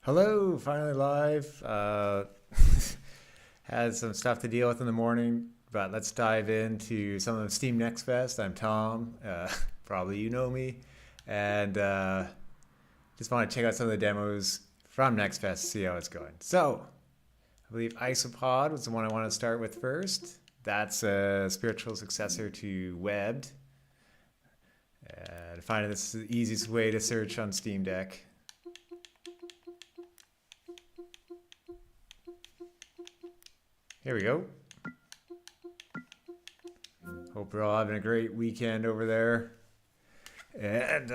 Hello, finally live. Had some stuff to deal with in the morning, but let's dive into some of Steam Next Fest. I'm Tom. Probably you know me, and just want to check out some of the demos from Next Fest, see how it's going. So, I believe Isopod was the one I want to start with first. That's a spiritual successor to Webbed. And finding this is the easiest way to search on Steam Deck. Here we go. Hope you're all having a great weekend over there. And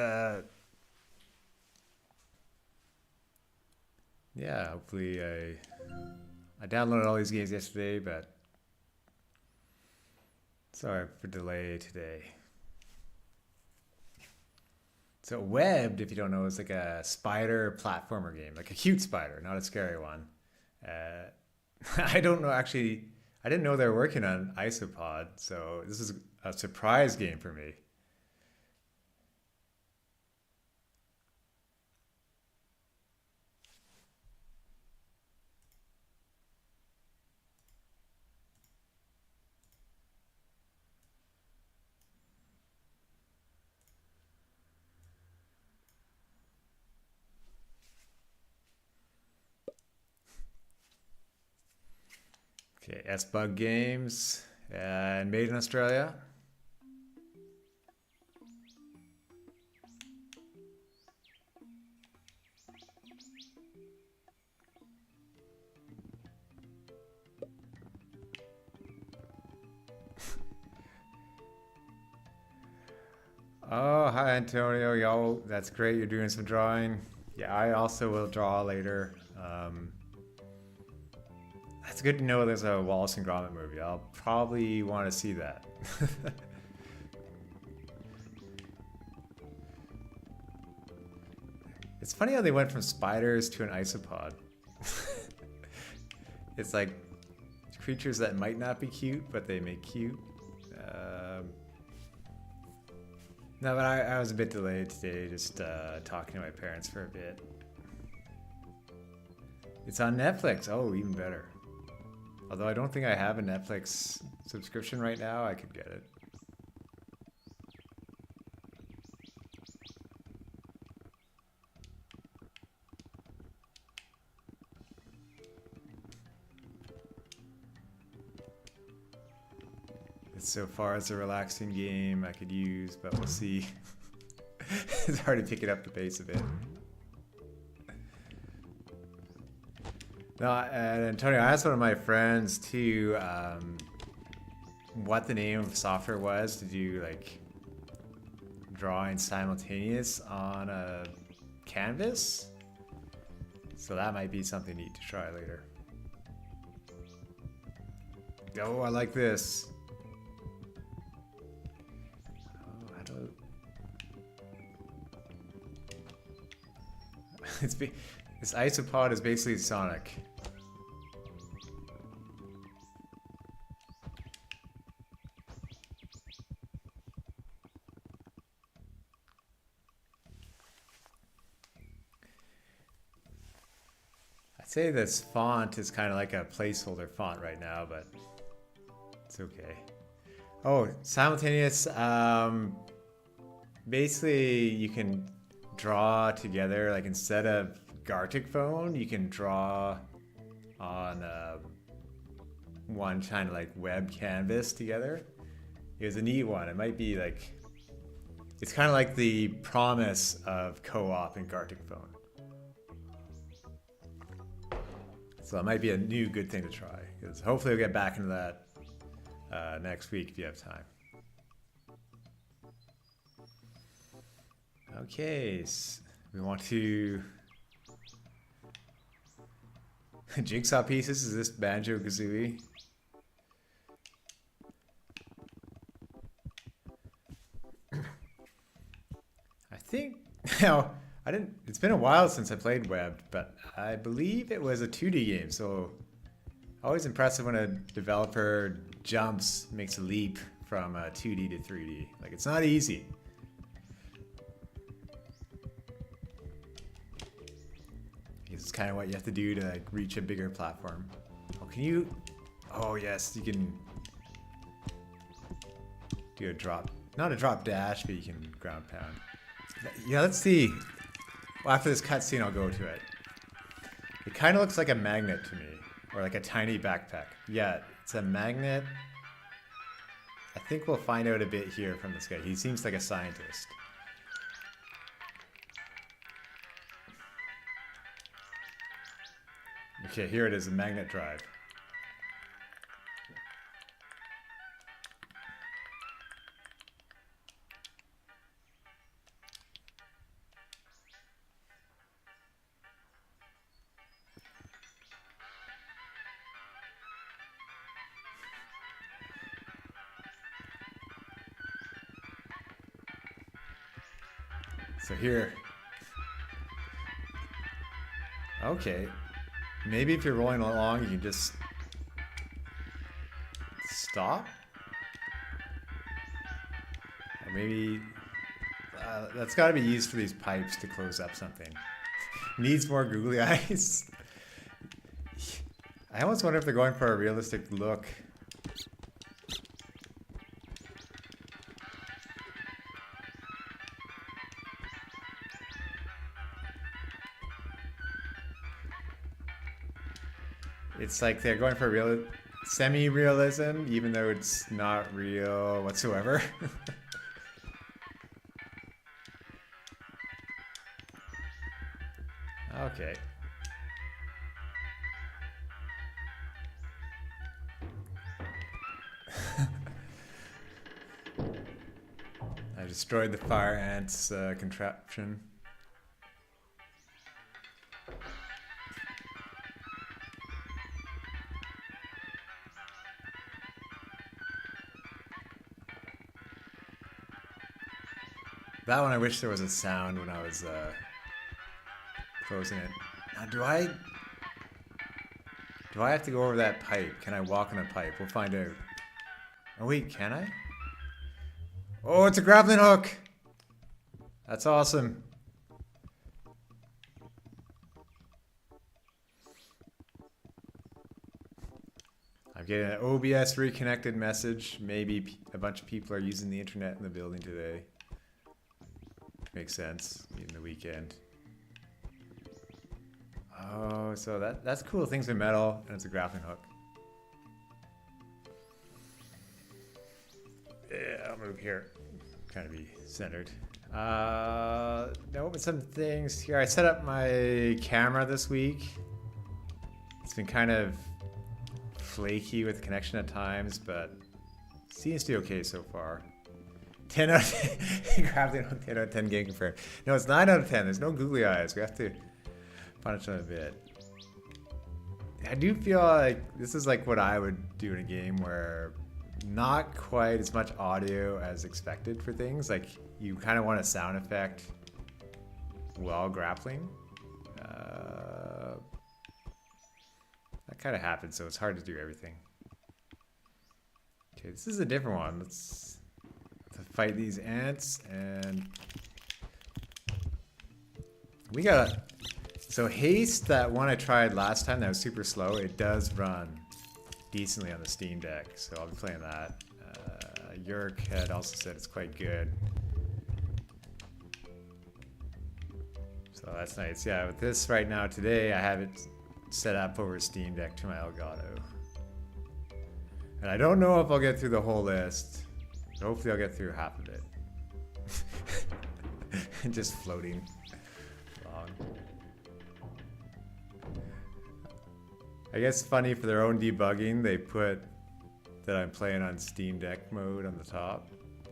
yeah, hopefully I downloaded all these games yesterday, but sorry for delay today. So Webbed, if you don't know, is like a spider platformer game, like a cute spider, not a scary one. I don't know, actually, I didn't know they were working on Isopod, so this is a surprise game for me. Okay, S-Bug Games, and made in Australia. Oh, hi Antonio, y'all. That's great. You're doing some drawing. Yeah, I also will draw later. That's good to know there's a Wallace and Gromit movie. I'll probably want to see that. It's funny how they went from spiders to an isopod. It's like creatures that might not be cute, but they make cute. No, but I was a bit delayed today, just talking to my parents for a bit. It's on Netflix. Oh, even better. Although I don't think I have a Netflix subscription right now, I could get it. It's so far as a relaxing game I could use, but we'll see. It's hard to pick it up the pace a bit. No, and Antonio, I asked one of my friends too what the name of the software was to do like drawing simultaneous on a canvas. So that might be something neat to try later. Oh, I like this. Oh, how do this isopod is basically Sonic. I'd say this font is kind of like a placeholder font right now, but it's okay. Oh, simultaneous. Basically, you can draw together, like instead of Gartic phone, you can draw on one kind of like web canvas together. It was a neat one. It might be like, it's kind of like the promise of co-op in Gartic phone. So it might be a new good thing to try, because hopefully we'll get back into that next week if you have time. Okay, so we want to jigsaw pieces. Is this Banjo-Kazooie? I think now I didn't. It's been a while since I played Webbed, but I believe it was a 2D game. So always impressive when a developer jumps, makes a leap from 2D to 3D. Like, it's not easy. This is kind of what you have to do to like, reach a bigger platform. Oh, can you? Oh yes, you can do a drop. Not a drop dash, but you can ground pound. Yeah, let's see. Well, after this cutscene, I'll go to it. It kind of looks like a magnet to me, or like a tiny backpack. Yeah, it's a magnet. I think we'll find out a bit here from this guy. He seems like a scientist. Okay, here it is, a magnet drive. So here. Okay. Maybe if you're rolling along, you can just stop? Or maybe that's got to be used for these pipes to close up something. Needs more googly eyes. I almost wonder if they're going for a realistic look. It's like they're going for real, semi-realism, even though it's not real whatsoever. Okay. I destroyed the fire ants contraption. That one I wish there was a sound when I was closing it. Now, do I have to go over that pipe? Can I walk on a pipe? We'll find out. Oh wait, can I? Oh, it's a grappling hook! That's awesome. I'm getting an OBS reconnected message. Maybe a bunch of people are using the internet in the building today. Makes sense, in the weekend. Oh, so that's cool. Things are metal, and it's a grappling hook. Yeah, I'll move here. Kind of be centered. Now open some things here. I set up my camera this week. It's been kind of flaky with connection at times, but seems to be okay so far. 10 out of 10. Grappling hook 10 out of 10 game confirmed. No, it's 9 out of 10. There's no googly eyes. We have to punish them a bit. I do feel like this is like what I would do in a game where not quite as much audio as expected for things. Like you kind of want a sound effect while grappling. That kind of happens, so it's hard to do everything. Okay, this is a different one. Let's fight these ants, and we got so Haste, that one I tried last time that was super slow, it does run decently on the Steam Deck, so I'll be playing that. Yerk had also said it's quite good, so that's nice. Yeah, with this right now today, I have it set up over Steam Deck to my Elgato, and I don't know if I'll get through the whole list. Hopefully I'll get through half of it. Just floating along. I guess funny, for their own debugging, they put that I'm playing on Steam Deck mode on the top.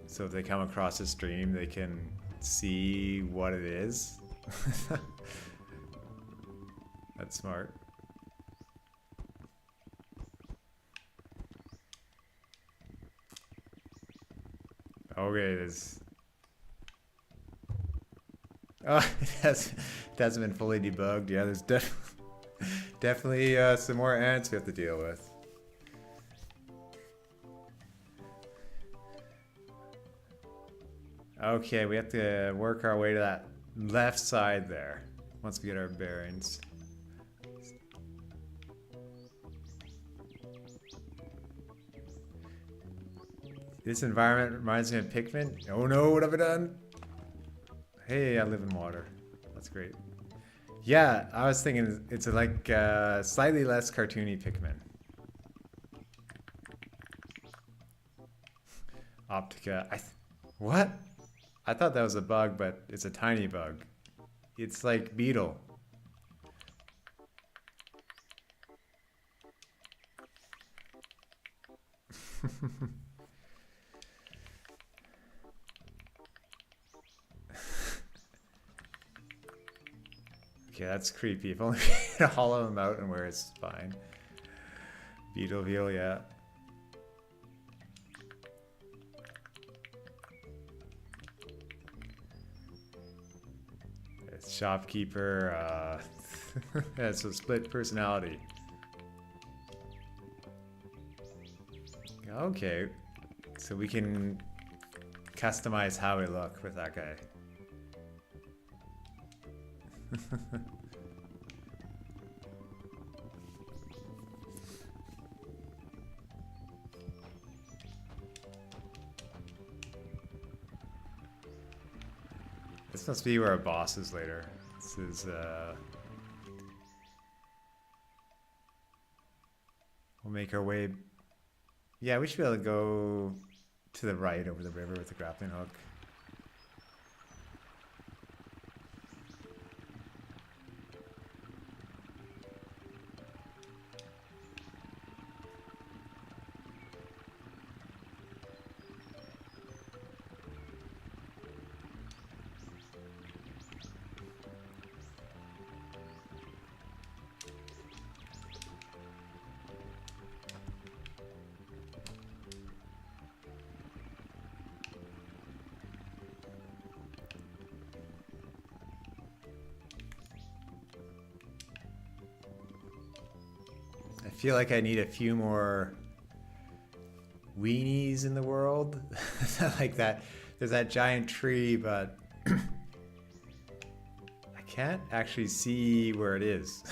So if they come across a stream, they can see what it is. That's smart. Okay, there's... Oh, it hasn't been fully debugged. Yeah, there's definitely some more ants we have to deal with. Okay, we have to work our way to that left side there once we get our bearings. This environment reminds me of Pikmin. Oh no, what have I done? Hey, I live in water. That's great. Yeah, I was thinking it's like slightly less cartoony Pikmin. Optica. What? I thought that was a bug, but it's a tiny bug. It's like Beetle. Okay, that's creepy. If only we could hollow him out and wear his spine. Beetleville, yeah. It's shopkeeper. That's a split personality. Okay, so we can customize how we look with that guy. This must be where our boss is later. This is, we'll make our way... Yeah, we should be able to go to the right over the river with the grappling hook. I feel like I need a few more weenies in the world. Like that. There's that giant tree, but I can't actually see where it is.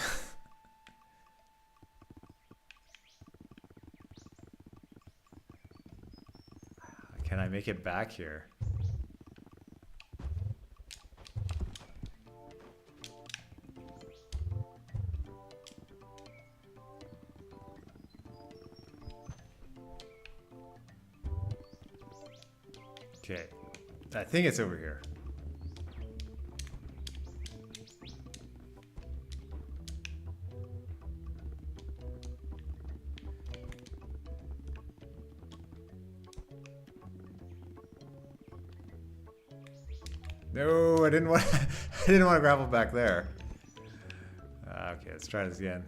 Can I make it back here? Okay, I think it's over here. No, I didn't want. I didn't want to grapple back there. Okay, let's try this again.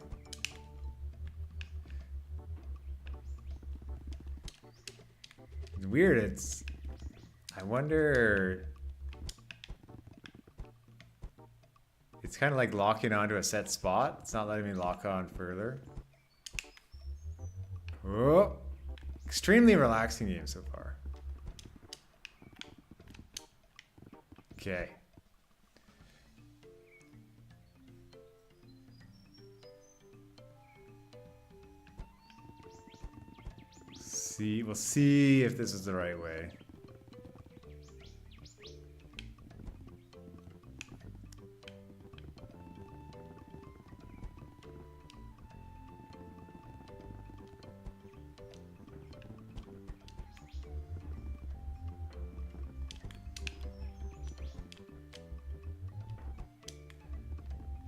It's weird. It's. I wonder. It's kind of like locking onto a set spot. It's not letting me lock on further. Oh, extremely relaxing game so far. Okay. See, we'll see if this is the right way.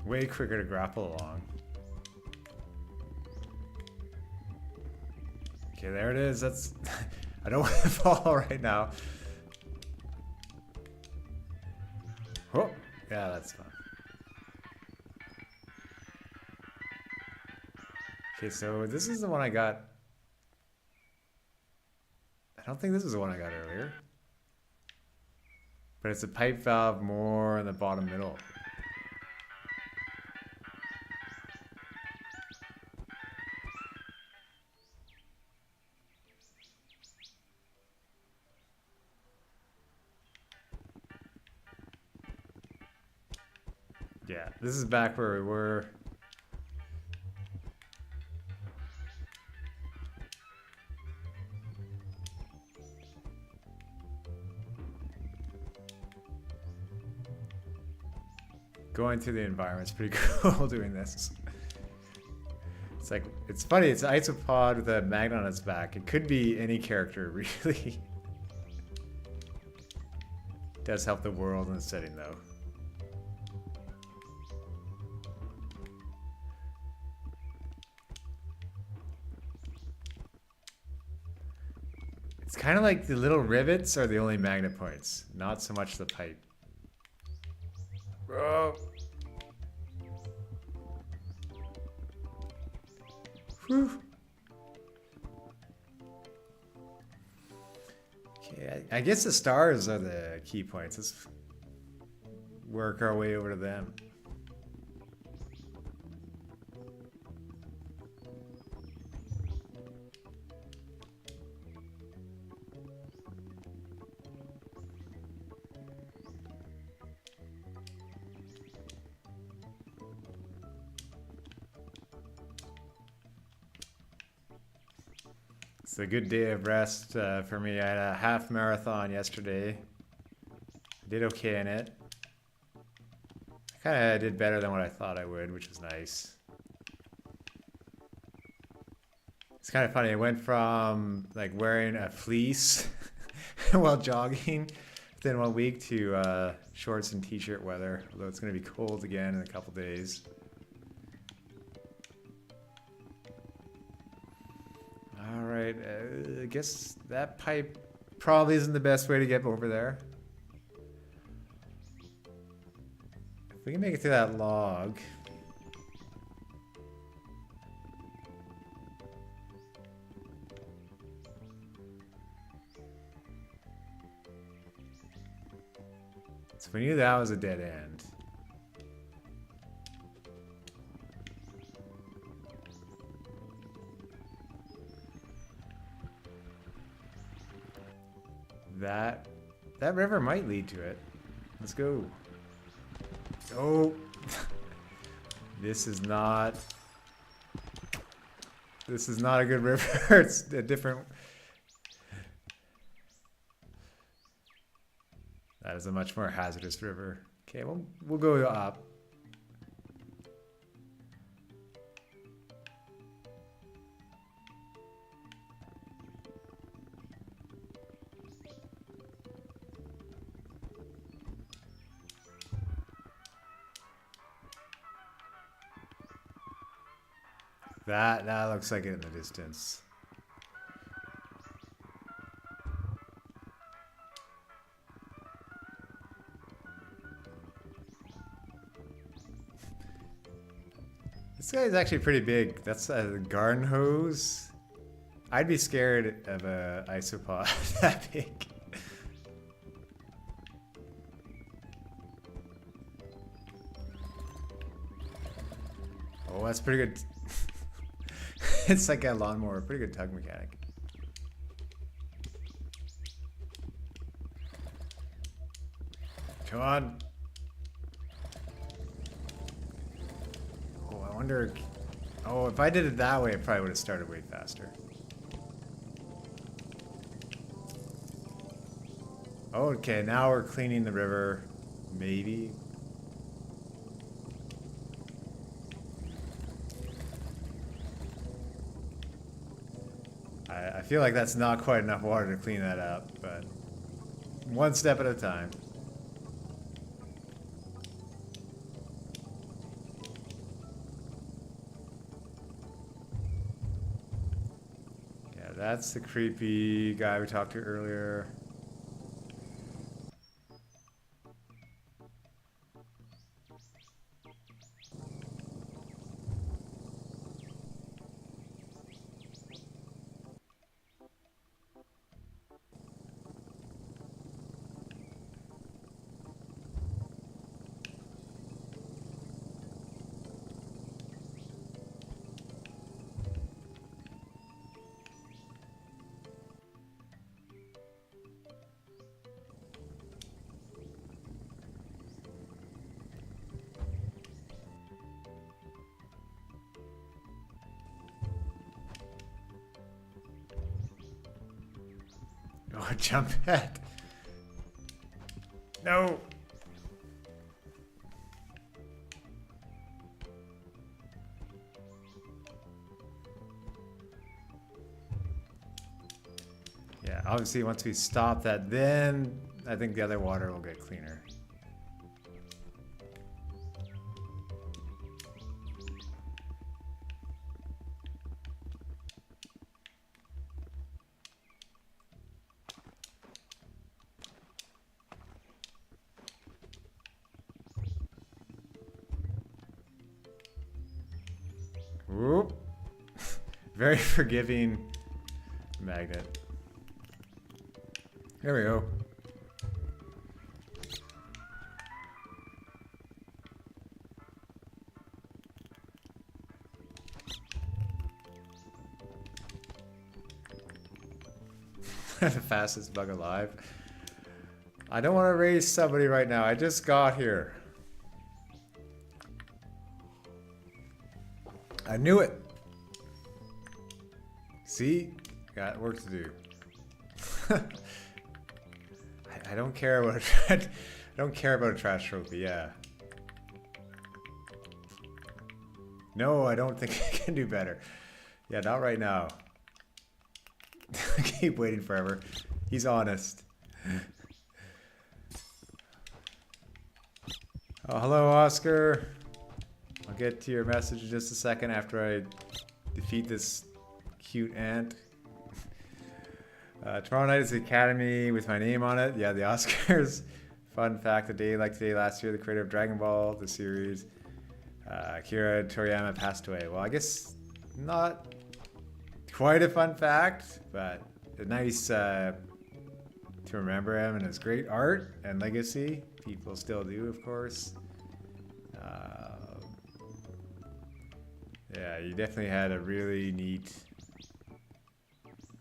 Way quicker to grapple along. Okay, there it is. That's... I don't want to fall right now. Oh, yeah, that's fun. Okay, so this is the one I got. I don't think this is the one I got earlier. But it's a pipe valve more in the bottom middle. Yeah, this is back where we were. Going through the environment's pretty cool doing this. It's like, it's funny, it's an Isopod with a magnet on its back. It could be any character, really. It does help the world and the setting, though. It's kind of like the little rivets are the only magnet points, not so much the pipe. Oh. Whew. Okay, I guess the stars are the key points. Let's work our way over to them. It's a good day of rest for me. I had a half marathon yesterday. I did okay in it. I kind of did better than what I thought I would, which was nice. It's kind of funny. I went from like wearing a fleece while jogging within 1 week to shorts and t-shirt weather, although it's going to be cold again in a couple days. Alright, I guess that pipe probably isn't the best way to get over there. If we can make it through that log. So we knew that was a dead end. That river might lead to it. Let's go. Oh, this is not a good river. It's a different. That is a much more hazardous river. Okay, we'll go up. That looks like it in the distance. This guy is actually pretty big. That's a garden hose. I'd be scared of a isopod that big. Oh, that's pretty good. It's like a lawnmower. Pretty good tug mechanic. Come on. Oh, I wonder. Oh, if I did it that way, it probably would have started way faster. Okay, now we're cleaning the river. Maybe. I feel like that's not quite enough water to clean that up, but one step at a time. Yeah, that's the creepy guy we talked to earlier. Oh, jump head. No. obviously once we stop that, then I think the other water will get cleaner. Whoop. Very forgiving magnet. There we go. The fastest bug alive. I don't want to race somebody right now. I just got here. I knew it. See? Got work to do. I don't care about I don't care about a trash trophy, yeah. No, I don't think I can do better. Yeah, not right now. I keep waiting forever. He's honest. Oh, hello, Oscar. I'll get to your message in just a second after I defeat this cute ant. Tomorrow night is the Academy with my name on it. Yeah, the Oscars. Fun fact, a day like today last year, the creator of Dragon Ball, the series, Akira Toriyama, passed away. Well, I guess not quite a fun fact, but nice to remember him and his great art and legacy. People still do, of course. Yeah, you definitely had a really neat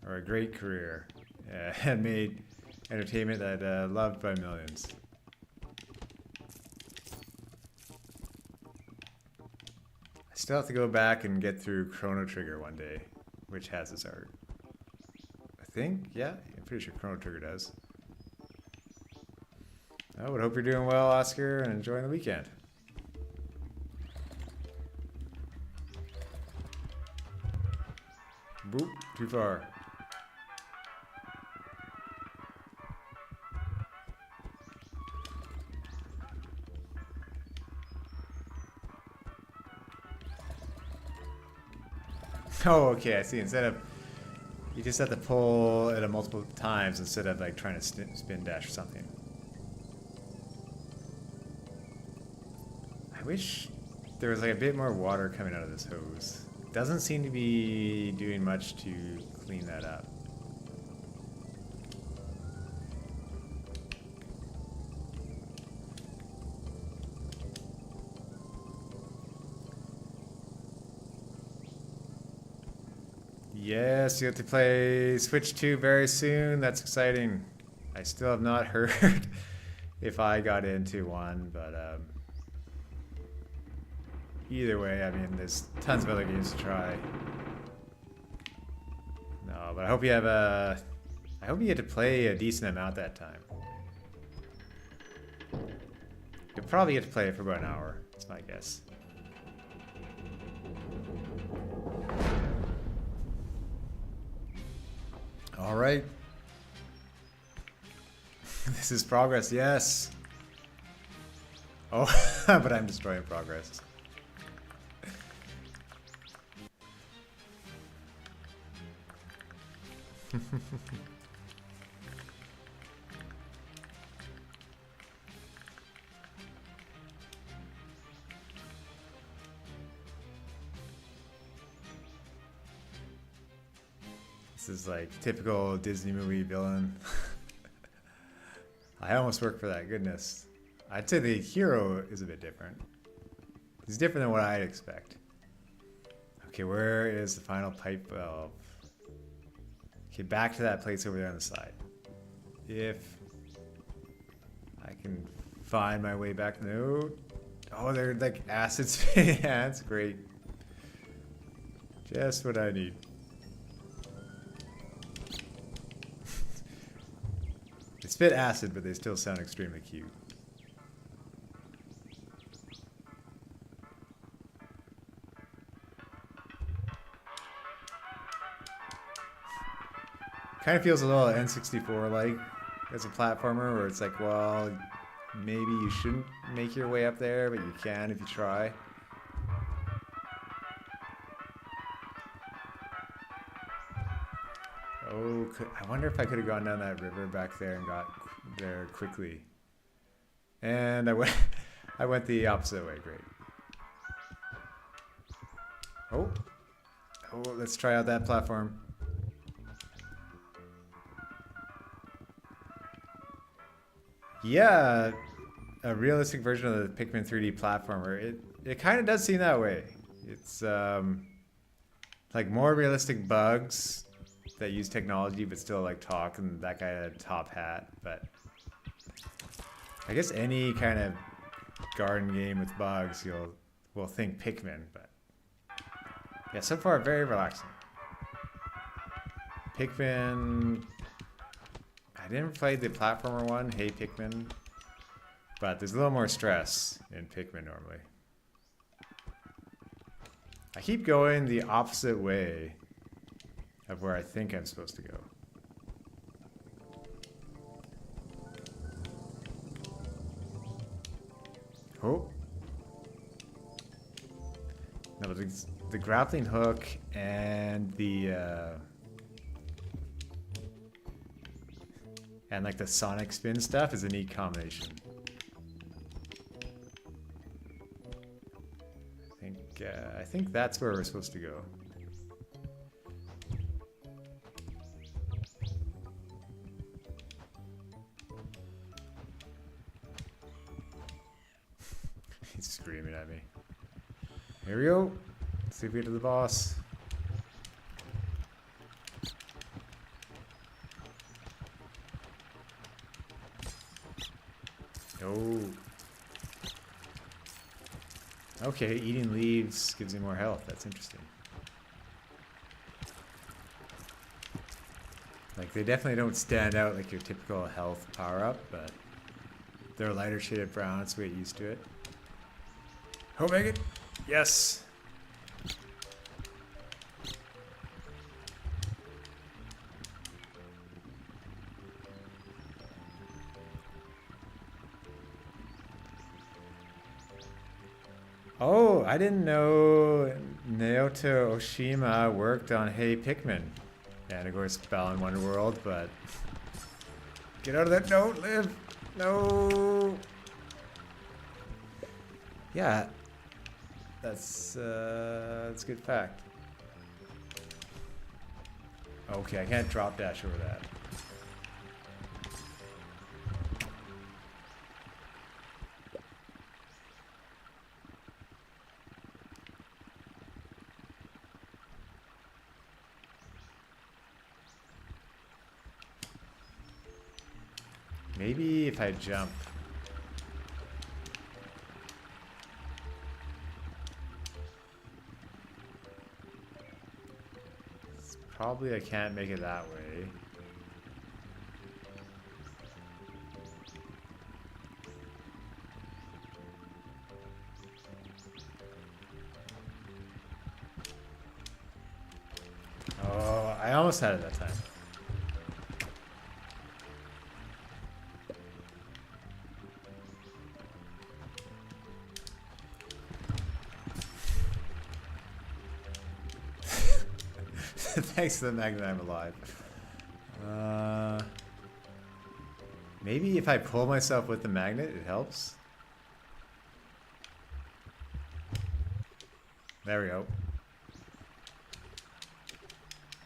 or a great career and made entertainment that loved by millions. I still have to go back and get through Chrono Trigger one day, which has its art. I think, yeah, I'm pretty sure Chrono Trigger does. I would hope you're doing well, Oscar, and enjoying the weekend. Boop, too far. Oh, okay, I see. Instead of, you just have to pull it multiple times instead of like trying to spin dash or something. I wish there was like a bit more water coming out of this hose. Doesn't seem to be doing much to clean that up. Yes, you have to play Switch 2 very soon. That's exciting. I still have not heard if I got into one, but either way, I mean, there's tons of other games to try. No, but I hope you have I hope you get to play a decent amount that time. You'll probably get to play it for about an hour, that's my guess. All right. This is progress, yes. Oh, but I'm destroying progress. This is like typical Disney movie villain. I almost work for that, goodness. I'd say the hero is a bit different. He's different than what I'd expect. Okay, where is the final pipe valve? Okay, back to that place over there on the side. If I can find my way back. No. Oh, they're like acid spitting ants. Great. Just what I need. They spit acid, but they still sound extremely cute. Kind of feels a little N64 like as a platformer, where it's like, well, maybe you shouldn't make your way up there, but you can if you try. Oh, I wonder if I could have gone down that river back there and got there quickly. And I went, I went the opposite way. Great. Oh, let's try out that platform. Yeah, a realistic version of the Pikmin 3D platformer. It kind of does seem that way. It's like more realistic bugs that use technology but still like talk, and that guy had a top hat. But I guess any kind of garden game with bugs, will think Pikmin. But yeah, so far very relaxing. Pikmin. I didn't play the platformer one, Hey Pikmin, but there's a little more stress in Pikmin normally. I keep going the opposite way of where I think I'm supposed to go. Oh. No, but the grappling hook and the and like the sonic spin stuff is a neat combination. I think that's where we're supposed to go. He's screaming at me. Here we go. Let's see if we get to the boss. Oh. Okay, eating leaves gives you more health. That's interesting. Like, they definitely don't stand out like your typical health power-up, but they're a lighter shade of brown, so we get used to it. Oh, make it! Yes! Oh, I didn't know Naoto Oshima worked on Hey Pikmin. And of course, Balan Wonderworld, but... Get out of that! No! Live! No! Yeah. That's a good fact. Okay, I can't drop dash over that. Maybe if I jump. Probably I can't make it that way. Oh, I almost had it that time. Thanks to the magnet, I'm alive. Maybe if I pull myself with the magnet, it helps. There we go.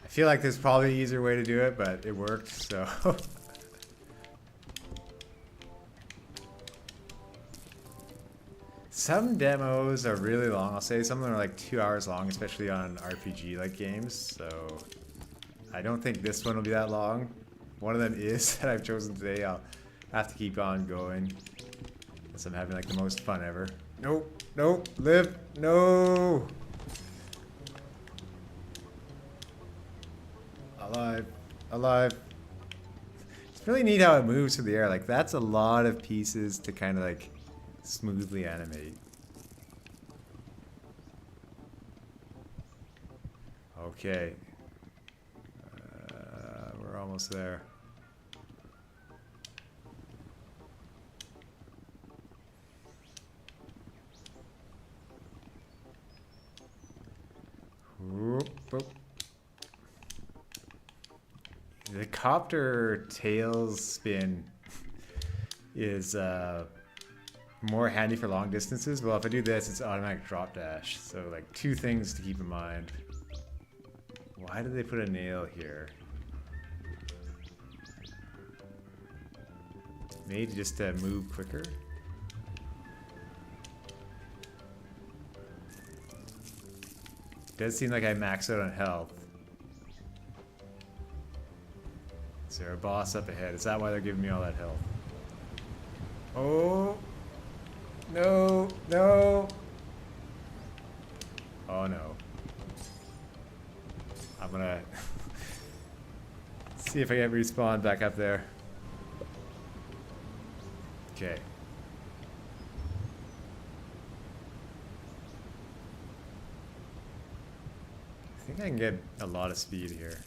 I feel like there's probably an easier way to do it, but it worked, so... Some demos are really long, I'll say. Some of them are like 2 hours long, especially on RPG-like games, so... I don't think this one will be that long. One of them is that I've chosen today. I'll have to keep on going. Unless I'm having like the most fun ever. Nope, nope, live, no! Alive, alive. It's really neat how it moves through the air. Like, that's a lot of pieces to kind of like smoothly animate. Okay. We're We're almost there. Whoop, whoop. The copter tail spin is more handy for long distances. Well, if I do this, it's automatic drop dash. So like 2 things to keep in mind. Why did they put a nail here? Maybe just to move quicker. Does seem like I maxed out on health. Is there a boss up ahead? Is that why they're giving me all that health? Oh! No! No! Oh no. I'm gonna see if I get respawned back up there. Okay. I think I can get a lot of speed here.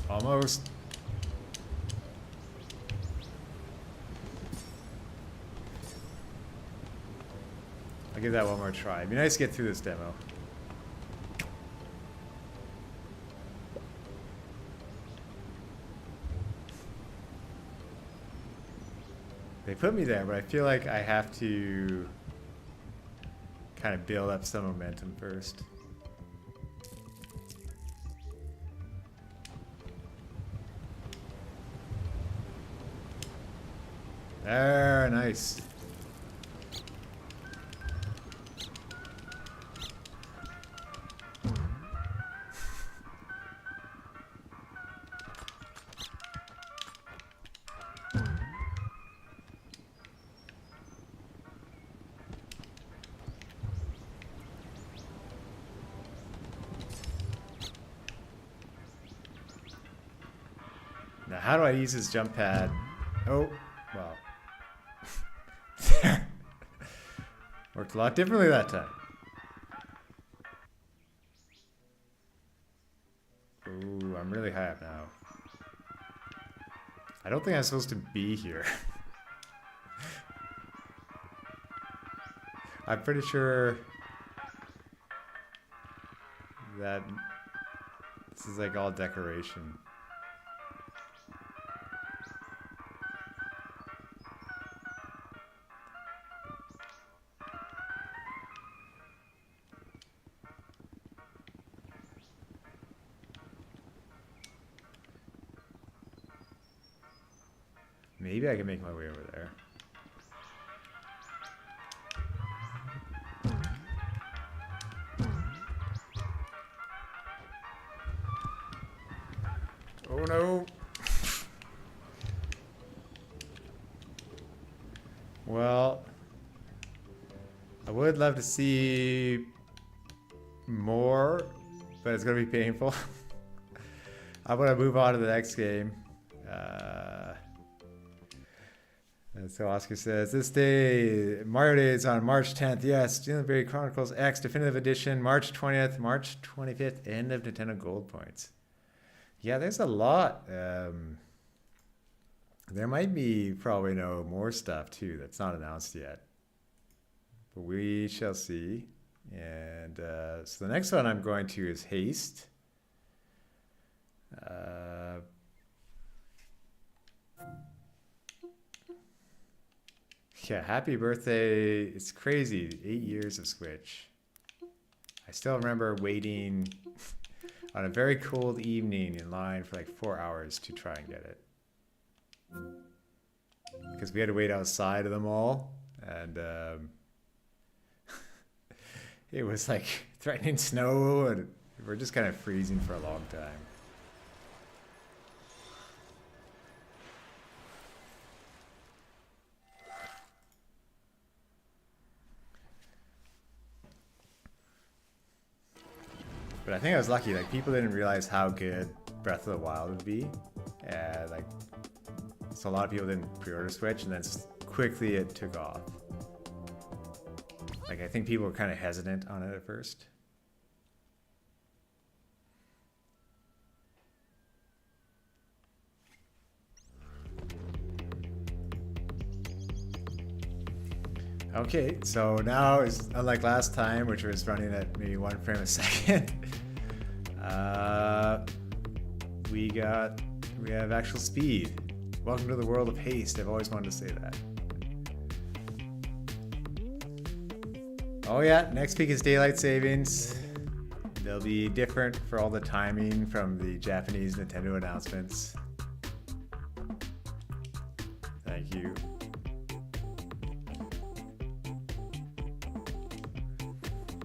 Almost. I'll give that one more try. It'd be nice to get through this demo. They put me there, but I feel like I have to kind of build up some momentum first. There, nice. Now, how do I use this jump pad? Oh, well. Worked a lot differently that time. Ooh, I'm really high up now. I don't think I'm supposed to be here. I'm pretty sure that this is like all decoration. Maybe I can make my way over there. Oh no! Well, I would love to see more, but it's gonna be painful. I'm gonna move on to the next game. So Oscar says, this day, Mario Day is on March 10th. Yes, Xenoblade Chronicles X Definitive Edition, March 20th, March 25th, end of Nintendo Gold Points. Yeah, there's a lot. There might be probably no more stuff too that's not announced yet. But we shall see. And so the next one I'm going to is Haste. Yeah, happy birthday. It's crazy. 8 years of Switch. I still remember waiting on a very cold evening in line for like 4 hours to try and get it. Because we had to wait outside of the mall. And it was like threatening snow. And we're just kind of freezing for a long time. But I think I was lucky. Like, people didn't realize how good Breath of the Wild would be. Like, so a lot of people didn't pre-order Switch, and then quickly it took off. Like, I think people were kind of hesitant on it at first. Okay, so now it's unlike last time, which was running at maybe 1 frame a second. We have actual speed. Welcome to the world of Haste. I've always wanted to say that. Oh yeah, next week is daylight savings. They'll be different for all the timing from the Japanese Nintendo announcements. Thank you.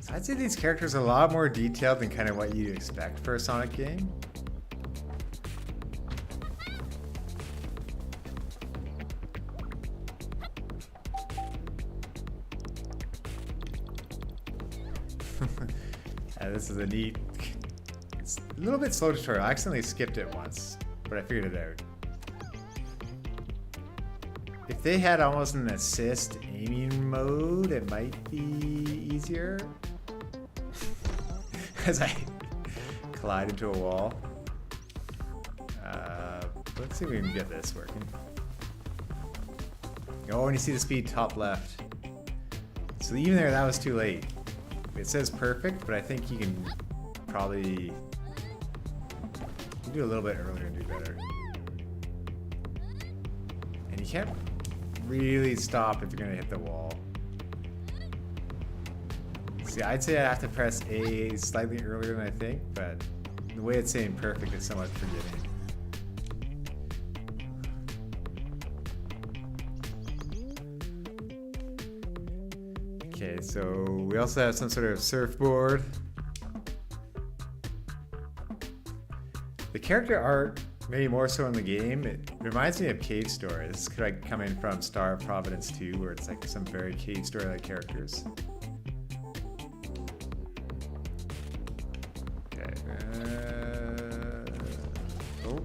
So I'd say these characters are a lot more detailed than kind of what you'd expect for a Sonic game. Yeah, this is a neat... It's a little bit slow tutorial. I accidentally skipped it once, but I figured it out. If they had almost an assist aiming mode, it might be easier. As I collide into a wall. Let's see if we can get this working. Oh, and you see the speed top left. So even there, that was too late. It says perfect, but I think you can probably do a little bit earlier and do better. And you can't really stop if you're gonna hit the wall. See, I'd say I have to press A slightly earlier than I think, but the way it's saying perfect is somewhat forgiving. Okay, so we also have some sort of surfboard. The character art, maybe more so in the game, it reminds me of Cave Story. This could like come in from Star of Providence 2, where it's like some very Cave Story-like characters. Okay. Oh.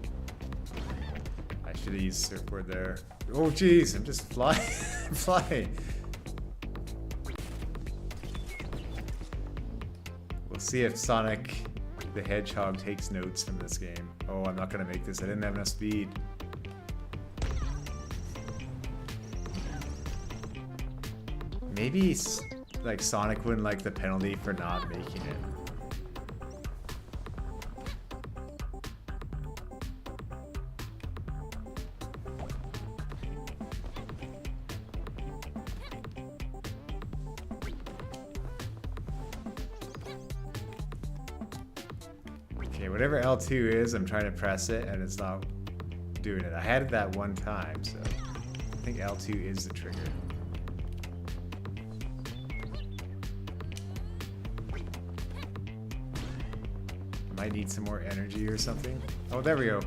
I should have used surfboard there. Oh, jeez, I'm just flying. Flying. We'll see if Sonic the Hedgehog takes notes from this game. Oh, I'm not gonna make this. I didn't have enough speed. Maybe like Sonic wouldn't like the penalty for not making it. Okay, whatever L2 is, I'm trying to press it and it's not doing it. I had it that one time, so I think L2 is the trigger. Might need some more energy or something. Oh, there we go.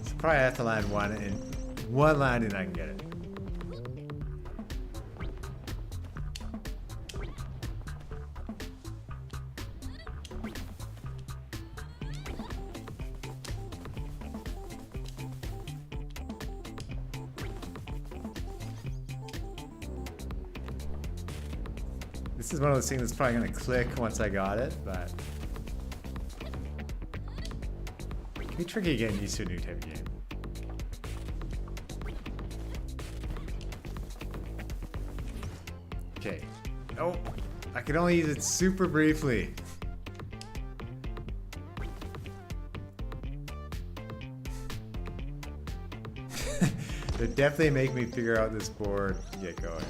So probably have to land one landing I can get it. This is one of those things that's probably going to click once I got it, but it can be tricky getting used to a new type of game. Okay. Oh, I could only use it super briefly. They definitely make me figure out this board and get going.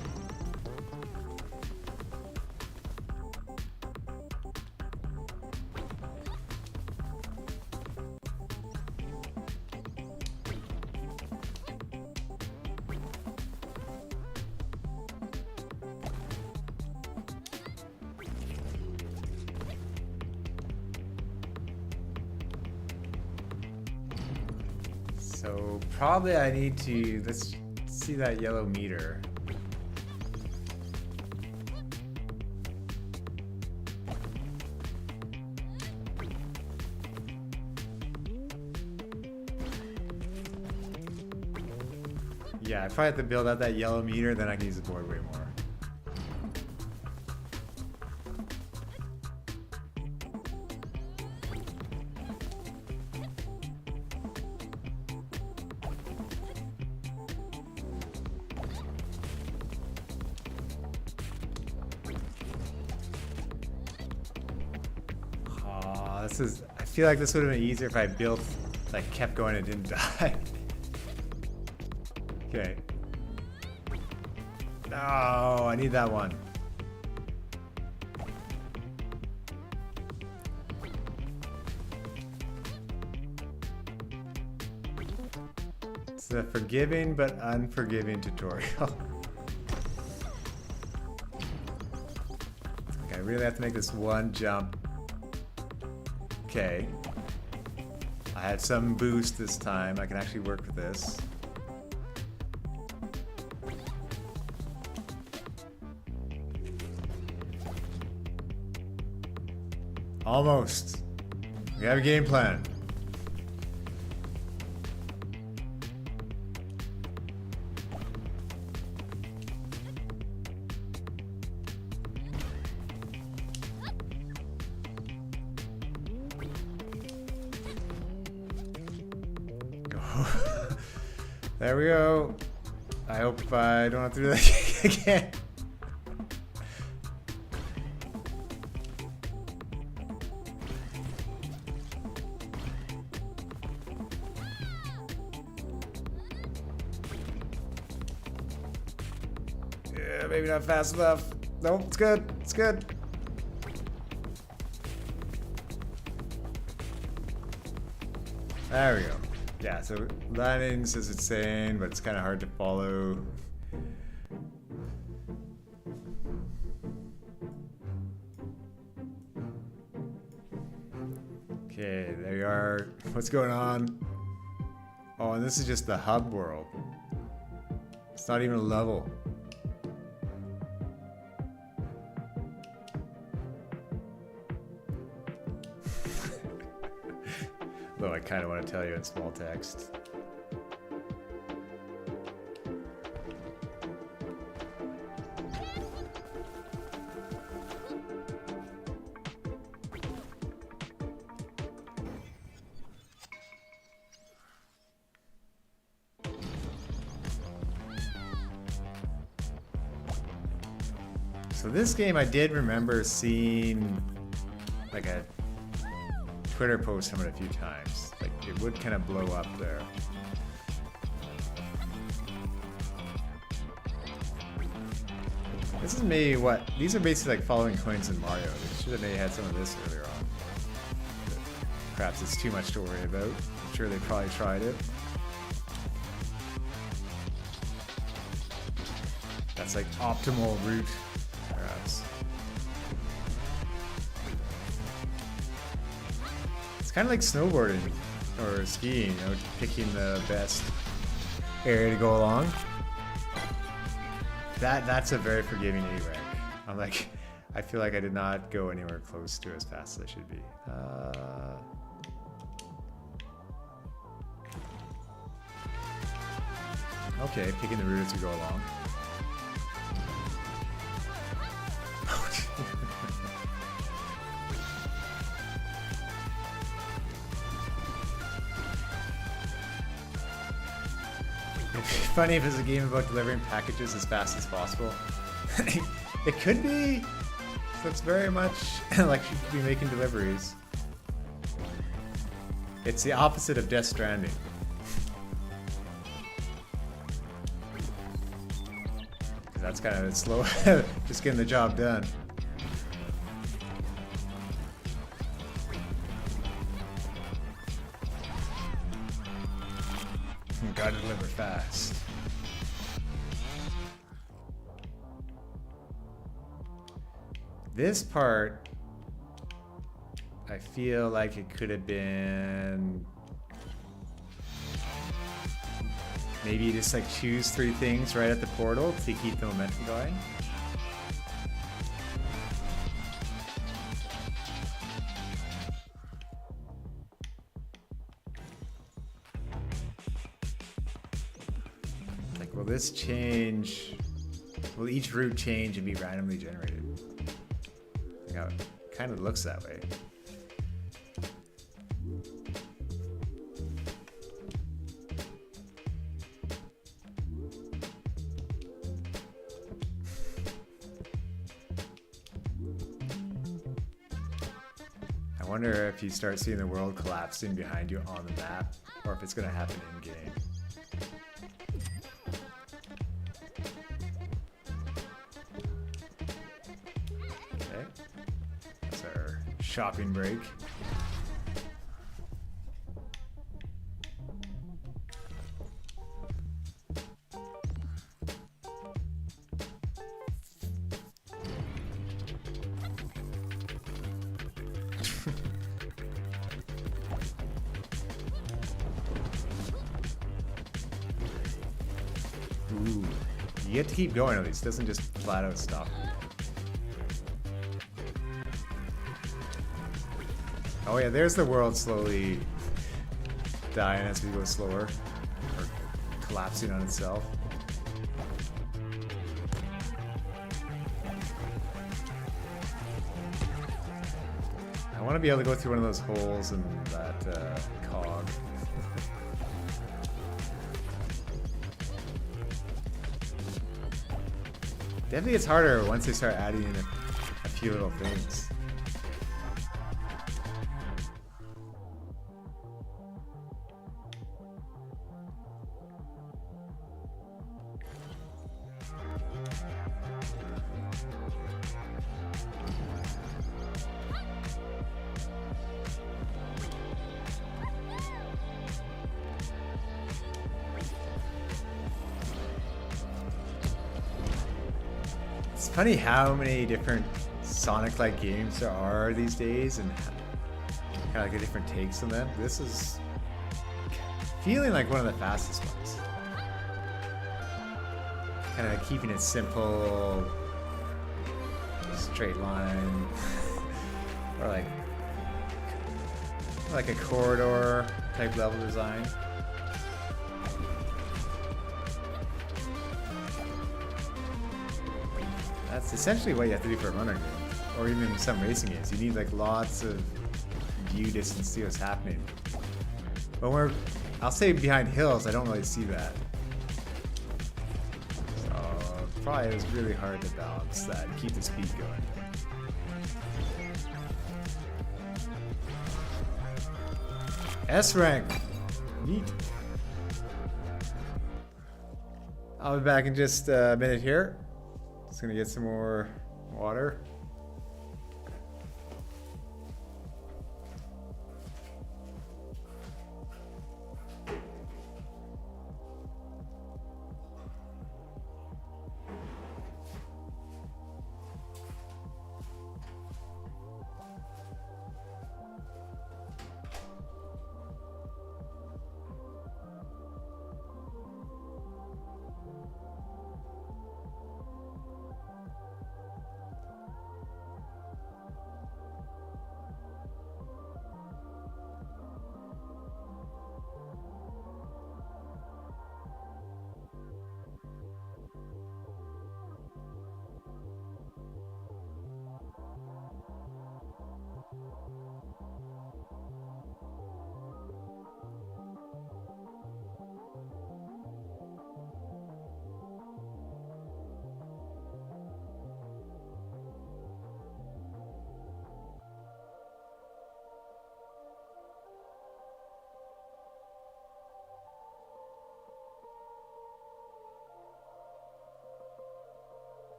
So probably I need to, let's see that yellow meter. Yeah, I probably have to build out that yellow meter, then I can use the board way more. Oh, this is... I feel like this would have been easier if I built, like, kept going and didn't die. Okay. No, I need that one. It's a forgiving but unforgiving tutorial. Okay, I really have to make this one jump. Okay. I had some boost this time. I can actually work with this. Almost. We have a game plan. There we go. I hope I don't have to do that again. Yeah, maybe not fast enough. Nope, it's good. It's good. There we go. Yeah, so landing says it's sane, but it's kind of hard to follow. Okay, there you are. What's going on? Oh, and this is just the hub world. It's not even a level. Though I kind of want to tell you in small text. So this game I did remember seeing like a Twitter post from it a few times. Like it would kind of blow up there. This is maybe what these are basically like following coins in Mario. They should have maybe had some of this earlier on. But perhaps it's too much to worry about. I'm sure they probably tried it. That's like optimal route. Perhaps. It's kind of like snowboarding or skiing, you know, picking the best area to go along. That's a very forgiving A-rank. I'm like, I feel like I did not go anywhere close to as fast as I should be. Okay, picking the route as we go along. It'd be funny if it's a game about delivering packages as fast as possible. It could be. So it's very much like you could be making deliveries. It's the opposite of Death Stranding. Because that's kind of slow, just getting the job done. Gotta deliver fast. This part, I feel like it could have been maybe just like choose 3 things right at the portal to keep the momentum going. Like, will this change? Will each route change and be randomly generated? I think how it kind of looks that way. I wonder if you start seeing the world collapsing behind you on the map, or if it's going to happen in game. Okay, that's our shopping break. Ooh, you get to keep going at least. It doesn't just flat out stop. Oh yeah, there's the world slowly dying as we go slower, or collapsing on itself. I want to be able to go through one of those holes in that cog. Definitely gets harder once they start adding in a few little things. It's funny how many different Sonic-like games there are these days, and kind of like the different takes on them. This is feeling like one of the fastest ones. Kind of keeping it simple, straight line, or like a corridor type level design. That's essentially what you have to do for a runner game, or even some racing games. You need like lots of view distance to see what's happening. But I'll say behind hills, I don't really see that. So probably it was really hard to balance that and keep the speed going. S rank, neat. I'll be back in just a minute here. Just gonna get some more water.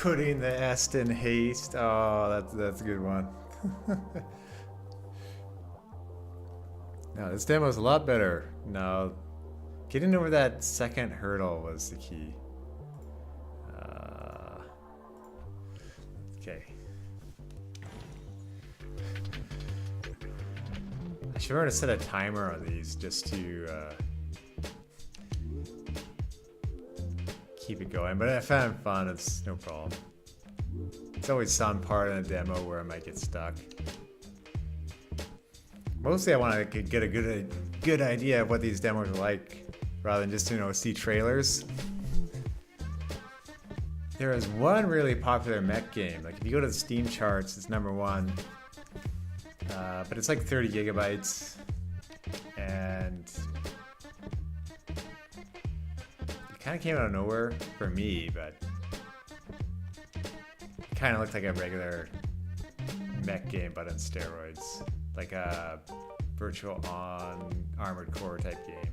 Putting the S in haste. Oh, that's a good one. Now this demo's a lot better. Now, getting over that second hurdle was the key. Okay. I should remember to set a timer on these just to keep it going. But if I'm fun, it's no problem. It's always some part in the demo where I might get stuck. Mostly I want to get a good idea of what these demos are like, rather than just, see trailers. There is one really popular mech game. Like if you go to the Steam charts, it's #1. But it's like 30 gigabytes. And it kind of came out of nowhere for me, but it kind of looked like a regular mech game, but on steroids. Like a virtual on Armored Core type game.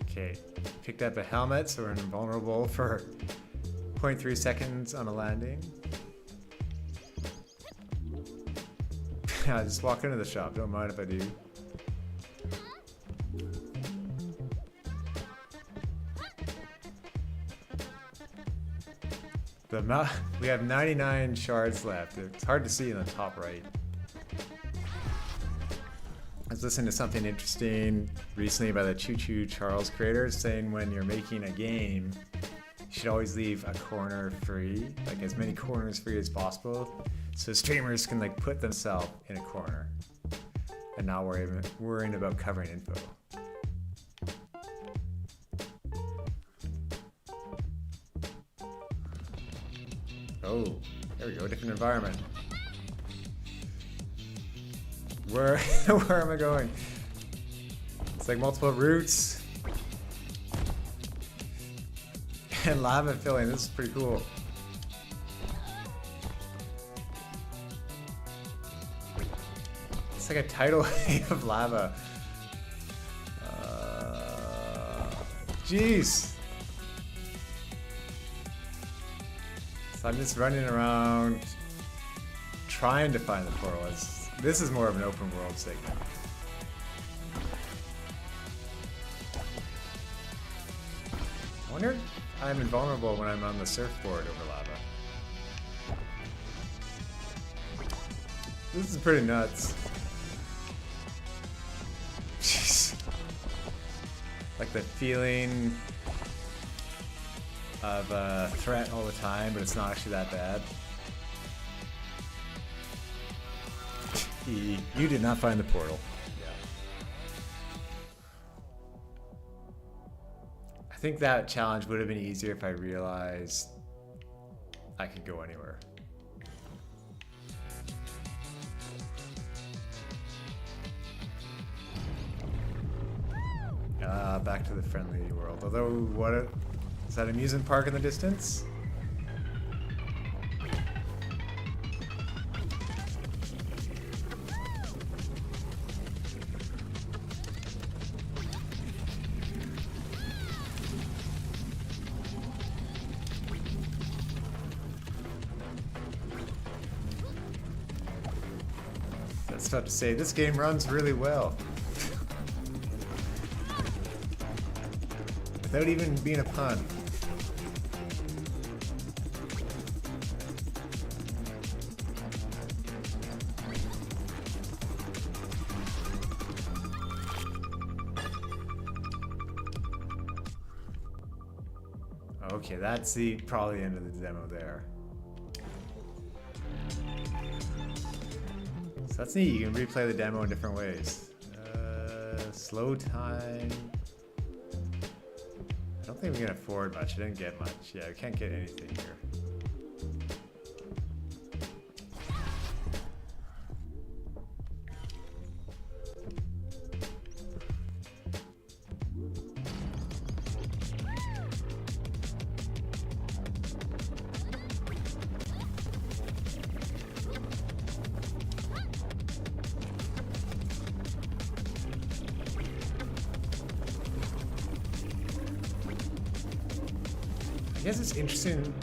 Okay, picked up a helmet, so we're invulnerable for 0.3 seconds on a landing. I just walk into the shop, don't mind if I do. We have 99 shards left. It's hard to see in the top right. I was listening to something interesting recently by the Choo Choo Charles creators saying when you're making a game, you should always leave a corner free, like as many corners free as possible, so streamers can like put themselves in a corner and not worrying about covering info. Oh, there we go, different environment. Where am I going? It's like multiple routes. And lava filling, this is pretty cool. It's like a tidal wave of lava. Jeez. So I'm just running around trying to find the portal. This is more of an open world segment. I wonder if I'm invulnerable when I'm on the surfboard over lava. This is pretty nuts. Jeez. Like the feeling of a threat all the time, but it's not actually that bad. You did not find the portal. Yeah. I think that challenge would have been easier if I realized I could go anywhere. Back to the friendly world. Although, is that amusement park in the distance? I was about to say, this game runs really well. Without even being a pun. Okay, that's probably the end of the demo there. So that's neat, you can replay the demo in different ways. Slow time. I don't think we can afford much. I didn't get much. Yeah, we can't get anything here. He has this interesting...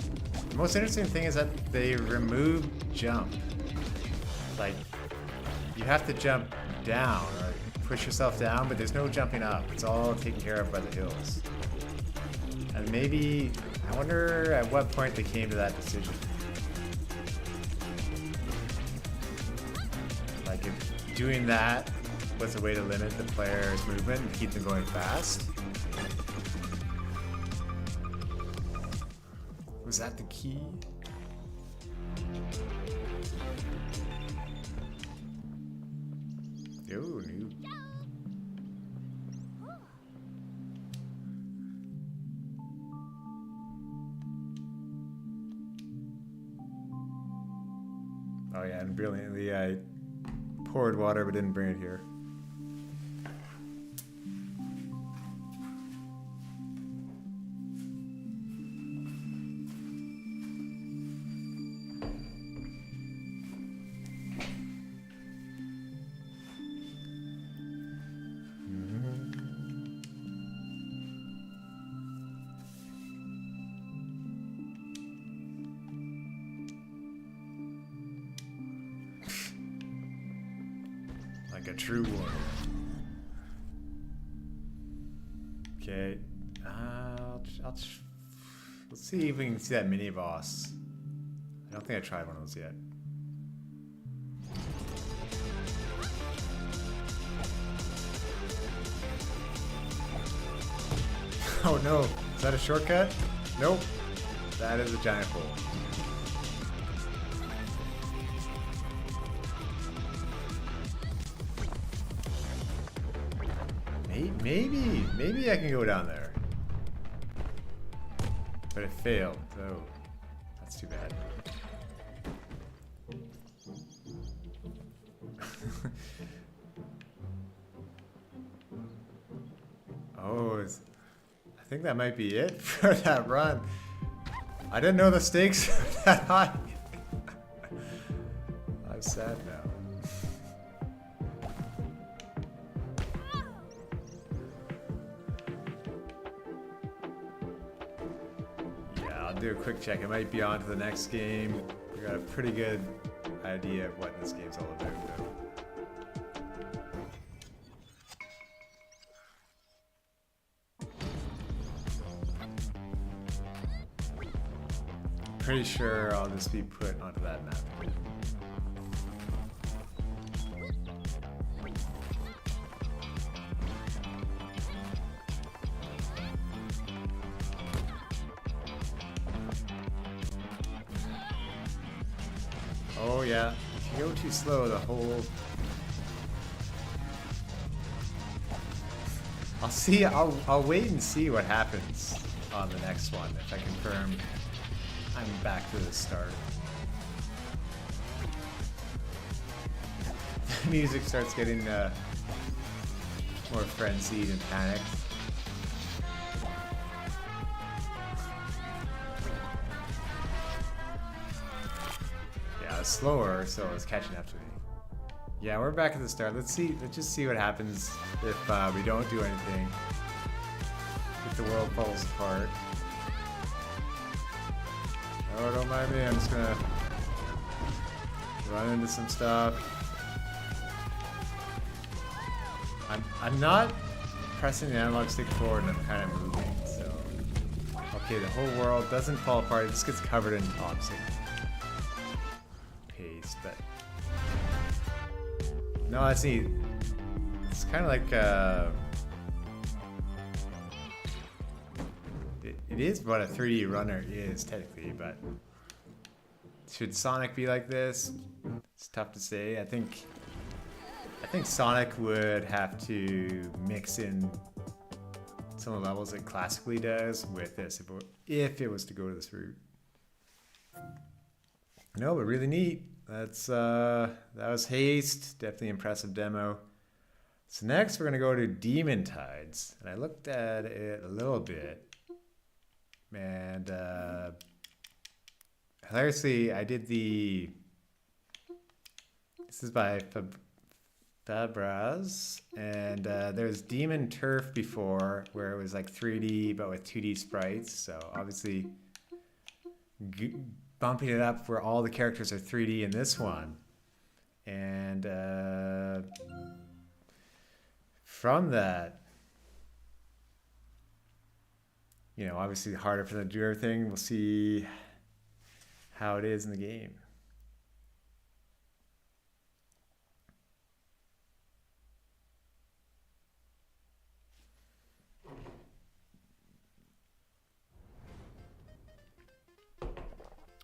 The most interesting thing is that they remove jump. Like, you have to jump down or push yourself down, but there's no jumping up. It's all taken care of by the hills. And maybe... I wonder at what point they came to that decision. Like, if doing that was a way to limit the player's movement and keep them going fast. Was that the key? Oh, new. Oh yeah, and brilliantly I poured water but didn't bring it here. Like a true warrior. Okay, let's see if we can see that mini boss. I don't think I tried one of those yet. Oh no, is that a shortcut? Nope, that is a giant hole. Maybe I can go down there. But it failed. Oh, that's too bad. Oh, I think that might be it for that run. I didn't know the stakes were that high. I'm sad now. Do a quick check. It might be on to the next game. We got a pretty good idea of what this game's all about, though. Pretty sure I'll just be put onto that map. Oh yeah, if you go too slow, the whole... I'll wait and see what happens on the next one, if I confirm I'm back to the start. The music starts getting more frenzied and panicked. Slower, so it's catching up to me. Yeah, we're back at the start. Let's just see what happens if we don't do anything. If the world falls apart. Oh, don't mind me. I'm just gonna run into some stuff. I'm not pressing the analog stick forward, and I'm kind of moving. So, okay, the whole world doesn't fall apart. It just gets covered in toxic. But no, I see. It's kind of like it is what a 3D runner is technically, but should Sonic be like this? It's tough to say. I think Sonic would have to mix in some of the levels it classically does with this if it was to go to this route. No, but really neat. That was Haste. Definitely impressive demo. So next we're gonna go to Demon Tides, and I looked at it a little bit, and hilariously I did the. This is by Fabraz, and there's Demon Turf before, where it was like 3D but with 2D sprites. So obviously g- bumping it up where all the characters are 3D in this one. And from that, you know, obviously harder for them to do everything. We'll see how it is in the game.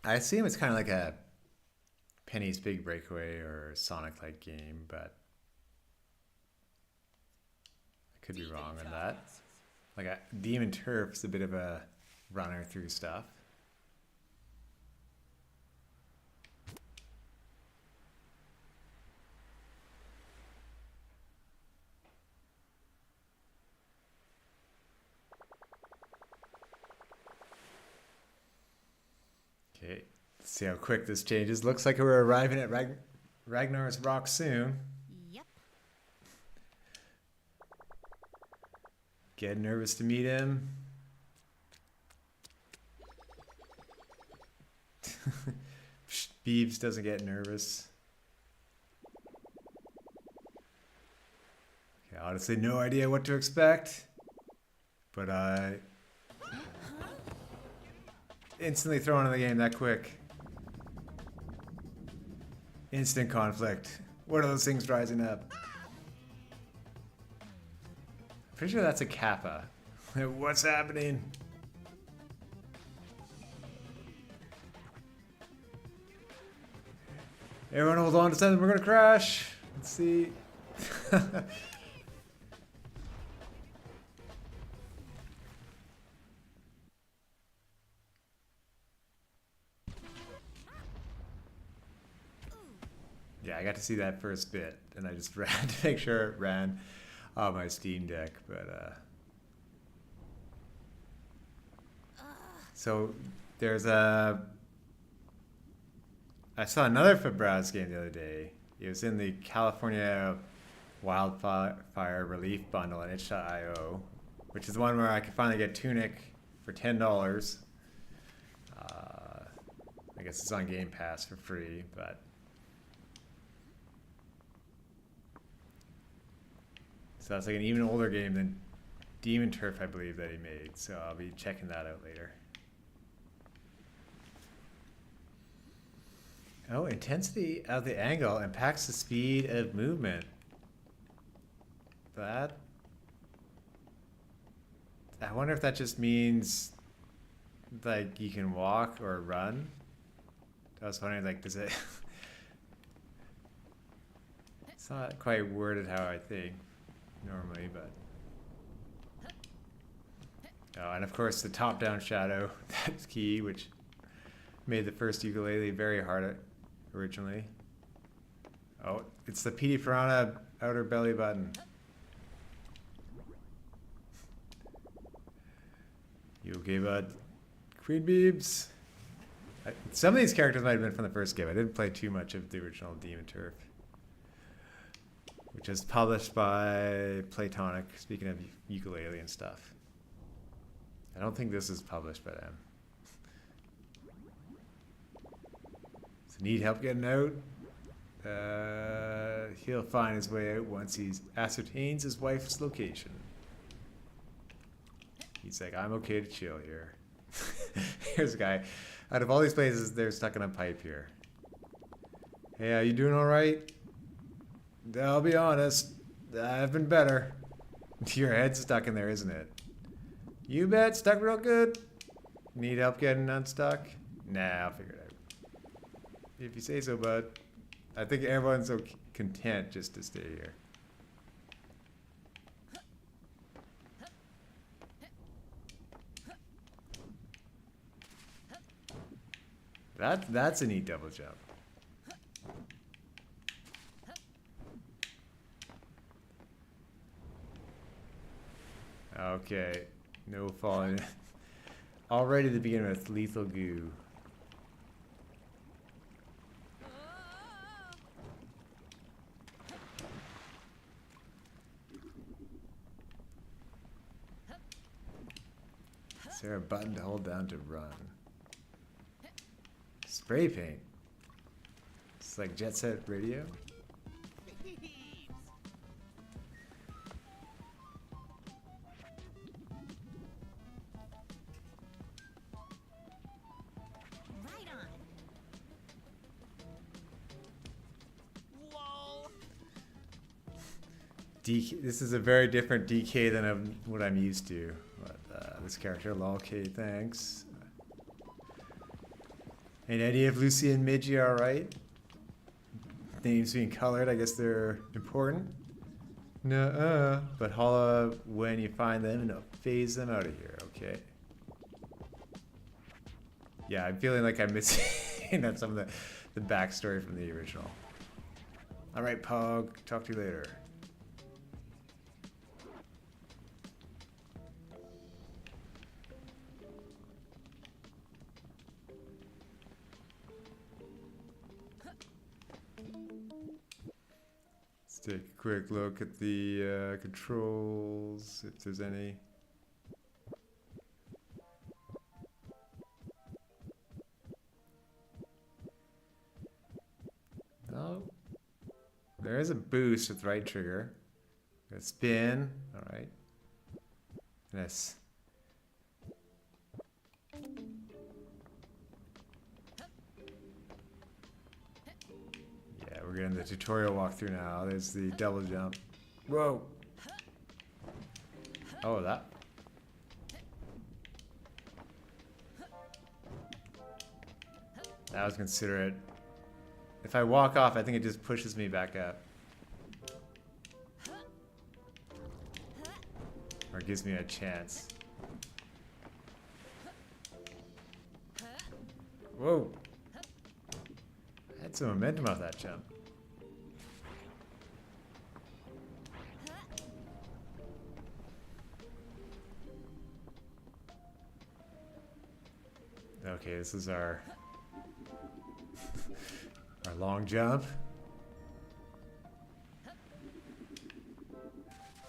I assume it's kind of like a Penny's Big Breakaway or Sonic-like game, but I could be wrong on that. Like a Demon Turf's a bit of a runner through stuff. Okay, let's see how quick this changes. Looks like we're arriving at Ragnar's Rock soon. Yep. Getting nervous to meet him. Beebs doesn't get nervous. Okay, honestly, no idea what to expect. But I instantly thrown in the game that quick. Instant conflict. What are those things rising up? Pretty sure that's a kappa. What's happening? Everyone hold on to something, we're gonna crash. Let's see. Yeah, I got to see that first bit, and I just ran to make sure it ran on my Steam Deck, but so there's a I saw another Febreze game the other day. It was in the California Wildfire Relief Bundle on itch.io, which is the one where I could finally get Tunic for $10. I guess it's on Game Pass for free, but so that's like an even older game than Demon Turf, I believe, that he made. So I'll be checking that out later. Oh, intensity of the angle impacts the speed of movement. That... I wonder if that just means like you can walk or run. I was wondering, like, does it... It's not quite worded how I think normally, but... Oh, and of course the top-down shadow, that's key, which made the first ukulele very hard originally. Oh, it's the PD Piranha outer belly button. You okay, bud? Queen Beebs. Some of these characters might have been from the first game. I didn't play too much of the original Demon Turf, which is published by Platonic, speaking of ukulele and stuff. I don't think this is published by them. So need help getting out? He'll find his way out once he ascertains his wife's location. He's like, I'm okay to chill here. Here's a guy. Out of all these places, they're stuck in a pipe here. Hey, are you doing all right? I'll be honest, I've been better. Your head's stuck in there, isn't it? You bet, stuck real good. Need help getting unstuck? Nah, I'll figure it out. If you say so, bud. I think everyone's so content just to stay here. That's a neat double jump. Okay, no falling. Already to begin with, lethal goo. Is there a button to hold down to run? Spray paint. It's like Jet Set Radio. Right on. Lol. DK, this is a very different DK than what I'm used to. But, this character, lol-K, thanks. And Eddie of Lucy and Midgie are alright. Names being colored, I guess they're important. Nuh-uh. But holla when you find them and phase them out of here, okay? Yeah, I'm feeling like I'm missing that's some of the backstory from the original. Alright, Pog. Talk to you later. Let's take a quick look at the controls, if there's any. No. There is a boost with right trigger. A spin. Alright. Yes. Yeah, we're getting the tutorial walkthrough now. There's the double jump. Whoa! Oh, that. That was considerate. If I walk off, I think it just pushes me back up. Or gives me a chance. Whoa! I had some momentum off that jump. Okay, this is our our long jump.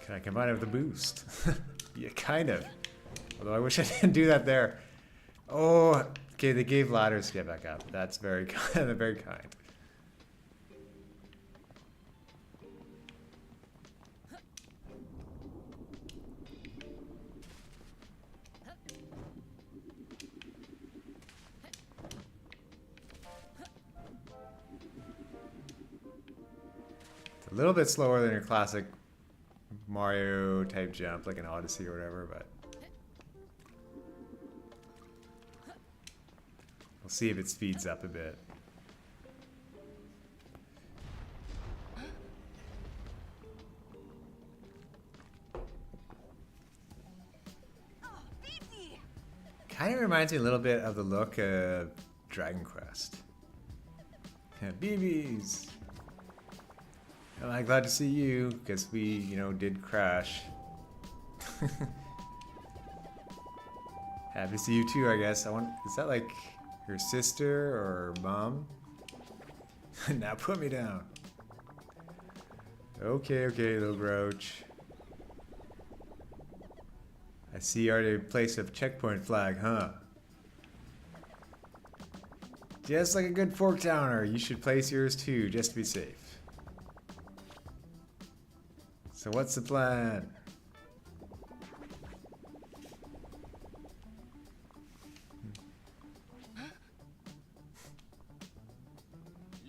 Can I combine it with a boost? Yeah, kind of. Although I wish I didn't do that there. Oh, okay, they gave ladders to get back up. That's very kind. Very kind. It's a little bit slower than your classic Mario type jump, like an Odyssey or whatever, but we'll see if it speeds up a bit. Kind of reminds me a little bit of the look of Dragon Quest. Yeah, BBs! Oh, I'm glad to see you, because we, you know, did crash. Happy to see you too, I guess. Is that like your sister or mom? Now put me down. Okay, okay, little Grouch. I see you already placed a checkpoint flag, huh? Just like a good fork downer, you should place yours too, just to be safe. So what's the plan?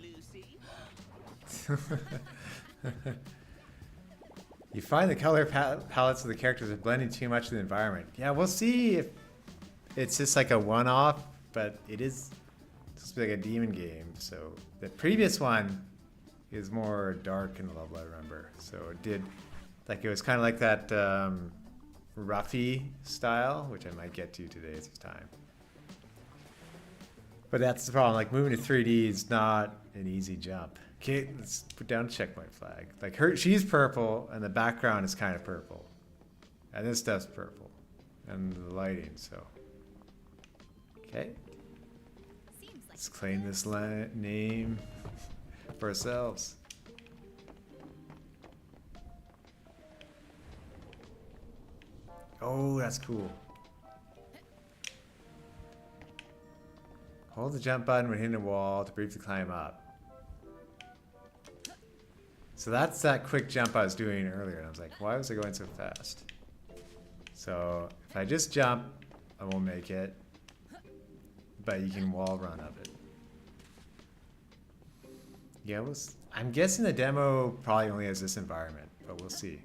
Lucy? You find the color palettes of the characters are blending too much to the environment. Yeah, we'll see if it's just like a one-off, but it is supposed to be like a demon game. So the previous one is more dark in the level, I remember. So it did, like, it was kind of like that roughy style, which I might get to today at this time. But that's the problem, like moving to 3D is not an easy jump. Okay, let's put down a checkpoint flag. Like she's purple and the background is kind of purple. And this stuff's purple. And the lighting, so. Okay. Let's claim this name for ourselves. Oh, that's cool. Hold the jump button when hitting a wall to briefly climb up. So that's that quick jump I was doing earlier. And I was like, why was I going so fast? So if I just jump, I won't make it. But you can wall run up it. Yeah, I'm guessing the demo probably only has this environment, but we'll see.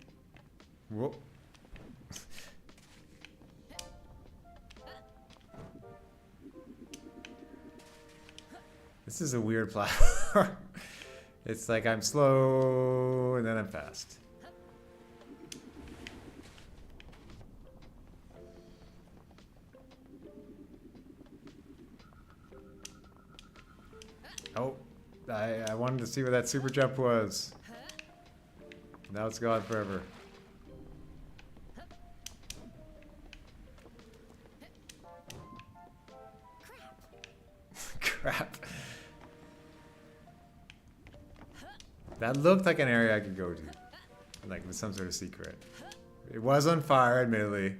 Whoa. This is a weird platform. It's like I'm slow and then I'm fast. Oh, I wanted to see what that super jump was. Now it's gone forever. Crap. That looked like an area I could go to. Like with some sort of secret. It was on fire, admittedly.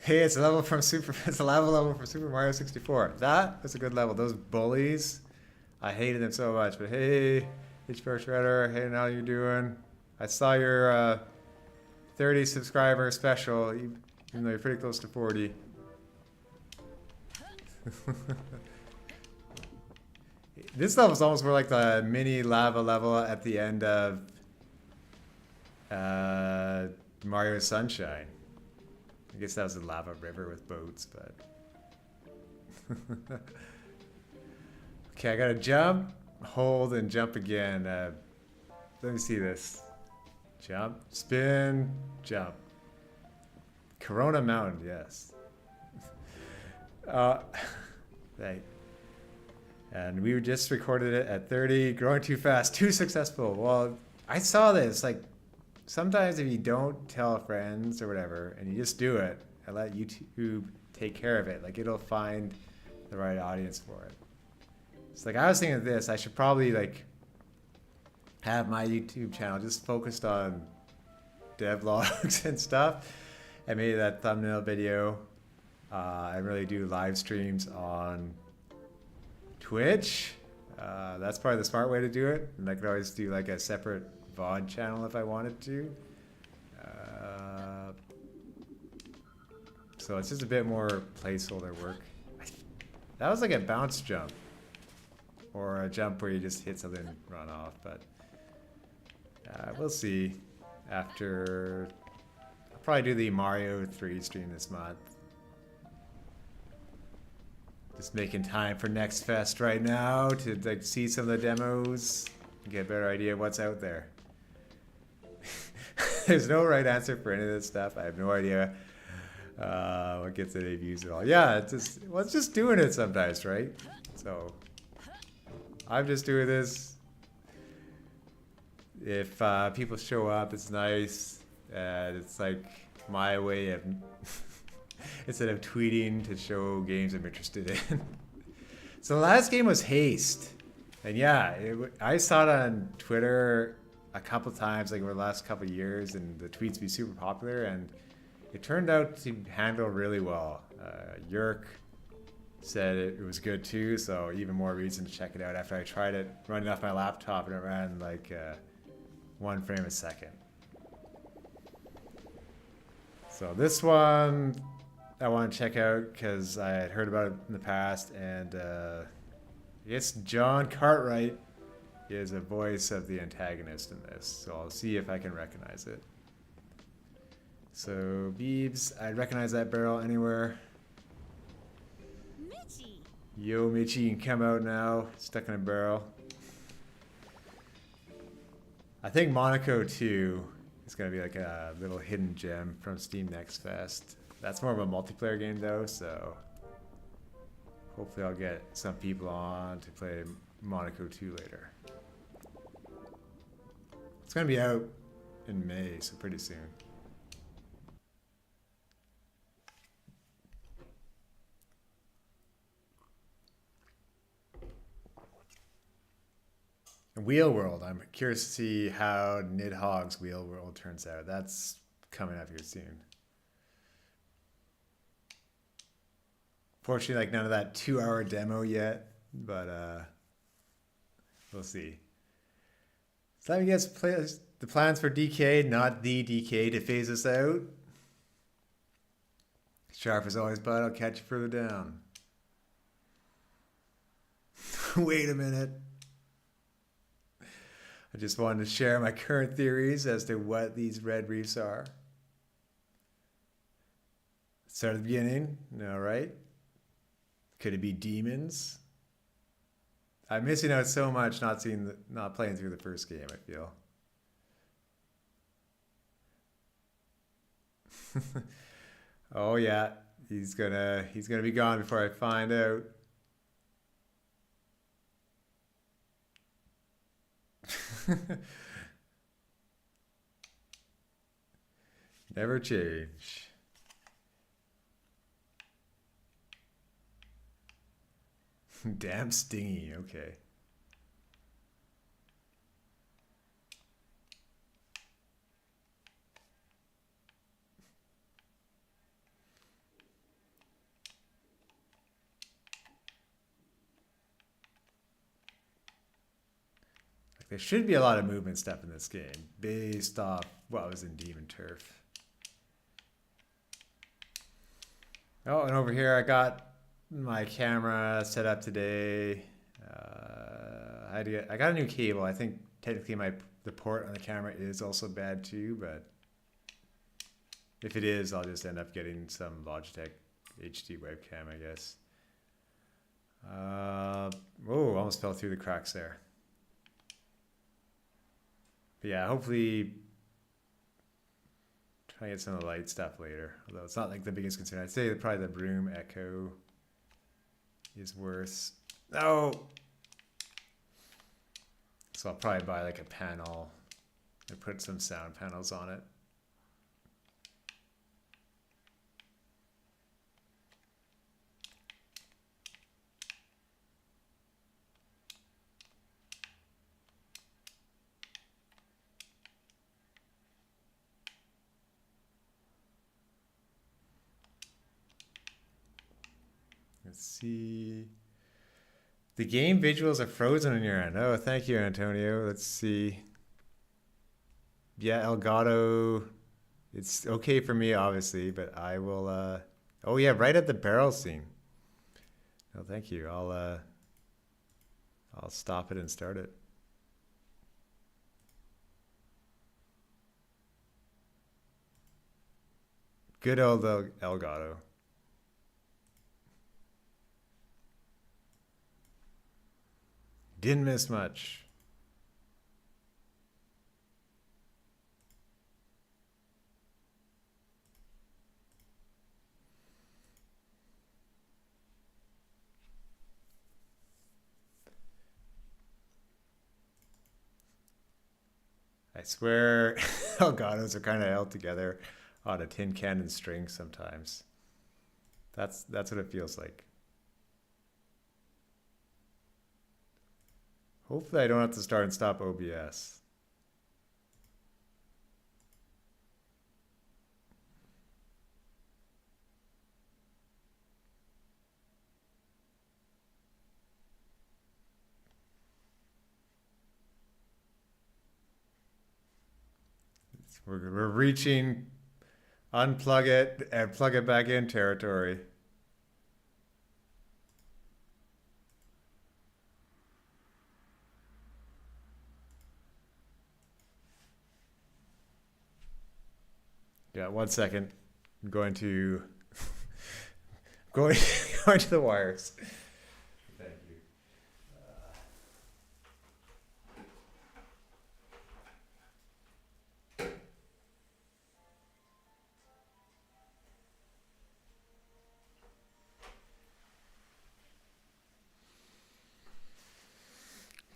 Hey, it's a level from it's a level from Super Mario 64. That was a good level. Those bullies, I hated them so much. But hey, HBO Shredder, hey, how you doing? I saw your 30 subscriber special, even though you're pretty close to 40. This level's almost more like the mini lava level at the end of Mario Sunshine. I guess that was a lava river with boats, but... Okay, I gotta jump, hold, and jump again. Let me see this. Jump, spin, jump. Corona Mountain, yes. Right. And we just recorded it at 30, growing too fast, too successful. Well, I saw this, like, sometimes if you don't tell friends or whatever, and you just do it, and let YouTube take care of it, like it'll find the right audience for it. It's like I was thinking of this, I should probably like have my YouTube channel just focused on devlogs and stuff, and maybe that thumbnail video. I really do live streams on Twitch. That's probably the smart way to do it, and I could always do like a separate VOD channel if I wanted to. So it's just a bit more placeholder work. That was like a bounce jump. Or a jump where you just hit something and run off, but we'll see. After, I'll probably do the Mario 3 stream this month. Just making time for Next Fest right now to like see some of the demos, get a better idea of what's out there. There's no right answer for any of this stuff. I have no idea what gets any views at all. Yeah, it's just doing it sometimes, right? So I'm just doing this. If people show up, it's nice. It's like my way of instead of tweeting to show games I'm interested in. So the last game was Haste, and yeah, I saw it on Twitter a couple times, like over the last couple of years, and the tweets be super popular, and it turned out to handle really well. Yerk said it was good too, so even more reason to check it out after I tried it running off my laptop, and it ran like 1 frame a second. So this one I want to check out because I had heard about it in the past, and I guess John Cartwright is a voice of the antagonist in this, so I'll see if I can recognize it. So Beebs, I'd recognize that barrel anywhere. Mitchie. Yo, Mitchie, you can come out now. Stuck in a barrel. I think Monaco 2 is going to be like a little hidden gem from Steam Next Fest. That's more of a multiplayer game though, so hopefully I'll get some people on to play Monaco 2 later. It's going to be out in May, so pretty soon. Wheel World. I'm curious to see how Niddhogg's Wheel World turns out. That's coming up here soon. Fortunately, like none of that 2 hour demo yet, but we'll see. So I guess the plans for DK, not the DK, to phase us out. Sharp as always, bud. I'll catch you further down. Wait a minute. I just wanted to share my current theories as to what these red reefs are. Start at the beginning. All right. Could it be demons? I'm missing out so much not playing through the first game, I feel. Oh yeah, he's gonna be gone before I find out. Never change. Damn stingy, okay. Like there should be a lot of movement stuff in this game based off what was in Demon Turf. Oh, and over here I got my camera set up today. I got a new cable. I think technically the port on the camera is also bad too, but if it is, I'll just end up getting some Logitech HD webcam, I guess. Oh, almost fell through the cracks there. But yeah, hopefully try to get some of the light stuff later. Although it's not like the biggest concern. I'd say that probably the Broom Echo is worse. No! So I'll probably buy like a panel and put some sound panels on it. Let's see. The game visuals are frozen on your end. Oh, thank you, Antonio. Let's see. Yeah, Elgato. It's okay for me, obviously, but I will. Oh yeah, right at the barrel scene. Oh, thank you. I'll stop it and start it. Good old Elgato. Didn't miss much. I swear, Elgatos are kind of held together on a tin can and string sometimes. That's what it feels like. Hopefully I don't have to start and stop OBS. We're reaching unplug it and plug it back in territory. Yeah, 1 second. I'm going to going going to the wires. Thank you.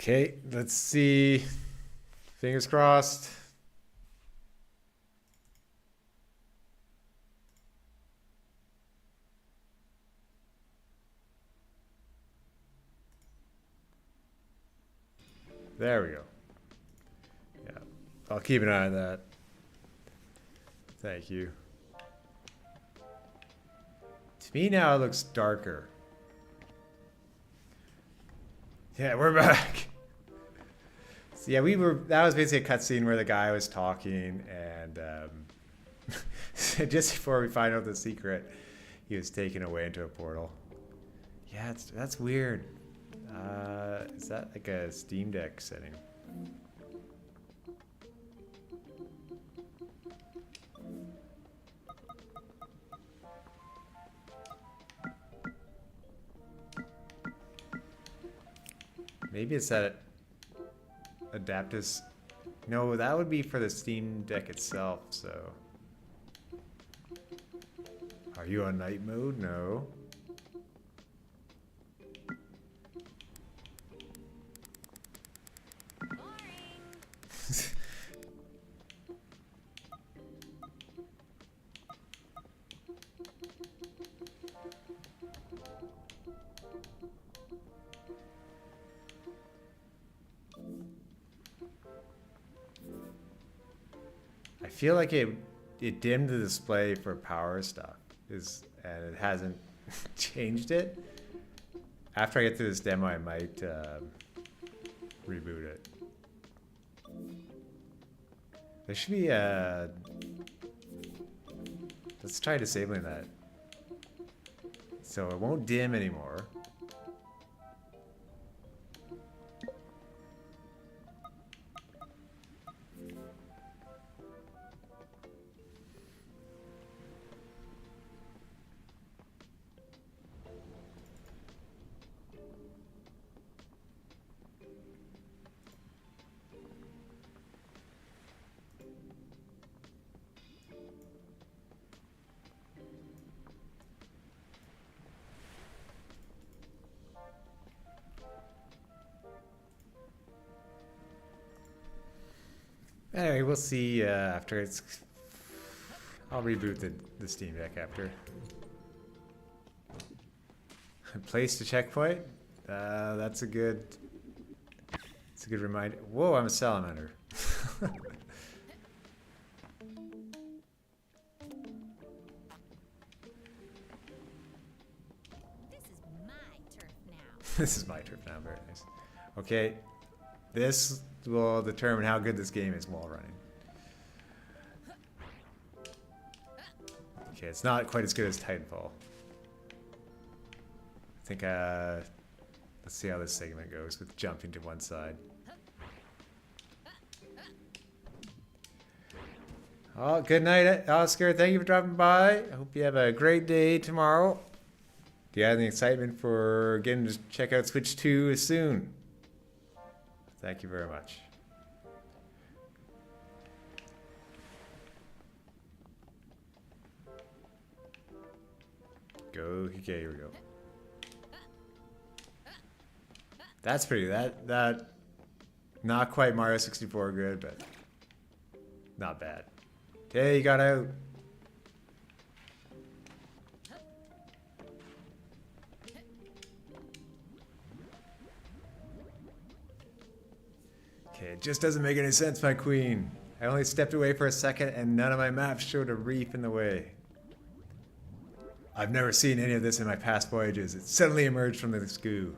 Okay, let's see. Fingers crossed. There we go. Yeah, I'll keep an eye on that. Thank you. To me now it looks darker. Yeah, we're back. So yeah, that was basically a cutscene where the guy was talking and just before we find out the secret, he was taken away into a portal. Yeah, that's weird. Is that like a Steam Deck setting? Maybe it's that Adaptus. No, that would be for the Steam Deck itself, so. Are you on night mode? No. I feel like it dimmed the display for power stuff and it hasn't changed it. After I get through this demo, I might reboot it. There should be let's try disabling that. So it won't dim anymore. Anyway, we'll see after it's. I'll reboot the Steam Deck after. Place to checkpoint. That's a good. It's a good reminder. Whoa, I'm a salamander. This is my turf now. Very nice. Okay, this will determine how good this game is while running. Okay, it's not quite as good as Titanfall. I think, let's see how this segment goes with jumping to one side. Oh, good night, Oscar. Thank you for dropping by. I hope you have a great day tomorrow. Do you have any excitement for getting to check out Switch 2 soon? Thank you very much. Go, okay, here we go. That's pretty, that, not quite Mario 64 good, but not bad. Okay, you got out. Okay, it just doesn't make any sense, my queen. I only stepped away for a second and none of my maps showed a reef in the way. I've never seen any of this in my past voyages. It suddenly emerged from the goo.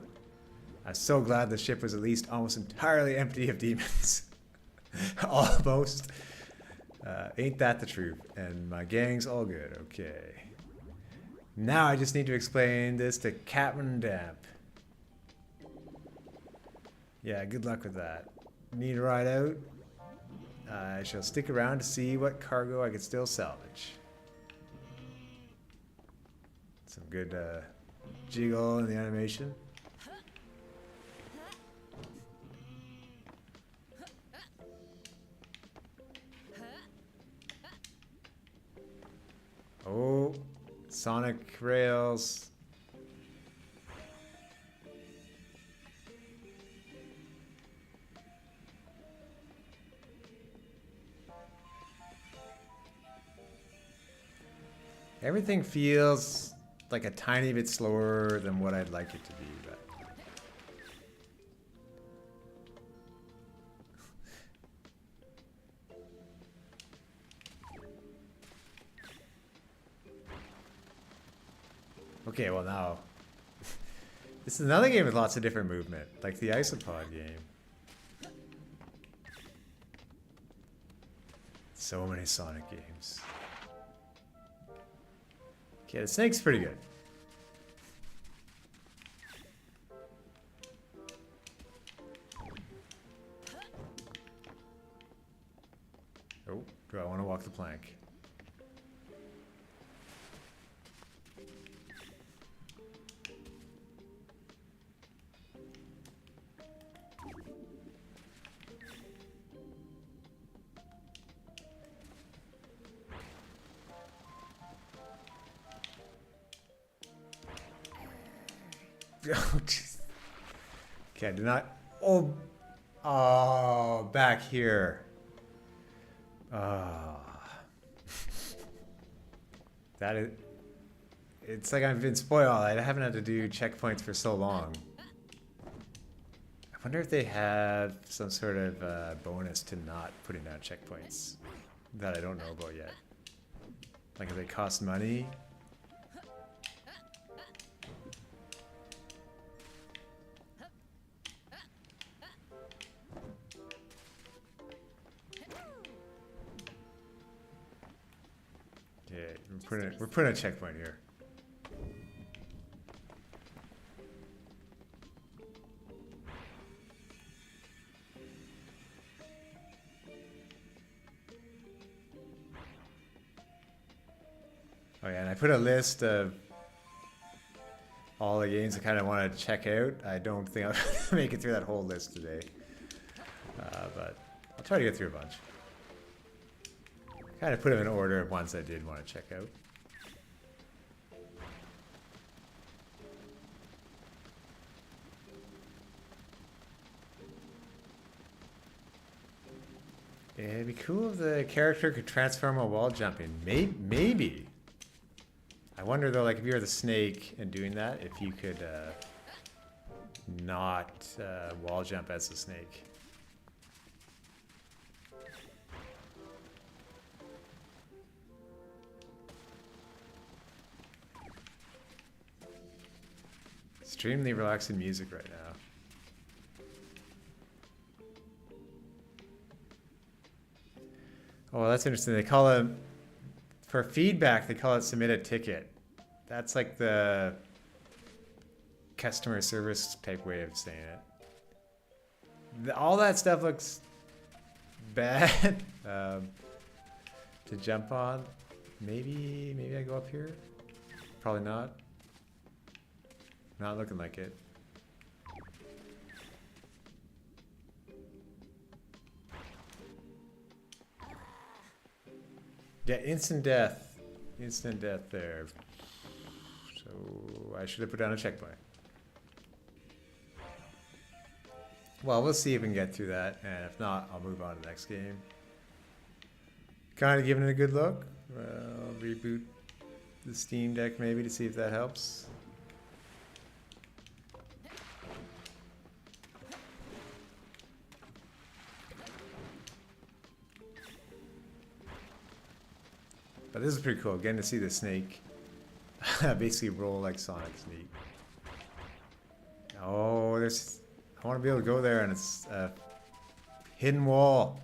I'm so glad the ship was at least almost entirely empty of demons. Almost. Ain't that the truth? And my gang's all good. Okay. Now I just need to explain this to Captain Damp. Yeah, good luck with that. Need a ride out? I shall stick around to see what cargo I can still salvage. Some good jiggle in the animation. Oh, Sonic rails. Everything feels like a tiny bit slower than what I'd like it to be, but Okay, well now. This is another game with lots of different movement, like the Isopod game. So many Sonic games. Okay, the snake's pretty good. Oh, do I want to walk the plank? Oh, jeez. Okay, I did not. Oh, oh, back here. Ah, that is. It's like I've been spoiled. I haven't had to do checkpoints for so long. I wonder if they have some sort of bonus to not putting down checkpoints that I don't know about yet. Like if they cost money. Okay, we're putting a checkpoint here. Oh yeah, and I put a list of all the games I kind of want to check out. I don't think I'll make it through that whole list today, but I'll try to get through a bunch. Kind of put them in order of ones I did want to check out. It'd be cool if the character could transform while wall jumping. Maybe. I wonder though, like if you're the snake and doing that, if you could not wall jump as the snake. Extremely relaxing music right now. Oh, that's interesting. They call it, for feedback, they call it submit a ticket. That's like the customer service type way of saying it. All that stuff looks bad to jump on. Maybe I go up here? Probably not. Not looking like it. Yeah, instant death. Instant death there. So I should have put down a checkpoint. Well, we'll see if we can get through that, and if not, I'll move on to the next game. Kind of giving it a good look. I'll reboot the Steam Deck maybe to see if that helps. But this is pretty cool, getting to see the snake basically roll like Sonic's neat. Oh, I want to be able to go there, and it's a hidden wall.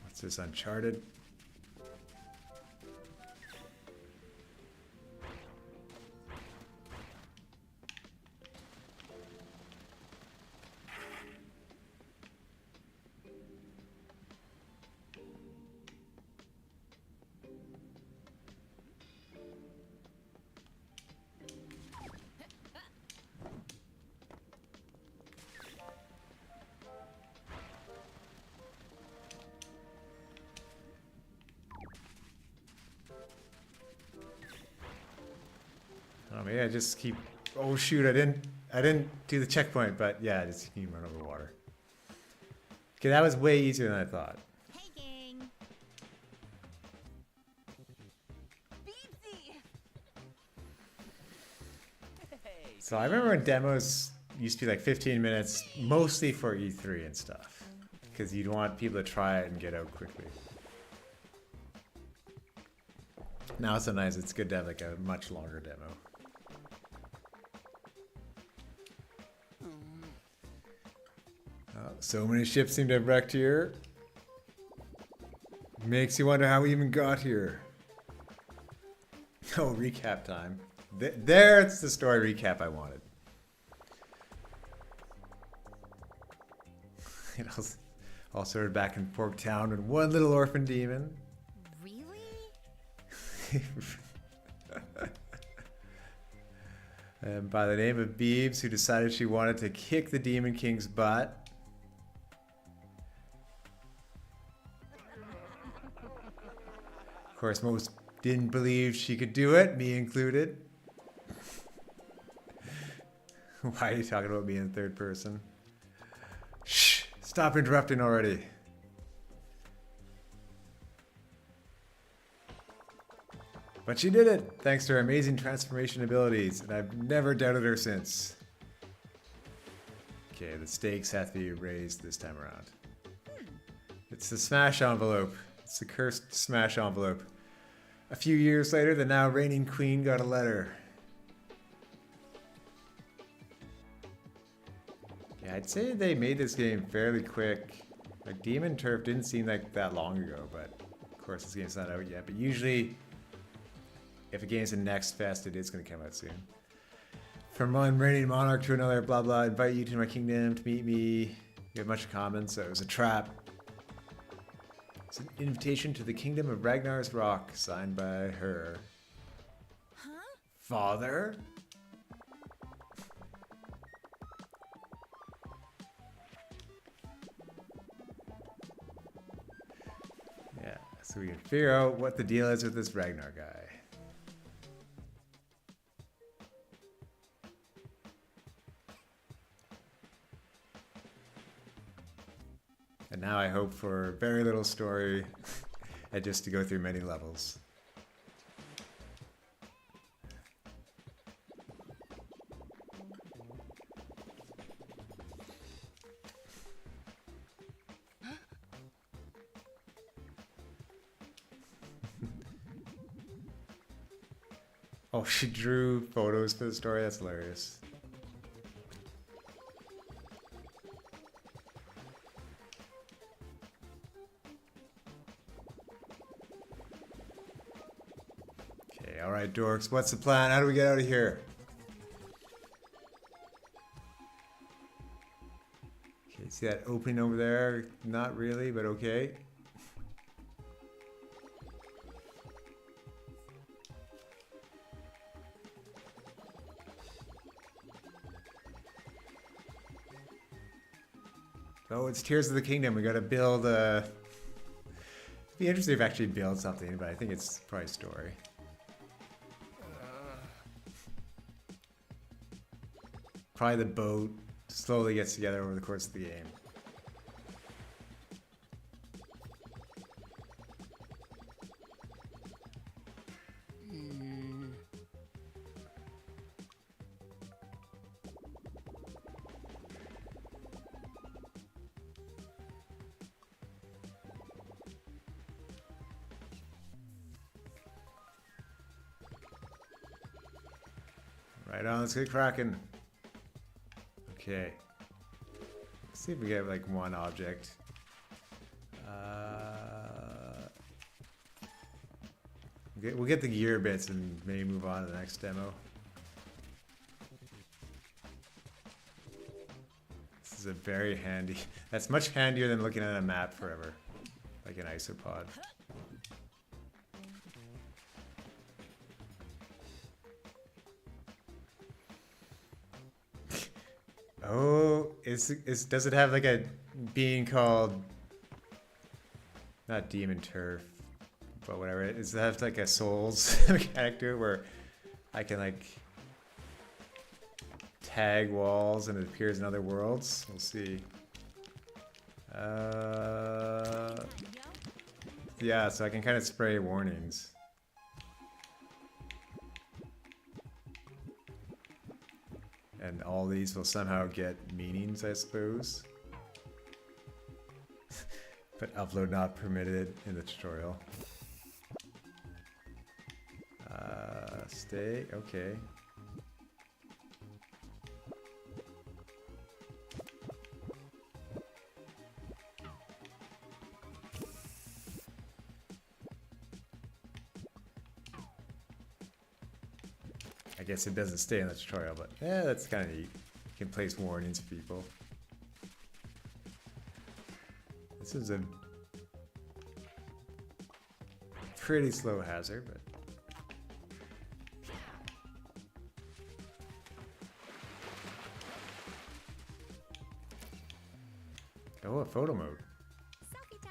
What's this, Uncharted? Maybe I just keep. Oh shoot! I didn't do the checkpoint, but yeah, I just keep running over water. Okay, that was way easier than I thought. Hey, gang. Beepsy. Hey. So I remember when demos used to be like 15 minutes, mostly for E3 and stuff, because you'd want people to try it and get out quickly. Now sometimes it's good to have like a much longer demo. So many ships seem to have wrecked here. Makes you wonder how we even got here. Oh, recap time. There's the story recap I wanted. It all started back in Pork Town with one little orphan demon. Really? And by the name of Beebs, who decided she wanted to kick the Demon King's butt. Of course, most didn't believe she could do it, me included. Why are you talking about me in third person? Shh! Stop interrupting already. But she did it, thanks to her amazing transformation abilities, and I've never doubted her since. Okay, the stakes have to be raised this time around. It's the smash envelope. It's the cursed smash envelope. A few years later, the now reigning queen got a letter. Yeah, I'd say they made this game fairly quick. Like, Demon Turf didn't seem like that long ago, but of course this game's not out yet. But usually, if a game's in Next Fest, it is going to come out soon. From one reigning monarch to another, blah blah, invite you to my kingdom to meet me. You have much in common, so it was a trap. It's an invitation to the kingdom of Ragnar's Rock, signed by her. Huh? Father? Yeah, so we can figure out what the deal is with this Ragnar guy. And now I hope for very little story and just to go through many levels. Oh, she drew photos for the story? That's hilarious. Okay, alright dorks, what's the plan? How do we get out of here? Okay, see that opening over there? Not really, but okay. Oh, it's Tears of the Kingdom. We gotta build a... It'd be interesting if I actually build something, but I think it's probably story. Probably the boat slowly gets together over the course of the game. Right on, let's get cracking. Okay. Let's see if we get like one object. We'll get the gear bits and maybe move on to the next demo. This is a very handy. That's much handier than looking at a map forever, like an Isopod. Oh, does it have like a being called, not Demon Turf, but whatever, does it have like a Souls mechanic to it where I can like tag walls and it appears in other worlds? We'll see. Yeah, so I can kind of spray warnings. And all these will somehow get meanings, I suppose. But upload not permitted in the tutorial. Stay, okay. I guess it doesn't stay in the tutorial, but yeah, that's kind of neat. You can place warnings for people. This is a pretty slow hazard, but oh, a photo mode. Selfie time.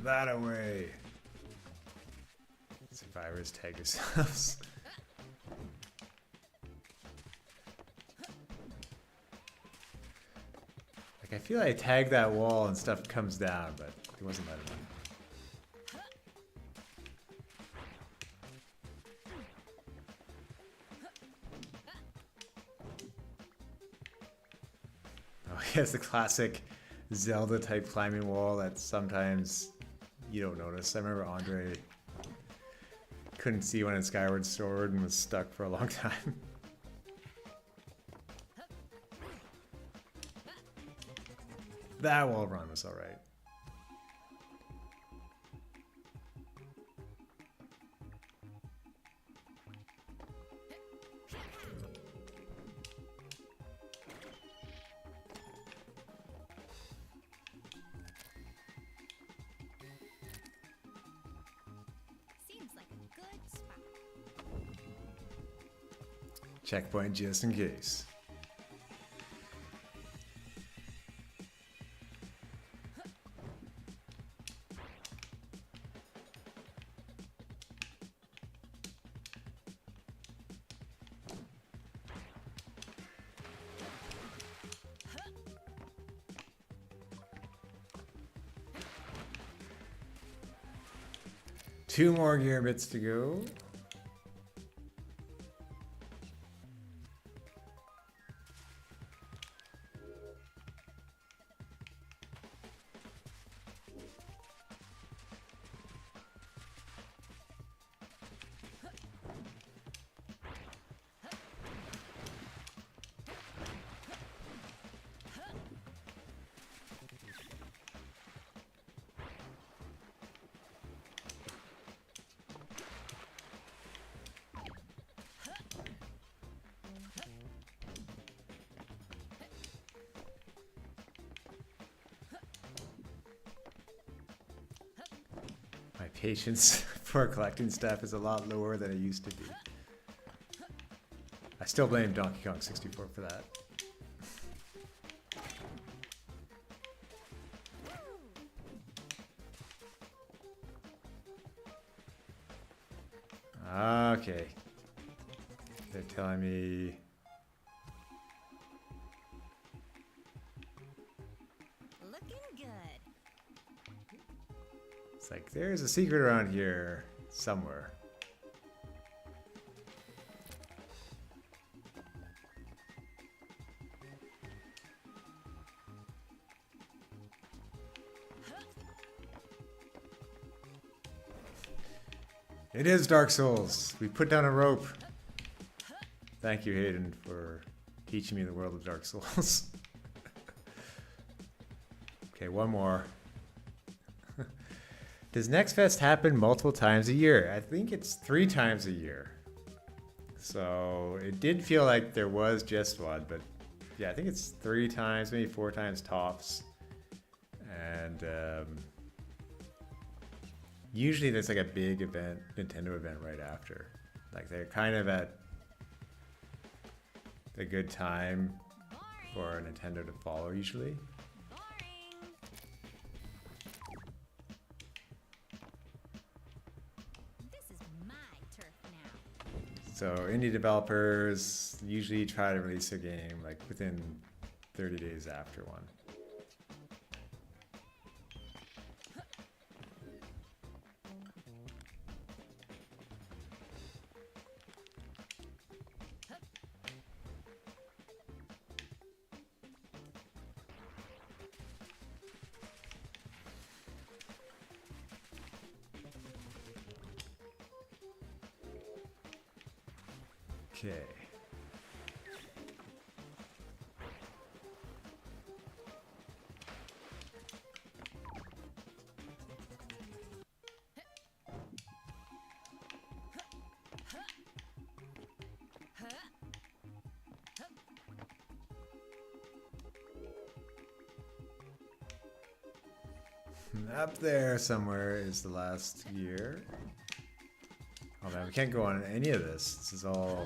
That away. Survivors tag yourselves. Like I feel like I tagged that wall and stuff comes down, but it wasn't letting me. Oh, yes, the classic Zelda type climbing wall that sometimes you don't notice. I remember Andre couldn't see one in Skyward Sword and was stuck for a long time. That wall run was alright. Seems like a good spot. Checkpoint just in case. Two more gear bits to go. My patience for collecting stuff is a lot lower than it used to be. I still blame Donkey Kong 64 for that. Okay. They're telling me... Looking good. It's like, there's a secret around here somewhere. It is Dark Souls. We put down a rope. Thank you, Hayden, for teaching me the world of Dark Souls. Okay, one more. Does Next Fest happen multiple times a year? I think it's 3 times a year. So it did feel like there was just one, but yeah, I think it's 3 times, maybe 4 times tops. And usually there's like a big event, Nintendo event right after. Like they're kind of at a good time for Nintendo to follow usually. So indie developers usually try to release a game like within 30 days after one. Okay. Up there somewhere is the last year. Oh man, we can't go on any of this. This is all...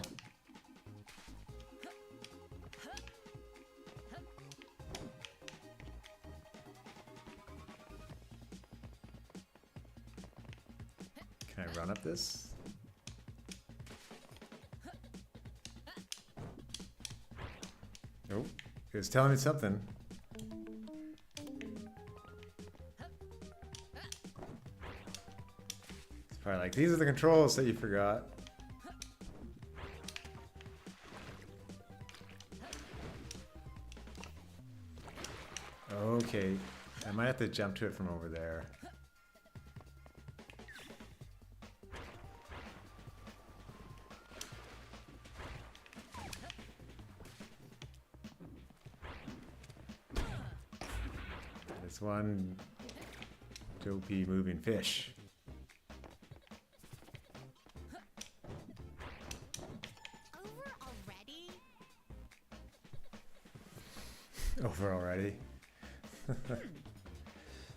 Can I run up this? Nope. It was telling me something. It's probably like, these are the controls that you forgot. Okay. I might have to jump to it from over there. This one dopey moving fish. Over already? Over already.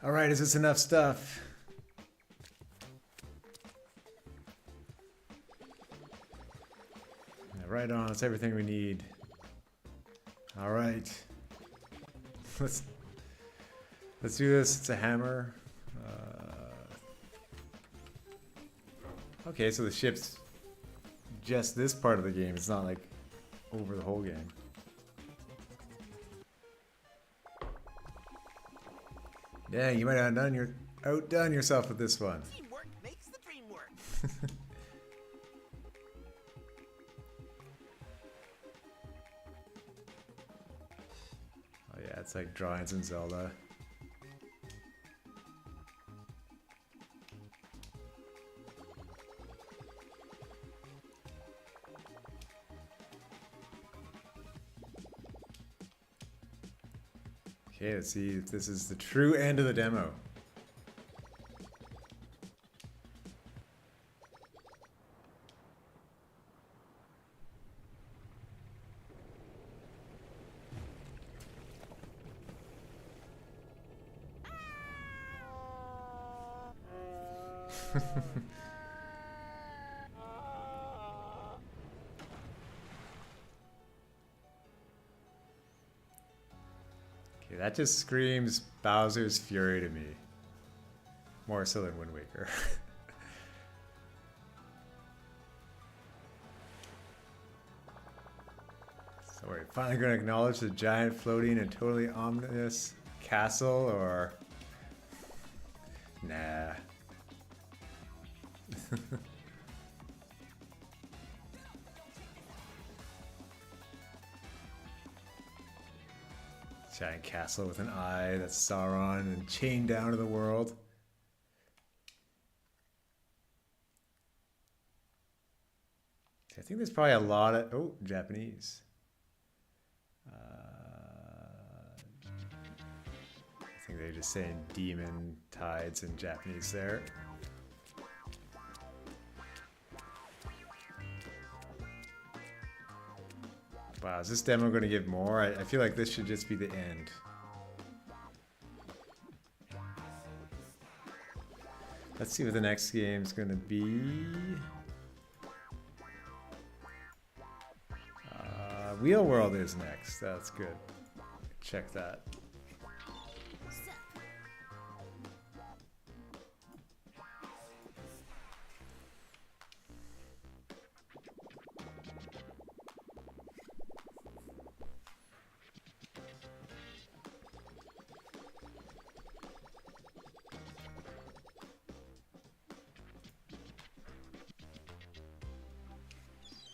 Alright, is this enough stuff? Yeah, right on, it's everything we need. Alright. Let's do this. It's a hammer. Okay, so the ship's just this part of the game. It's not like over the whole game. Yeah, you might have outdone yourself with this one. Teamwork makes the dream work. Oh yeah, it's like drawings in Zelda. Okay, let's see if this is the true end of the demo. Okay, that just screams Bowser's Fury to me. More so than Wind Waker. So we're finally going to acknowledge the giant floating and totally ominous castle, or... Nah. Giant castle with an eye that's Sauron and chained down to the world. I think there's probably a lot of... Oh, Japanese. I think they're just saying demon tides in Japanese there. Wow, is this demo going to give more? I feel like this should just be the end. Let's see what the next game's going to be. Wheel World is next. That's good. Check that.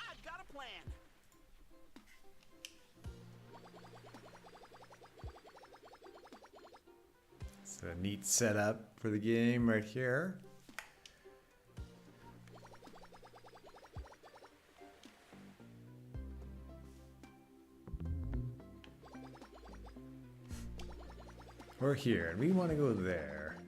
I've got a plan. It's a neat setup for the game right here. We're here, and we want to go there.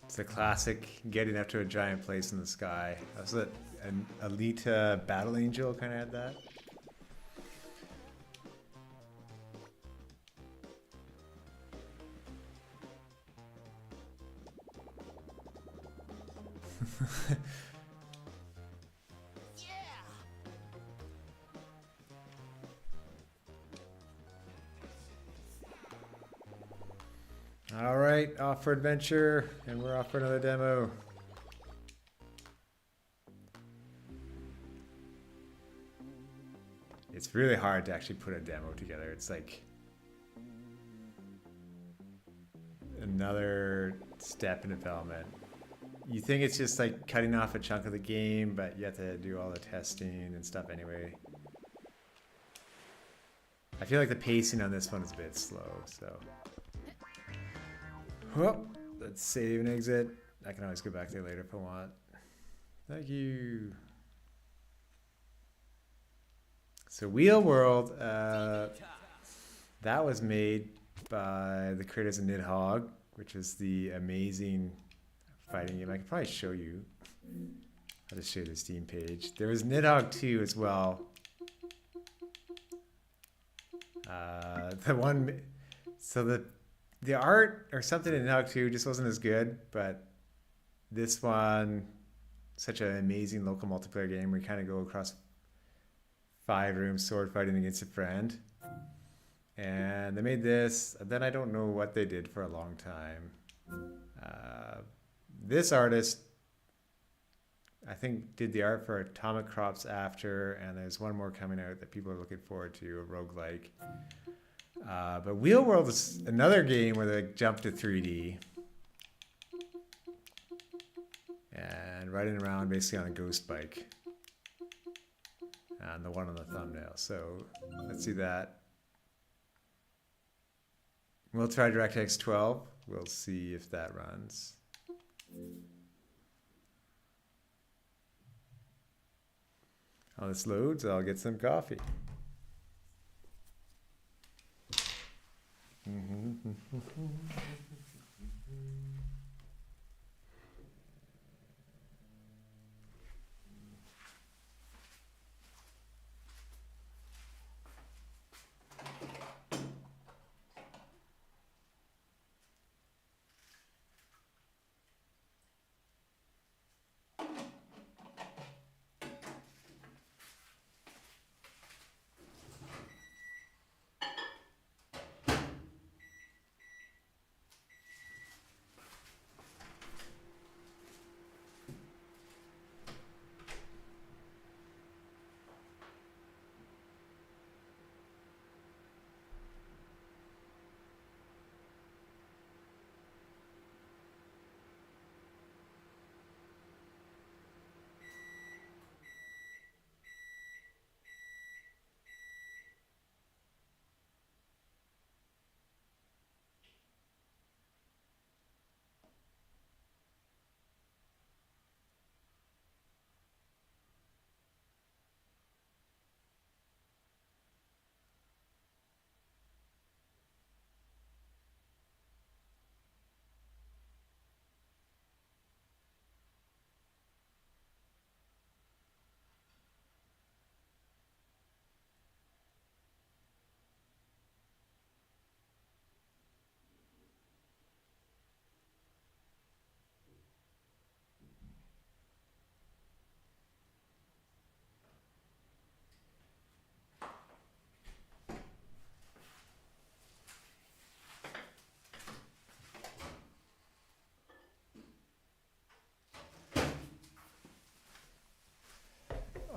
It's the classic getting up to a giant place in the sky. That's what an Alita Battle Angel kind of had that. All right, off for adventure, and we're off for another demo. It's really hard to actually put a demo together. It's like another step in development. You think it's just like cutting off a chunk of the game, but you have to do all the testing and stuff anyway. I feel like the pacing on this one is a bit slow, so. Well, let's save and exit. I can always go back there later if I want. Thank you. So Wheel World, that was made by the creators of Niddhogg, which is the amazing fighting game. I can probably show you. I'll just show you the Steam page. There was Niddhogg 2 as well. The art or something in Niddhogg 2 just wasn't as good, but this one, such an amazing local multiplayer game where you kind of go across 5 rooms sword fighting against a friend. And they made this, then I don't know what they did for a long time. This artist, I think, did the art for Atomic Crops After, and there's one more coming out that people are looking forward to, a roguelike. But Wheel World is another game where they jump to 3D. And riding around basically on a ghost bike. And the one on the thumbnail. So let's do that. We'll try DirectX 12. We'll see if that runs. While this loads, I'll get some coffee.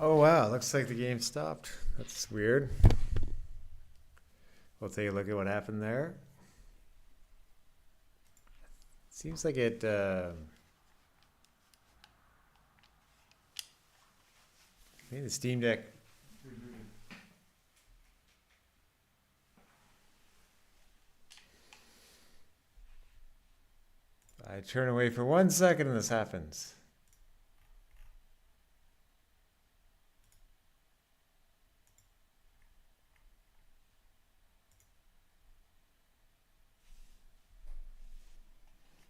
Oh wow, looks like the game stopped. That's weird. We'll take a look at what happened there. Seems like it maybe the Steam Deck. I turn away for 1 second and this happens.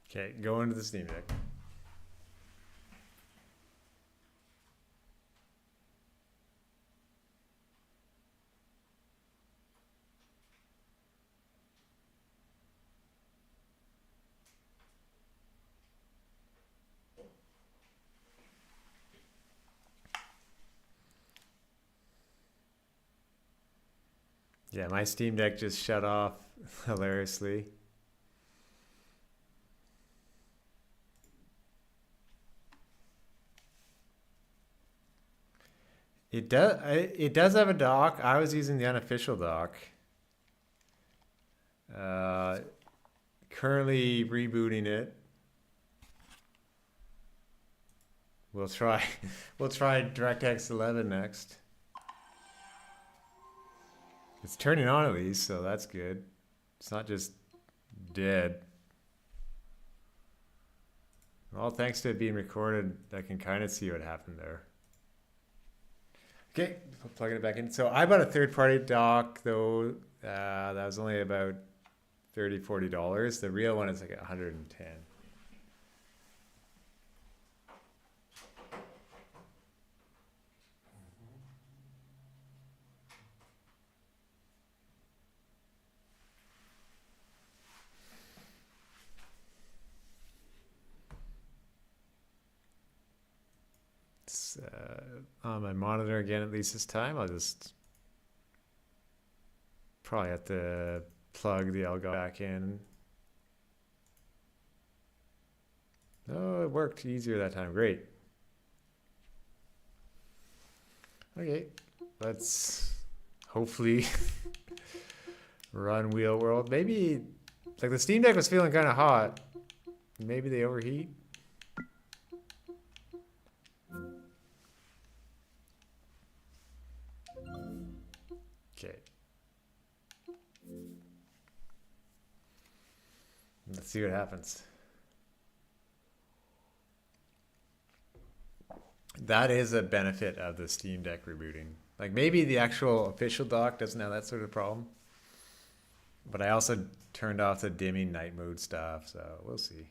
Okay, go into the Steam Deck. Yeah, my Steam Deck just shut off hilariously. It does have a dock. I was using the unofficial dock. Currently rebooting it. We'll try we'll try DirectX 11 next. It's turning on at least, so that's good. It's not just dead. Well, thanks to it being recorded, I can kind of see what happened there. Okay, plugging it back in. So I bought a third-party dock, though. That was only about $30-40. The real one is like 110. It's on my monitor again, at least this time. I'll just probably have to plug the Elgato back in. Oh, it worked easier that time. Great. Okay, let's hopefully run Wheel World. Maybe, like the Steam Deck was feeling kind of hot. Maybe they overheat. Okay. Let's see what happens. That is a benefit of the Steam Deck rebooting. Like maybe the actual official dock doesn't have that sort of problem. But I also turned off the dimming night mode stuff, so we'll see.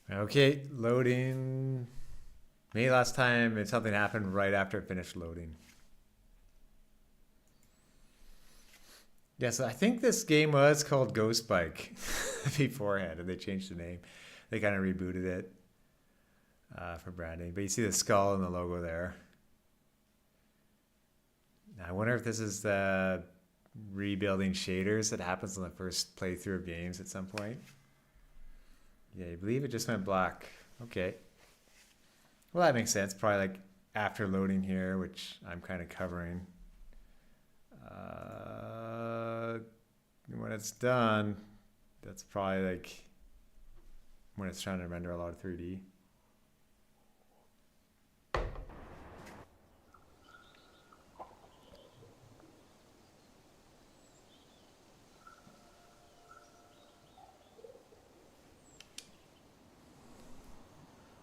Okay, loading. Maybe last time something happened right after it finished loading. Yeah, so I think this game was called Ghost Bike beforehand, and they changed the name. They kind of rebooted it for branding. But you see the skull and the logo there. Now, I wonder if this is the rebuilding shaders that happens on the first playthrough of games at some point. Yeah, I believe it just went black. Okay. Well, that makes sense. Probably like after loading here, which I'm kind of covering. When it's done, that's probably like when it's trying to render a lot of 3D.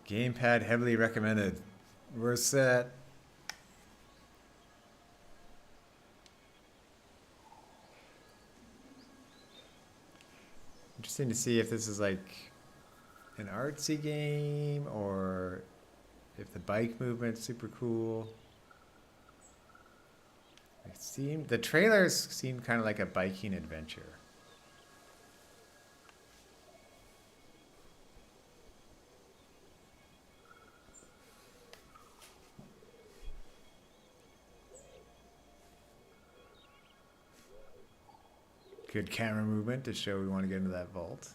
Gamepad heavily recommended. We're set. Interesting to see if this is like an artsy game or if the bike movement's super cool. The trailers seem kind of like a biking adventure. Good camera movement to show we want to get into that vault.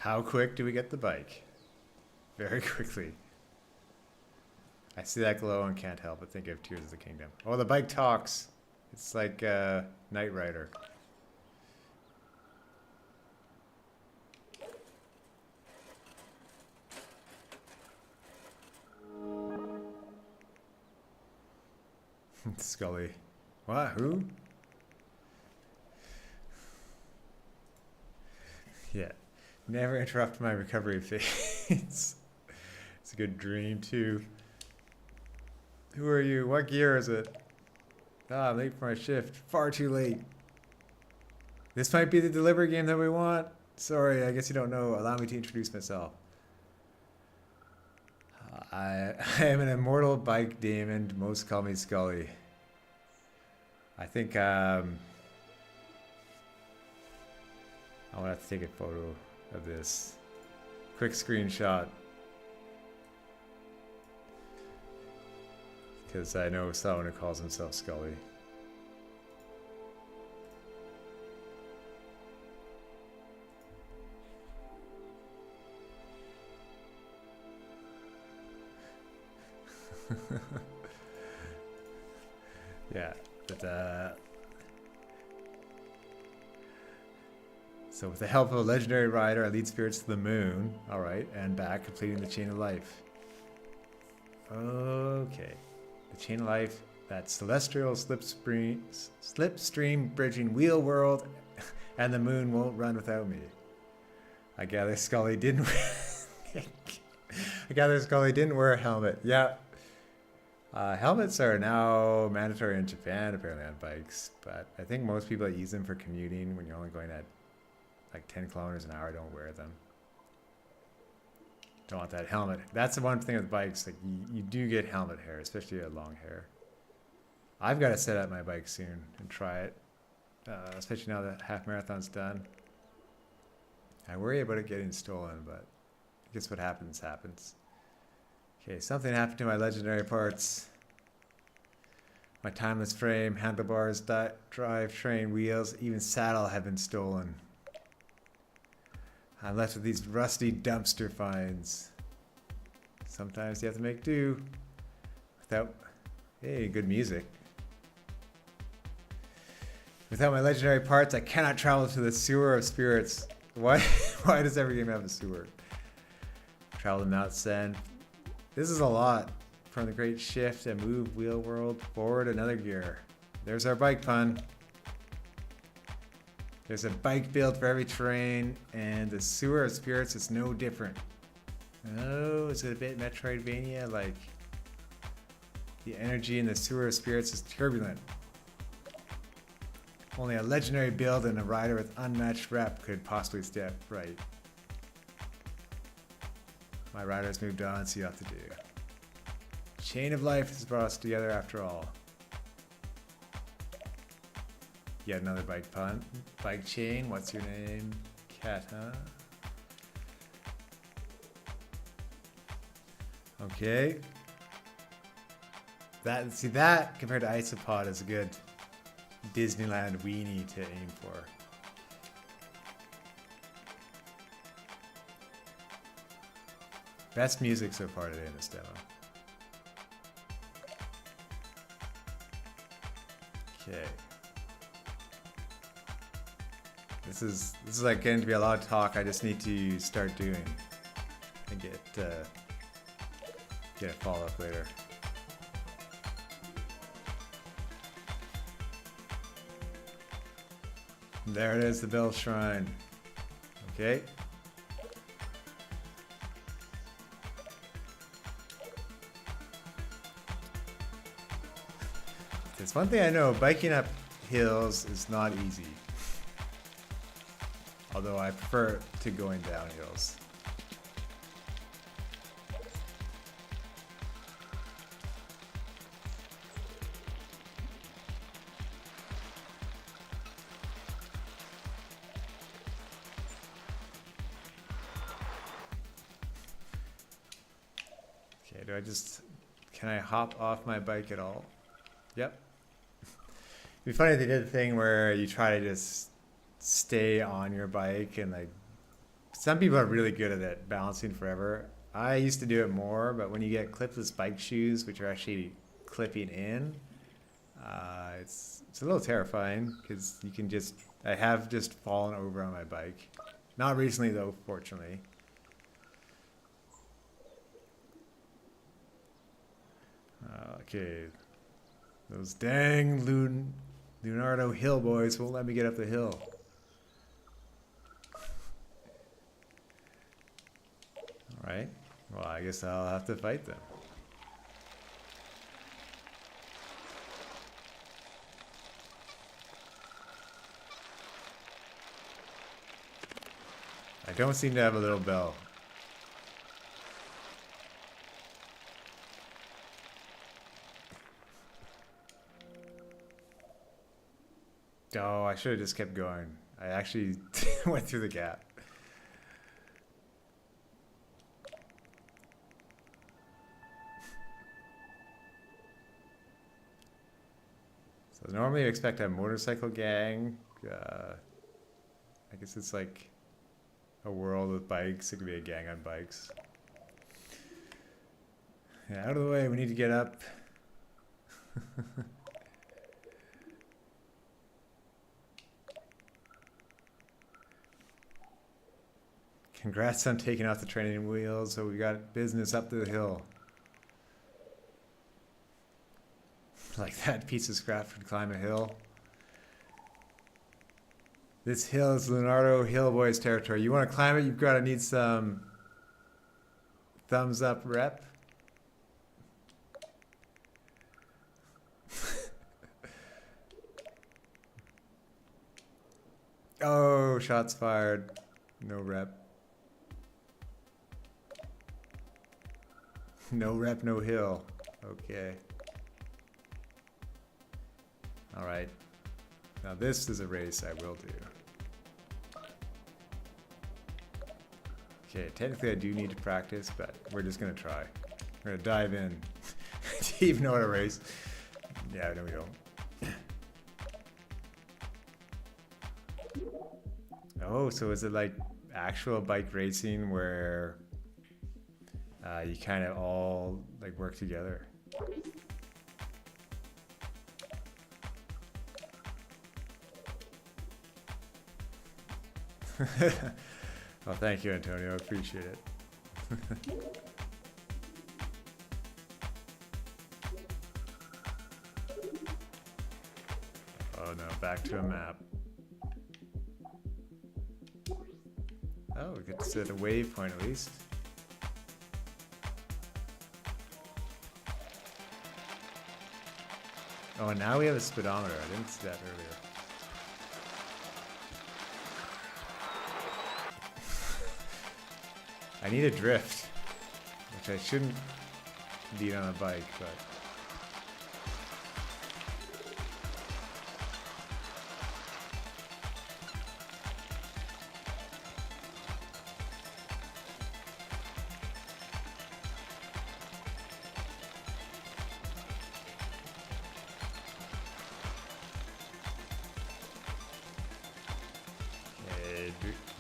How quick do we get the bike? Very quickly. I see that glow and can't help but think of Tears of the Kingdom. Oh, the bike talks. It's like Knight Rider. Scully. What? Who? Yeah. Never interrupt my recovery phase. It's a good dream, too. Who are you? What gear is it? Ah, I'm late for my shift. Far too late. This might be the delivery game that we want. Sorry, I guess you don't know. Allow me to introduce myself. I am an immortal bike demon. Most call me Scully. I think I'm gonna have to take a photo of this. Quick screenshot. Because I know someone who calls himself Scully. Yeah, but so with the help of a legendary rider, I lead spirits to the moon, alright, and back, completing the chain of life. Okay. The chain of life, that celestial slipstream bridging wheel world, and the moon won't run without me. I gather Scully didn't wear a helmet. Yeah. Helmets are now mandatory in Japan, apparently, on bikes, but I think most people that use them for commuting when you're only going at like 10 kilometers an hour don't wear them. Don't want that helmet. That's the one thing with bikes, like you do get helmet hair, especially if you have long hair. I've got to set up my bike soon and try it, especially now that half marathon's done. I worry about it getting stolen, but I guess what happens, happens. Okay, something happened to my legendary parts. My timeless frame, handlebars, drive train, wheels, even saddle have been stolen. I'm left with these rusty dumpster finds. Sometimes you have to make do without, hey, good music. Without my legendary parts, I cannot travel to the sewer of spirits. Why does every game have a sewer? Travel to Mount Sen. This is a lot. From the great shift and move wheel world forward another gear. There's our bike pun. There's a bike built for every terrain, and the sewer of spirits is no different. Oh, is it a bit Metroidvania? Like, the energy in the sewer of spirits is turbulent. Only a legendary build and a rider with unmatched rep could possibly step right. My rider's moved on, so you have to do. Chain of life has brought us together after all. Yet another bike pun. Bike chain, what's your name? Cat, huh? Okay. That compared to Isopod is a good Disneyland weenie to aim for. Best music so far today in this demo. Okay. This is like going to be a lot of talk. I just need to start doing and get a follow up later. There it is, the Bell Shrine. Okay. There's one thing I know, biking up hills is not easy. Although I prefer to going down hills. Okay, can I hop off my bike at all? Yep. It'd be funny if they did a thing where you try to just stay on your bike and like Some people are really good at it, balancing forever. I used to do it more, but when you get clipless bike shoes, which are actually clipping in, it's a little terrifying because you can just. I have just fallen over on my bike. Not recently though, fortunately. Okay, those dang Leonardo Hill boys won't let me get up the hill. All right. Well, I guess I'll have to fight them. I don't seem to have a little bell. Oh, I should have just kept going. I actually went through the gap. So normally I expect a motorcycle gang. I guess it's like a world with bikes. It could be a gang on bikes. Yeah, out of the way. We need to get up. Congrats on taking off the training wheels. So we got business up the hill. Like that piece of scrap could climb a hill. This hill is Leonardo Hill Boys territory. You want to climb it, you've got to need some thumbs up rep. Oh, shots fired. No rep. No rep, no hill. Okay. All right. Now this is a race I will do. Okay, technically I do need to practice, but we're just gonna try. We're gonna dive in. Do you even know how to race? Yeah, no we don't. Oh, so is it like actual bike racing where you kind of all like work together? Well, thank you, Antonio. I appreciate it. Oh no, back to a map. Oh, we get to set a waypoint at least. Oh, and now we have a speedometer. I didn't see that earlier. I need a drift, which I shouldn't need on a bike, but...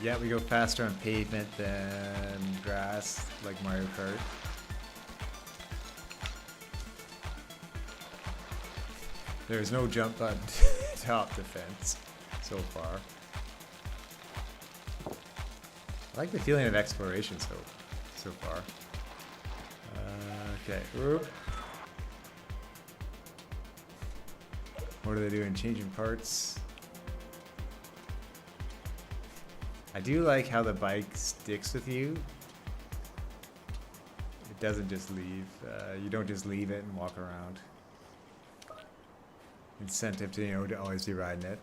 Yeah, we go faster on pavement than grass, like Mario Kart. There's no jump button to top the fence so far. I like the feeling of exploration so far. Okay. Oop. What are they doing? Changing parts. I do like how the bike sticks with you. It doesn't just leave. You don't just leave it and walk around. Incentive to, to always be riding it.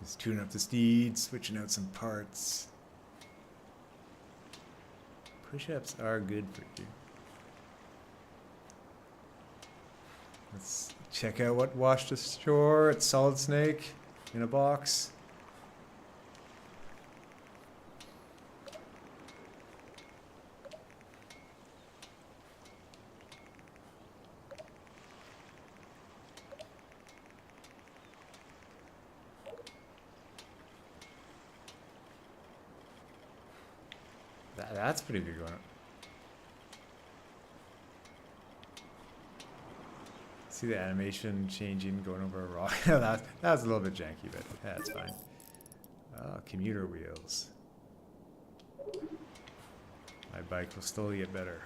Just tuning up the steed, switching out some parts. Push-ups are good for you. Let's check out what washed ashore at Solid Snake in a box. That's pretty good going. See the animation changing, going over a rock. that was a little bit janky, but yeah, it's fine. Oh, commuter wheels. My bike will slowly get better.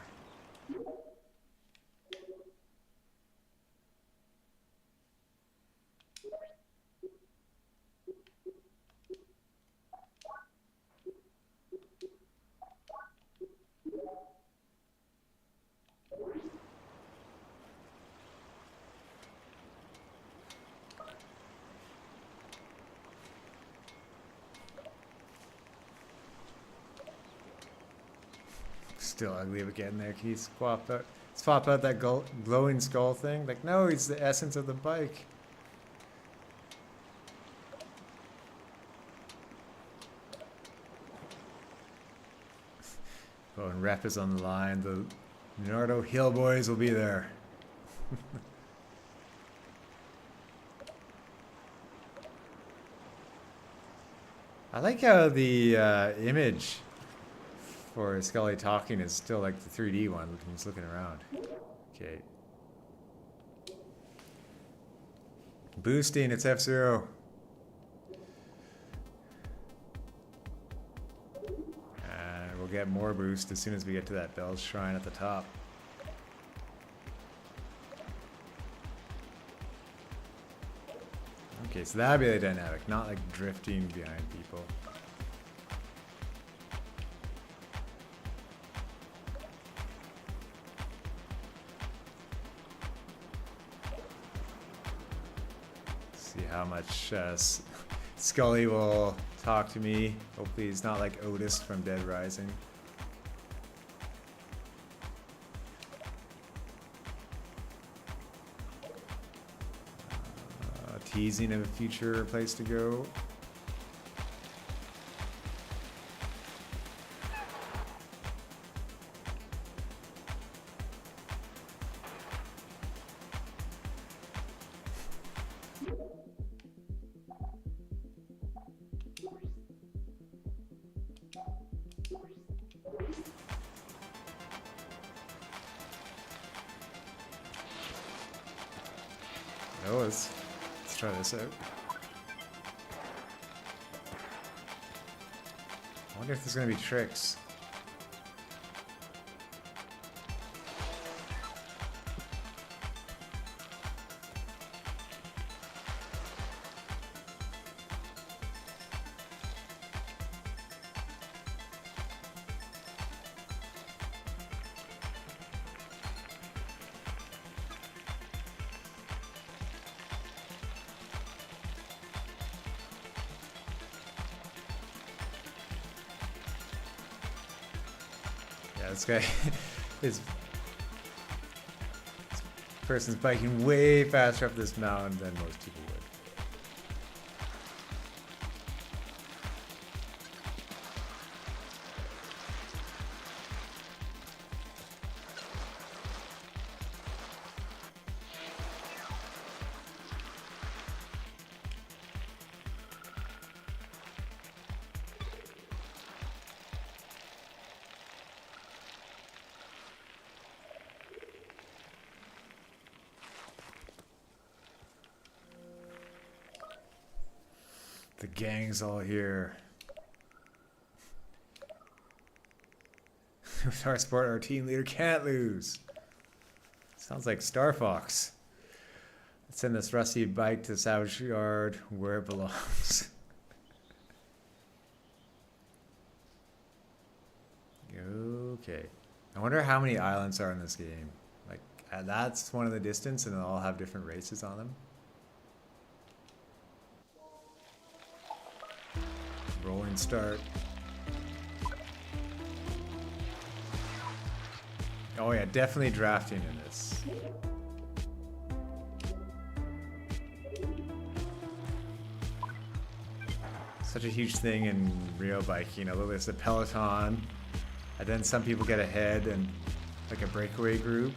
Still ugly again there. Can you swap out that glowing skull thing? Like, no, it's the essence of the bike. Oh, and rep is on the line. The Leonardo Hill boys will be there. I like how the image for Scully talking is still like the 3D one when he's looking around. Okay. Boosting, it's F-Zero. And we'll get more boost as soon as we get to that Bell's Shrine at the top. Okay, so that'd be the dynamic, not like drifting behind people. See how much Scully will talk to me. Hopefully he's not like Otis from Dead Rising. Teasing of a future place to go. Oh, let's try this out. I wonder if there's gonna be tricks. This guy, this person's biking way faster up this mountain than most people would. The gang's all here. With our sport, our team leader can't lose. Sounds like Star Fox. Let's send this rusty bike to the salvage yard where it belongs. Okay. I wonder how many islands are in this game. Like, that's one in the distance, and they'll all have different races on them. Rolling start. Oh yeah, definitely drafting in this. Such a huge thing in real biking. Although there's a peloton, and then some people get ahead and like a breakaway group,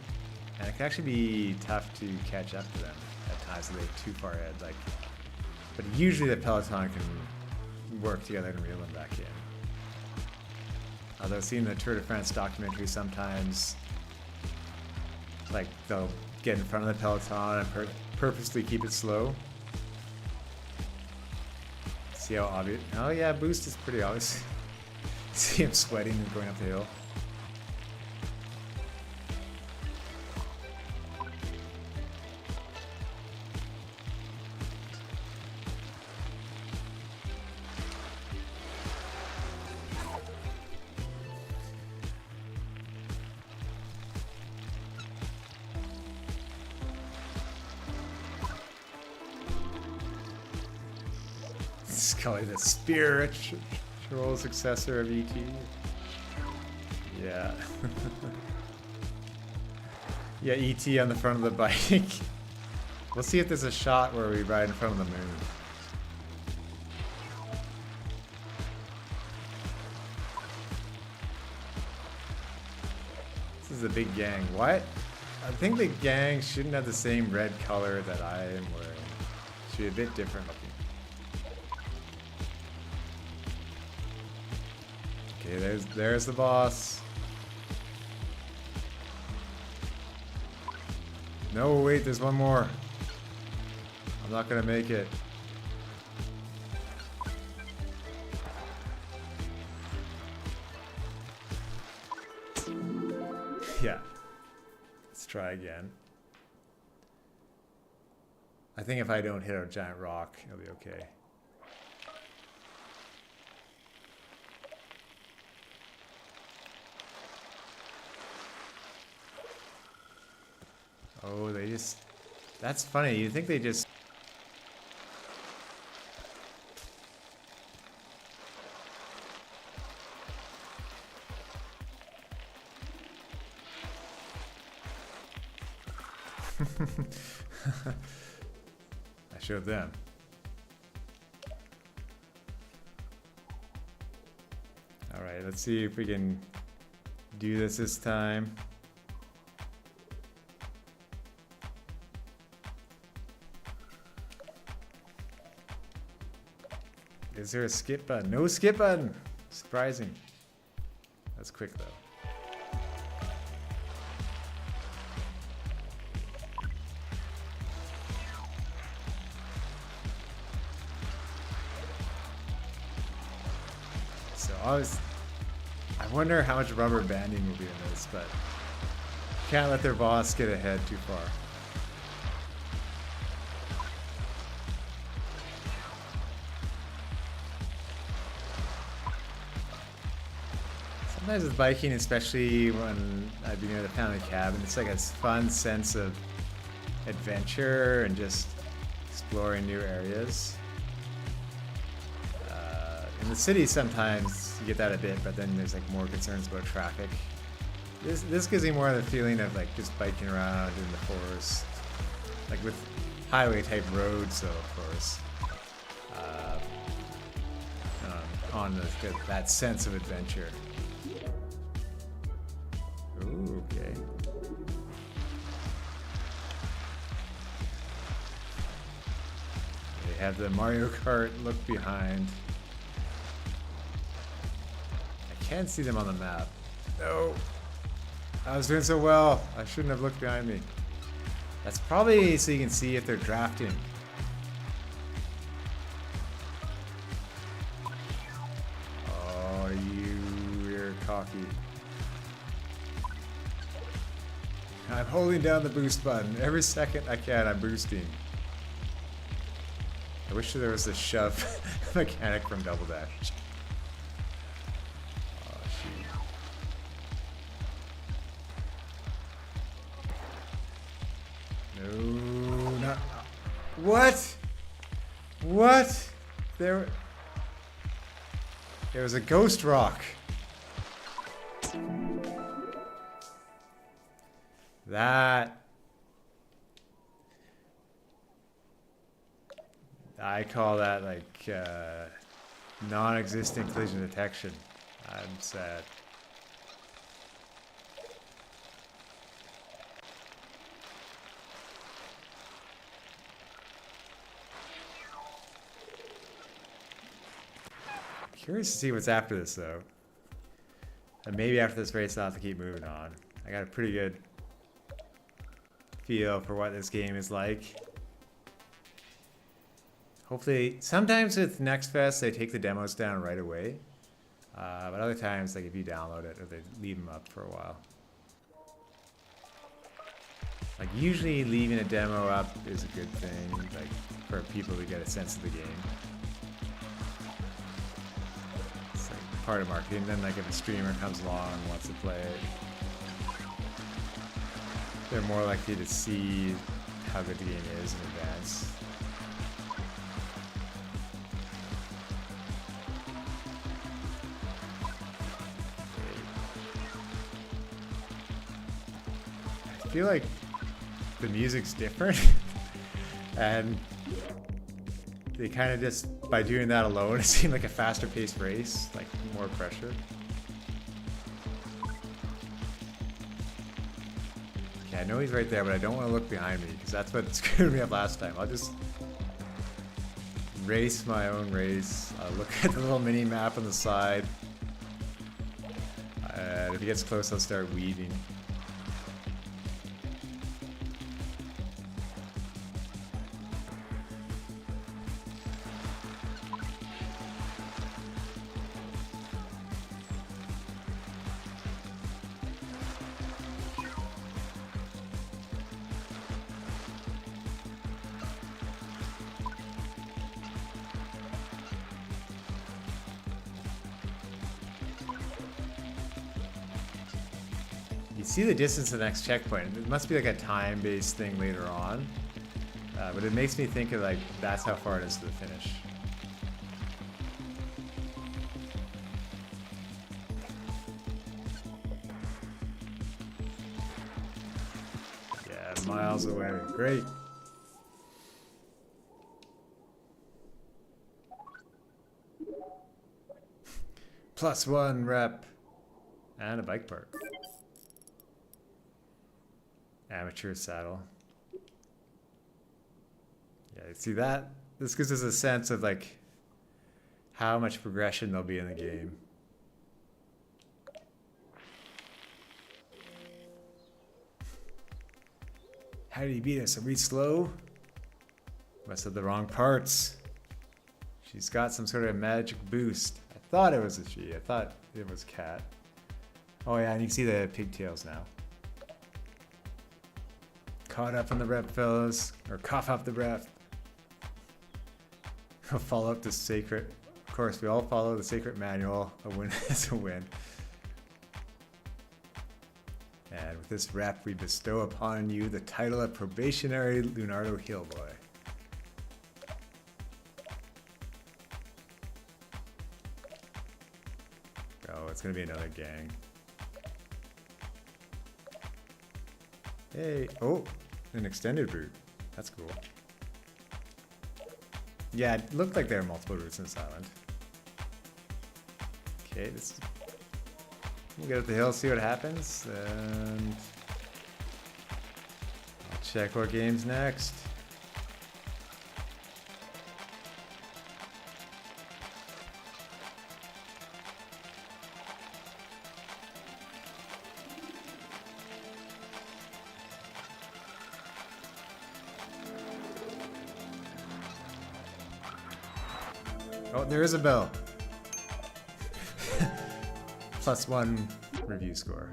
and it can actually be tough to catch up to them at times if they're too far ahead. Like, but usually the peloton can work together and reel them back in. Although seeing the Tour de France documentary sometimes, like they'll get in front of the peloton and purposely keep it slow. See how obvious? Oh yeah, boost is pretty obvious. See him sweating and going up the hill. Scully, the spiritual successor of ET. Yeah. Yeah, ET on the front of the bike. We'll see if there's a shot where we ride in front of the moon. This is a big gang. What? I think the gang shouldn't have the same red color that I am wearing. It should be a bit different looking. Okay, there's the boss. No, wait, there's one more. I'm not gonna make it. Yeah. Let's try again. I think if I don't hit a giant rock, it'll be okay. Oh, they just... That's funny. You think they just... I showed them. Alright, let's see if we can do this time. Is there a skip button? No skip button! Surprising. That's quick though. So I wonder how much rubber banding will be in this, but can't let their boss get ahead too far. Sometimes with biking, especially when I'd be near the family cabin, it's like a fun sense of adventure and just exploring new areas. In the city, sometimes you get that a bit, but then there's like more concerns about traffic. This gives me more of the feeling of like just biking around in the forest, like with highway type roads, though, of course. On that sense of adventure. Ooh, okay. They have the Mario Kart look behind. I can't see them on the map. No. I was doing so well. I shouldn't have looked behind me. That's probably so you can see if they're drafting. Oh, you're cocky. I'm holding down the boost button. Every second I can, I'm boosting. I wish there was a shove mechanic from Double Dash. Oh, shoot. No, not... What? What? There was a ghost rock. That... I call that like non-existent collision detection. I'm sad. Curious to see what's after this though. And maybe after this race I'll have to keep moving on. I got a pretty good feel for what this game is like. Hopefully, sometimes with Next Fest they take the demos down right away. But other times, like if you download it or they leave them up for a while. Like usually leaving a demo up is a good thing, like for people to get a sense of the game. It's like part of marketing. Then like if a streamer comes along and wants to play it, they're more likely to see how good the game is in advance. I feel like the music's different and they kind of just, by doing that alone, it seemed like a faster paced race, like more pressure. Okay, I know he's right there, but I don't want to look behind me because that's what screwed me up last time. I'll just race my own race. I'll look at the little mini map on the side. If he gets close, I'll start weaving. You see the distance to the next checkpoint. It must be like a time-based thing later on. But it makes me think of like, that's how far it is to the finish. Yeah, miles away. Great. +1 rep. And a bike park. Amateur saddle. Yeah, see that? This gives us a sense of like how much progression there'll be in the game. How did he beat us? Are we slow? Must have the wrong parts. She's got some sort of magic boost. I thought it was a she. I thought it was cat. Oh yeah, and you can see the pigtails now. Caught up on the rep, fellas. Or cough up the rep. Follow up the sacred. Of course, we all follow the sacred manual. A win is a win. And with this rep, we bestow upon you the title of probationary Leonardo Hillboy. Oh, it's gonna be another gang. Hey, oh, an extended route. That's cool. Yeah, it looked like there are multiple routes in this island. Okay, we'll get up the hill, see what happens, and I'll check what game's next. Oh, there is a bell. +1 review score.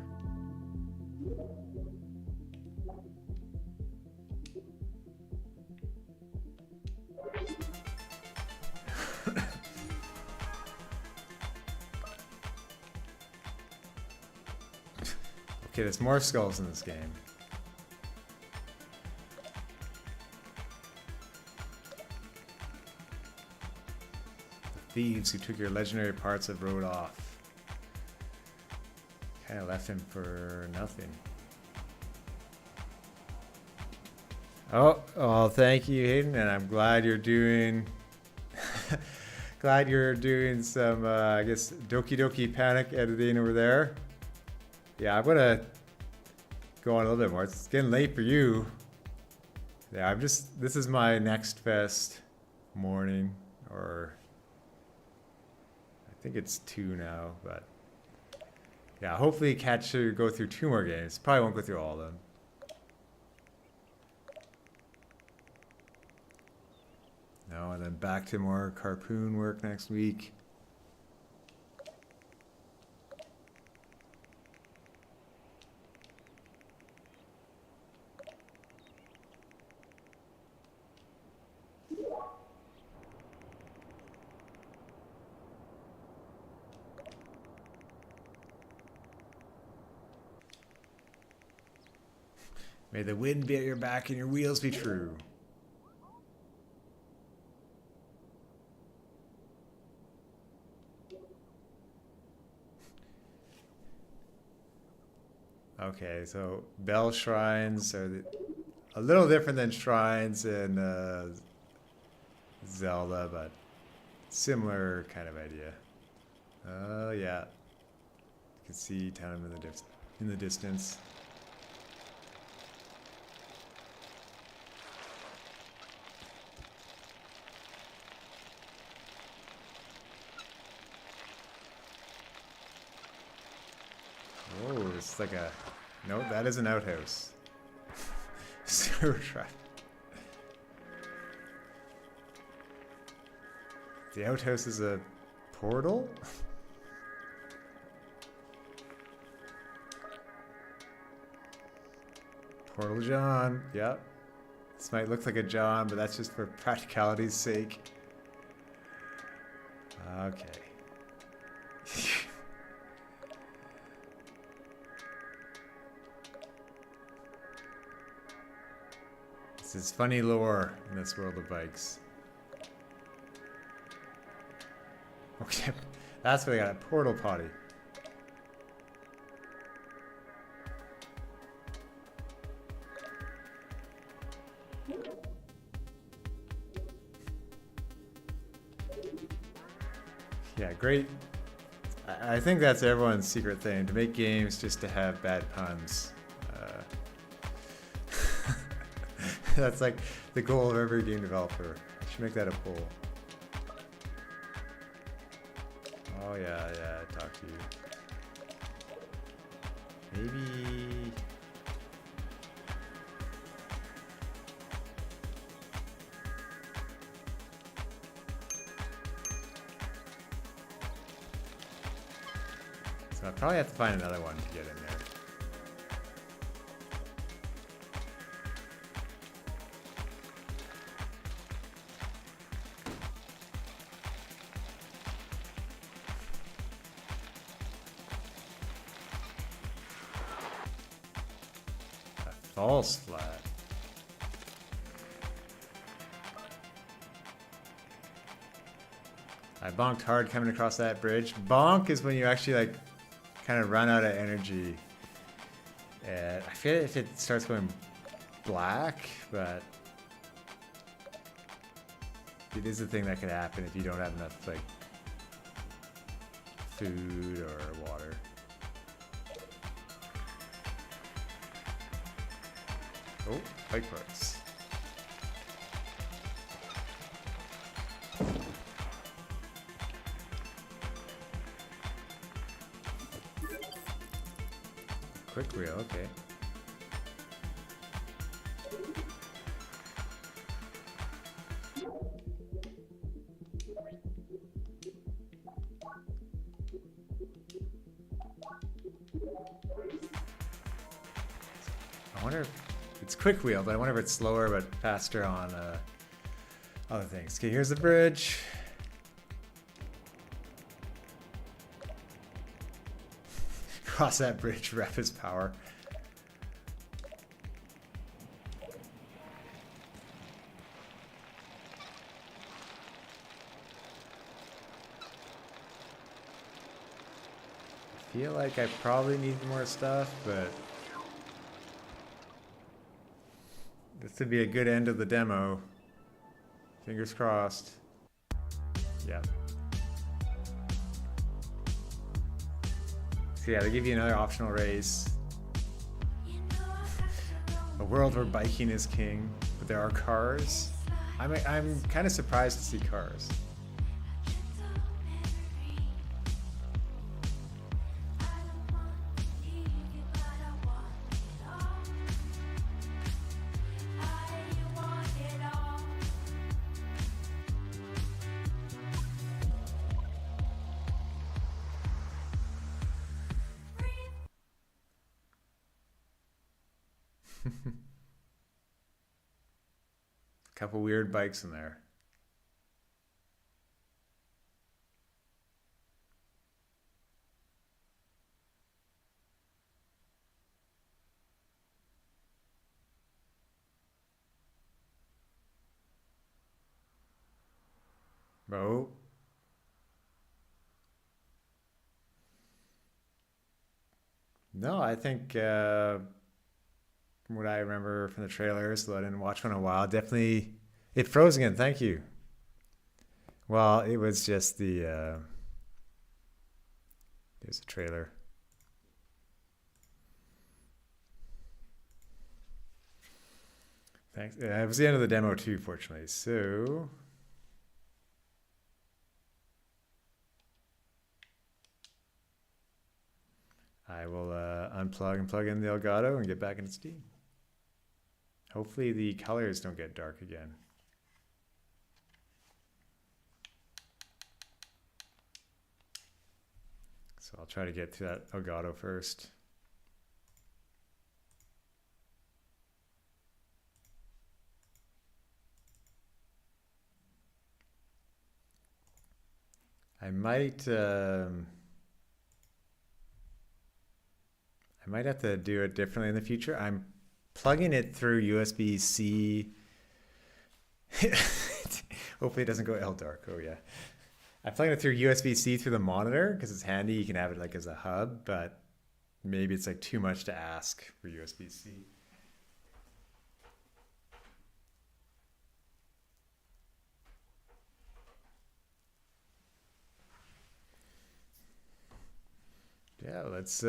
Okay, there's more skulls in this game. Thieves who took your legendary parts have rode off. Kind of left him for nothing. Oh, thank you, Hayden, and I'm glad you're doing. Glad you're doing some, I guess, Doki Doki Panic editing over there. Yeah, I'm gonna go on a little bit more. It's getting late for you. Yeah, this is my Next Fest morning, or I think it's 2 now, but Yeah, hopefully Cat should go through 2 more games. Probably won't go through all of them. No, and then back to more harpoon work next week. May the wind be at your back and your wheels be true. Okay, so bell shrines are a little different than shrines in Zelda, but similar kind of idea. Oh yeah, you can see town in the distance. Oh, it's like a... No, that is an outhouse. Sewer trap. The outhouse is a portal? Portal John. Yep. This might look like a John, but that's just for practicality's sake. Okay. This is funny lore in this world of bikes. Okay, that's what I got, a portal potty. Yeah, great. I think that's everyone's secret thing, to make games just to have bad puns. That's like the goal of every game developer. I should make that a poll. Oh yeah, I talked to you. Maybe... So I probably have to find another one to get in there. False flat. I bonked hard coming across that bridge. Bonk is when you actually like kind of run out of energy. And I feel if it starts going black, but it is a thing that could happen if you don't have enough like food or water. Oh, bike parts. Quick wheel, okay. I wonder if it's quick wheel, but I wonder if it's slower but faster on other things. Okay, here's the bridge. Cross that bridge, rep his power. I feel like I probably need more stuff, but this would be a good end of the demo. Fingers crossed. Yeah. So yeah, they give you another optional race. A world where biking is king, but there are cars. I'm kind of surprised to see cars. Couple weird bikes in there. Oh. No, I think from what I remember from the trailers, though I didn't watch one in a while, definitely it froze again. Thank you. Well, it was just the there's a trailer. Thanks. Yeah, it was the end of the demo too, fortunately. So I will unplug and plug in the Elgato and get back into Steam. Hopefully the colors don't get dark again. So I'll try to get to that Elgato first. I might have to do it differently in the future. I'm plugging it through USB-C. Hopefully it doesn't go L dark. Oh yeah. I'm plugging it through USB-C through the monitor because it's handy. You can have it like as a hub, but maybe it's like too much to ask for USB-C. Yeah, let's see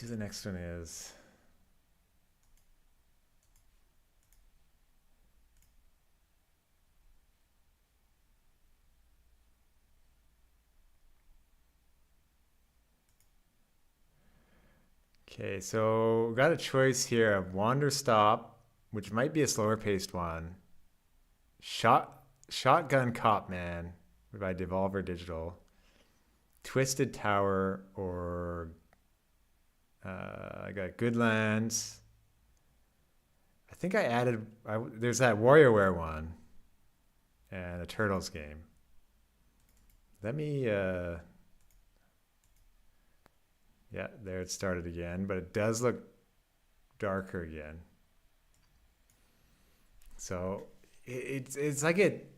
what the next one is. Okay, so we got a choice here of Wanderstop, which might be a slower paced one. Shotgun Cop Man by Devolver Digital. Twisted Tower, or I got Goodlands. I think I added, there's that WarioWare one and a Turtles game. Let me, yeah, there it started again, but it does look darker again. So it's like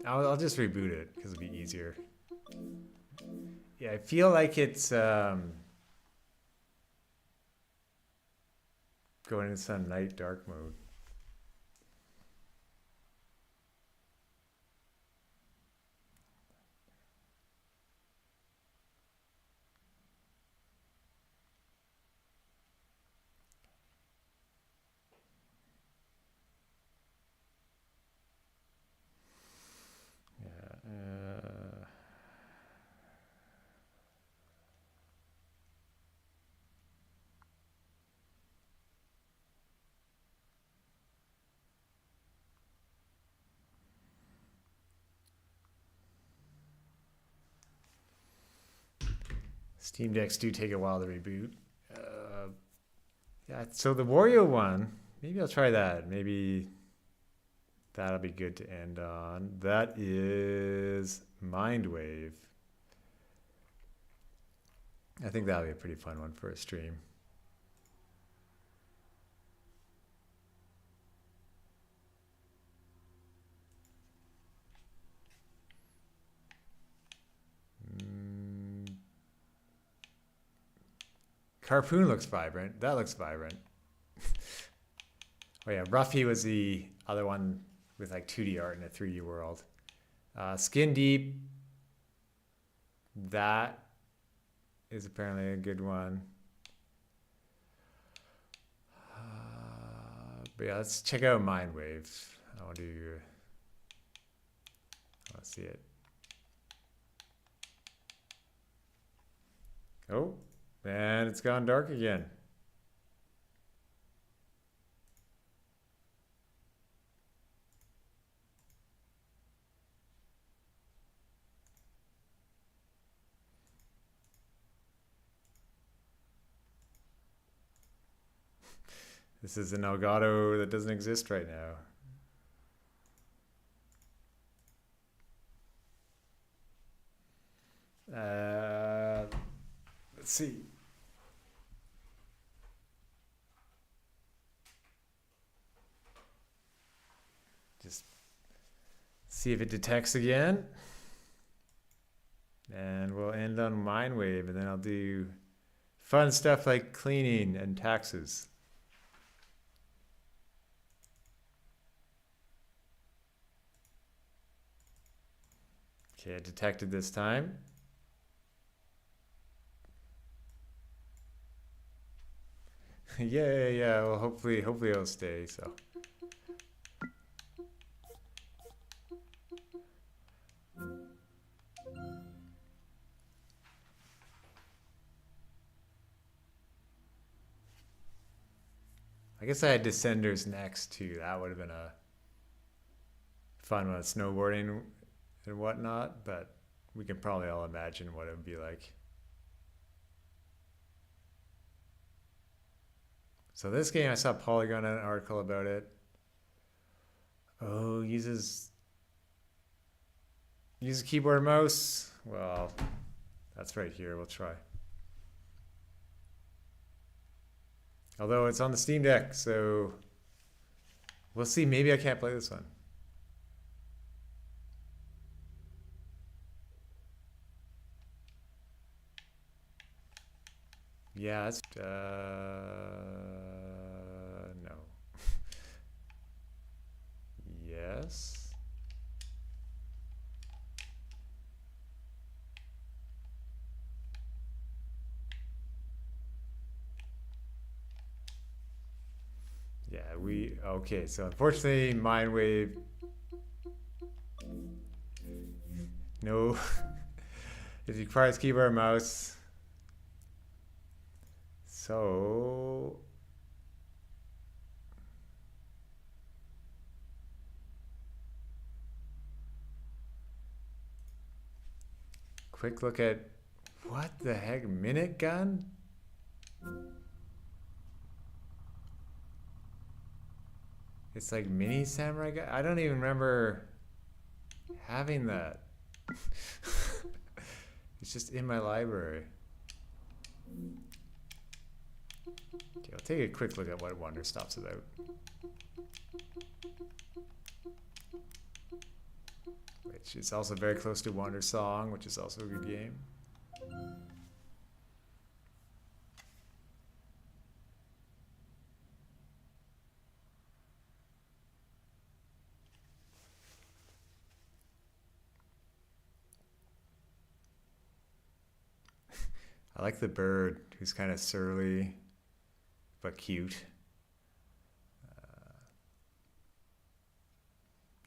I'll just reboot it because it'll be easier. Yeah, I feel like it's going into some night dark mode. Steam Decks do take a while to reboot. Yeah, so the Wario one, maybe I'll try that. Maybe that'll be good to end on. That is Mindwave. I think that'll be a pretty fun one for a stream. Harpoon looks vibrant. That looks vibrant. Oh yeah, Ruffy was the other one with like 2D art in a 3D world. Skin Deep. That is apparently a good one. But yeah, let's check out Mindwave. I want to see it. Oh, and it's gone dark again. This is an Elgato that doesn't exist right now. Let's see. Just see if it detects again. And we'll end on Mindwave, and then I'll do fun stuff like cleaning and taxes. Okay, I detected this time. Yeah. Well, hopefully it'll stay. So. I guess I had Descenders next too. That would have been a fun one, snowboarding and whatnot, but we can probably all imagine what it would be like. So this game, I saw Polygon in an article about it. Oh, uses keyboard and mouse. Well, that's right here. We'll try. Although it's on the Steam Deck, so we'll see. Maybe I can't play this one. Yeah, it's no. Yes. Yeah, okay, so unfortunately Mindwave, no. It requires keyboard and mouse. So quick look at what the heck, minute gun? It's like mini samurai gun. I don't even remember having that. It's just in my library. Okay, I'll take a quick look at what Wanderstop's about. Which is also very close to Wandersong, which is also a good game. I like the bird, who's kind of surly, but cute.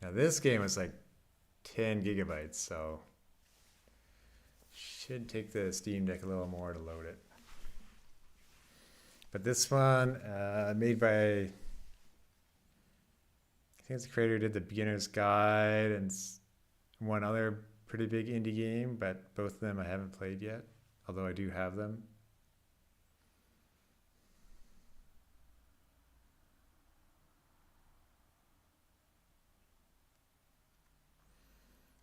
Now this game is like 10 gigabytes, so should take the Steam Deck a little more to load it. But this one, made by, I think it's the creator who did the Beginner's Guide and one other pretty big indie game, but both of them I haven't played yet, although I do have them.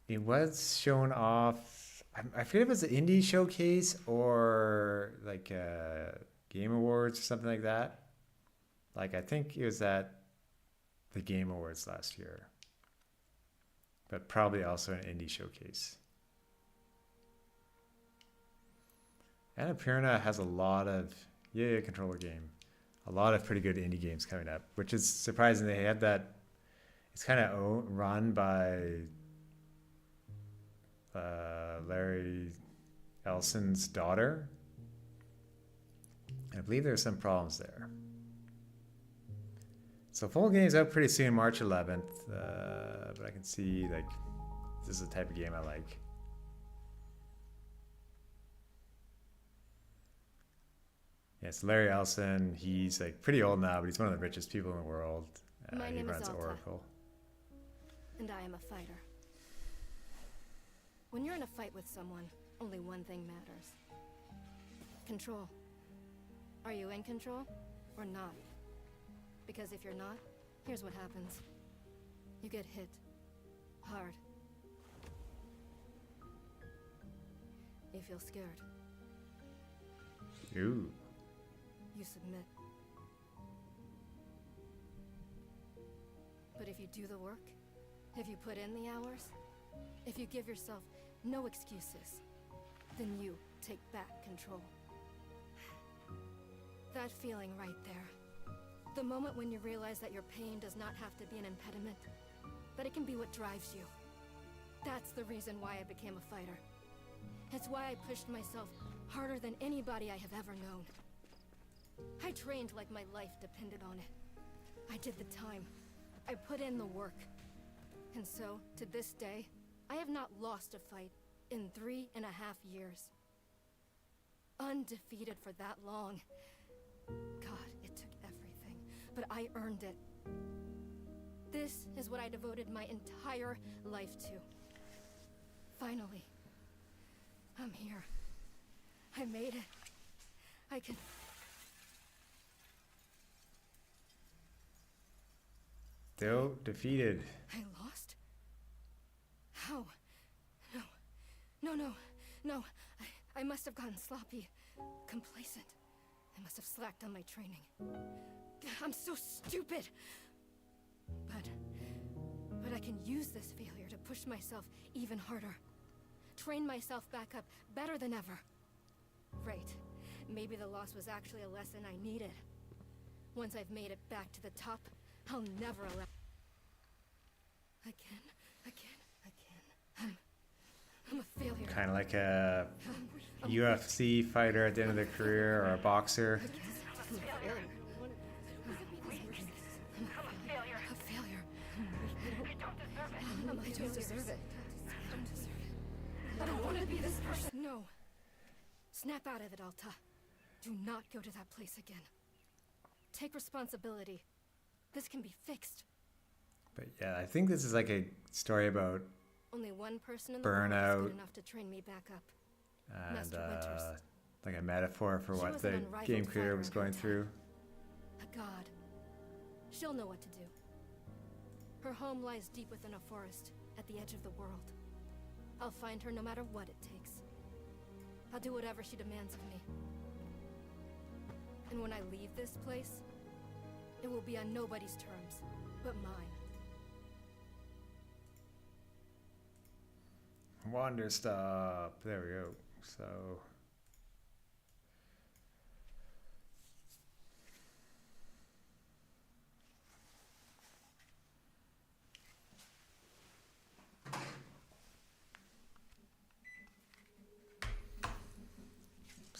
It was shown off, I forget if it was an indie showcase or like Game Awards or something like that. Like I think it was at the Game Awards last year, but probably also an indie showcase. Annapurna has a lot of, yeah, controller game. A lot of pretty good indie games coming up, which is surprising. They had that, it's kind of run by Larry Ellison's daughter. I believe there's some problems there. So full game's out pretty soon, March 11th. But I can see like this is the type of game I like. Yes, Larry Ellison. He's like pretty old now, but he's one of the richest people in the world. He runs Oracle. And I am a fighter. When you're in a fight with someone, only one thing matters. Control. Are you in control or not? Because if you're not, here's what happens. You get hit. Hard. You feel scared. Ooh. You submit. But if you do the work, if you put in the hours, if you give yourself no excuses, then you take back control. That feeling right there. The moment when you realize that your pain does not have to be an impediment, that it can be what drives you. That's the reason why I became a fighter. It's why I pushed myself harder than anybody I have ever known. I trained like my life depended on it. I did the time. I put in the work. And so, to this day, I have not lost a fight in 3.5 years. Undefeated for that long. God, it took everything, but I earned it. This is what I devoted my entire life to. Finally, I'm here. I made it. I can... Still defeated. I lost? How? No. No, no, no. I must have gotten sloppy. Complacent. I must have slacked on my training. I'm so stupid! But I can use this failure to push myself even harder. Train myself back up better than ever. Right. Maybe the loss was actually a lesson I needed. Once I've made it back to the top, I'll never allow... Again. I'm a failure. Kind of like a UFC fighter at the end of their career, or a boxer. I'm a failure. A failure. I don't deserve it. I don't want to be this person. No. Snap out of it, Alta. Do not go to that place again. Take responsibility. This can be fixed. But yeah, I think this is like a story about Only one person in the world is burnout good enough to train me back up. and Master Winters. like a metaphor for She what was the an unrivaled game creator fighter was in her going time. through. A god. She'll know what to do. Her home lies deep within a forest, at the edge of the world. I'll find her no matter what it takes. I'll do whatever she demands of me. And when I leave this place, it will be on nobody's terms, but mine. Wanderstop. There we go. So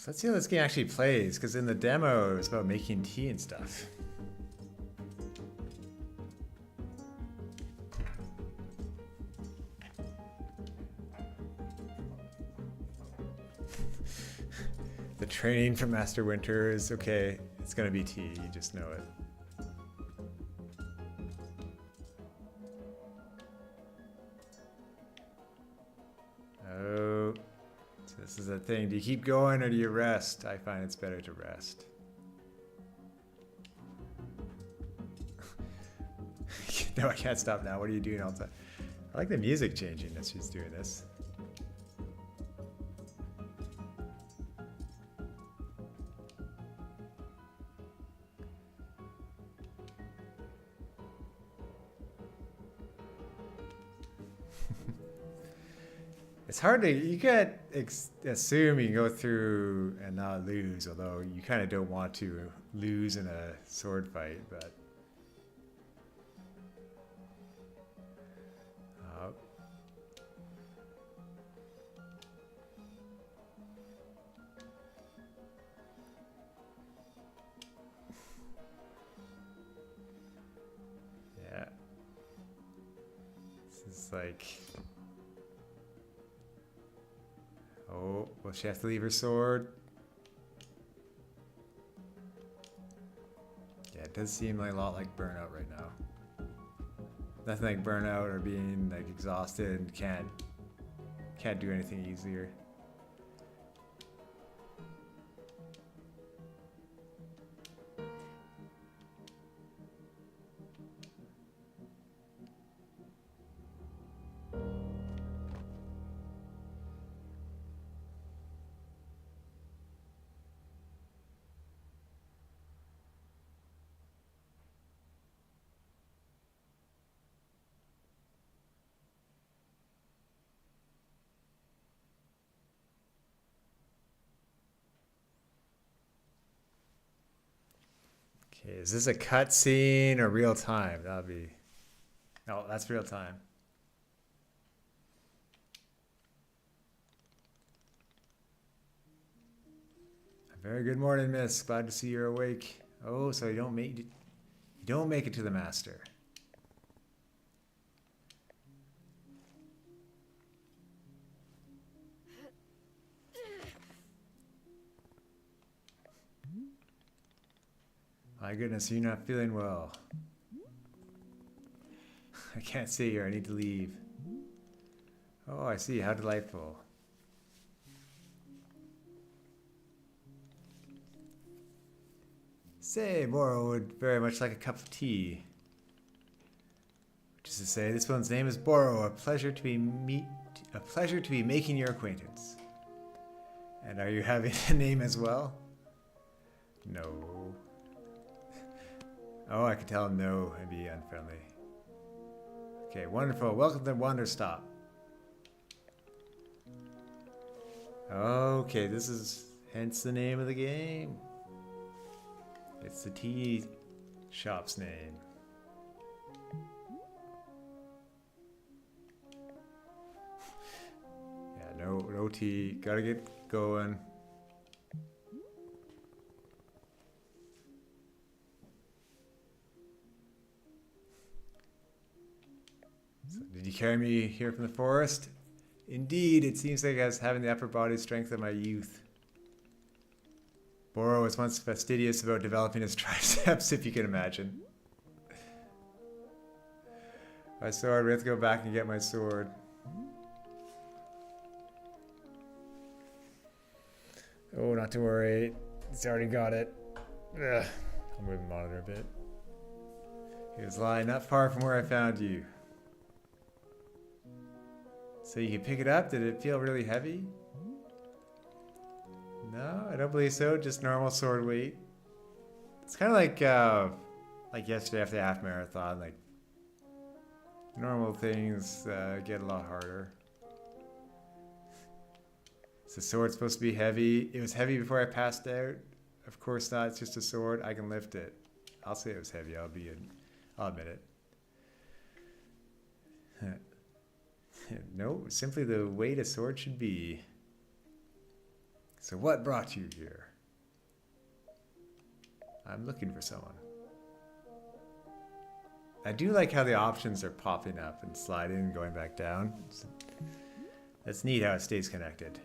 let's see how this game actually plays, because in the demo it's about making tea and stuff. The training from Master Winter is okay. It's gonna be tea. You just know it. Oh, so this is the thing. Do you keep going or do you rest? I find it's better to rest. No, I can't stop now. What are you doing all the time? I like the music changing as she's doing this. It's hard to, you can't assume you can go through and not lose, although you kind of don't want to lose in a sword fight, but. Yeah. This is like. Oh, will she have to leave her sword? Yeah, it does seem like a lot like burnout right now. Nothing like burnout or being like exhausted and can't do anything easier. Is this a cutscene or real time? That'll be. No, that's real time. A very good morning, miss. Glad to see you're awake. Oh, so you don't make it to the master. My goodness, you're not feeling well. I can't stay here. I need to leave. Oh, I see. How delightful. Say, Boro would very much like a cup of tea. Which is to say, this one's name is Boro. A pleasure to be making your acquaintance. And are you having a name as well? No. Oh, I could tell him no and be unfriendly. Okay, wonderful. Welcome to Wanderstop. Okay, this is hence the name of the game. It's the tea shop's name. Yeah, no tea. Gotta get going. So, did you carry me here from the forest? Indeed, it seems like I was having the upper body strength of my youth. Boro was once fastidious about developing his triceps, if you can imagine. My sword, we have to go back and get my sword. Oh, not to worry. He's already got it. Ugh. I'll move the monitor a bit. He was lying not far from where I found you. So you can pick it up? Did it feel really heavy? No, I don't believe so. Just normal sword weight. It's kind of like yesterday after the half marathon. Like normal things get a lot harder. Is the sword supposed to be heavy? It was heavy before I passed out. Of course not. It's just a sword. I can lift it. I'll say it was heavy. I'll admit it. No, simply the weight a sword should be. So what brought you here? I'm looking for someone. I do like how the options are popping up and sliding and going back down. That's neat how it stays connected.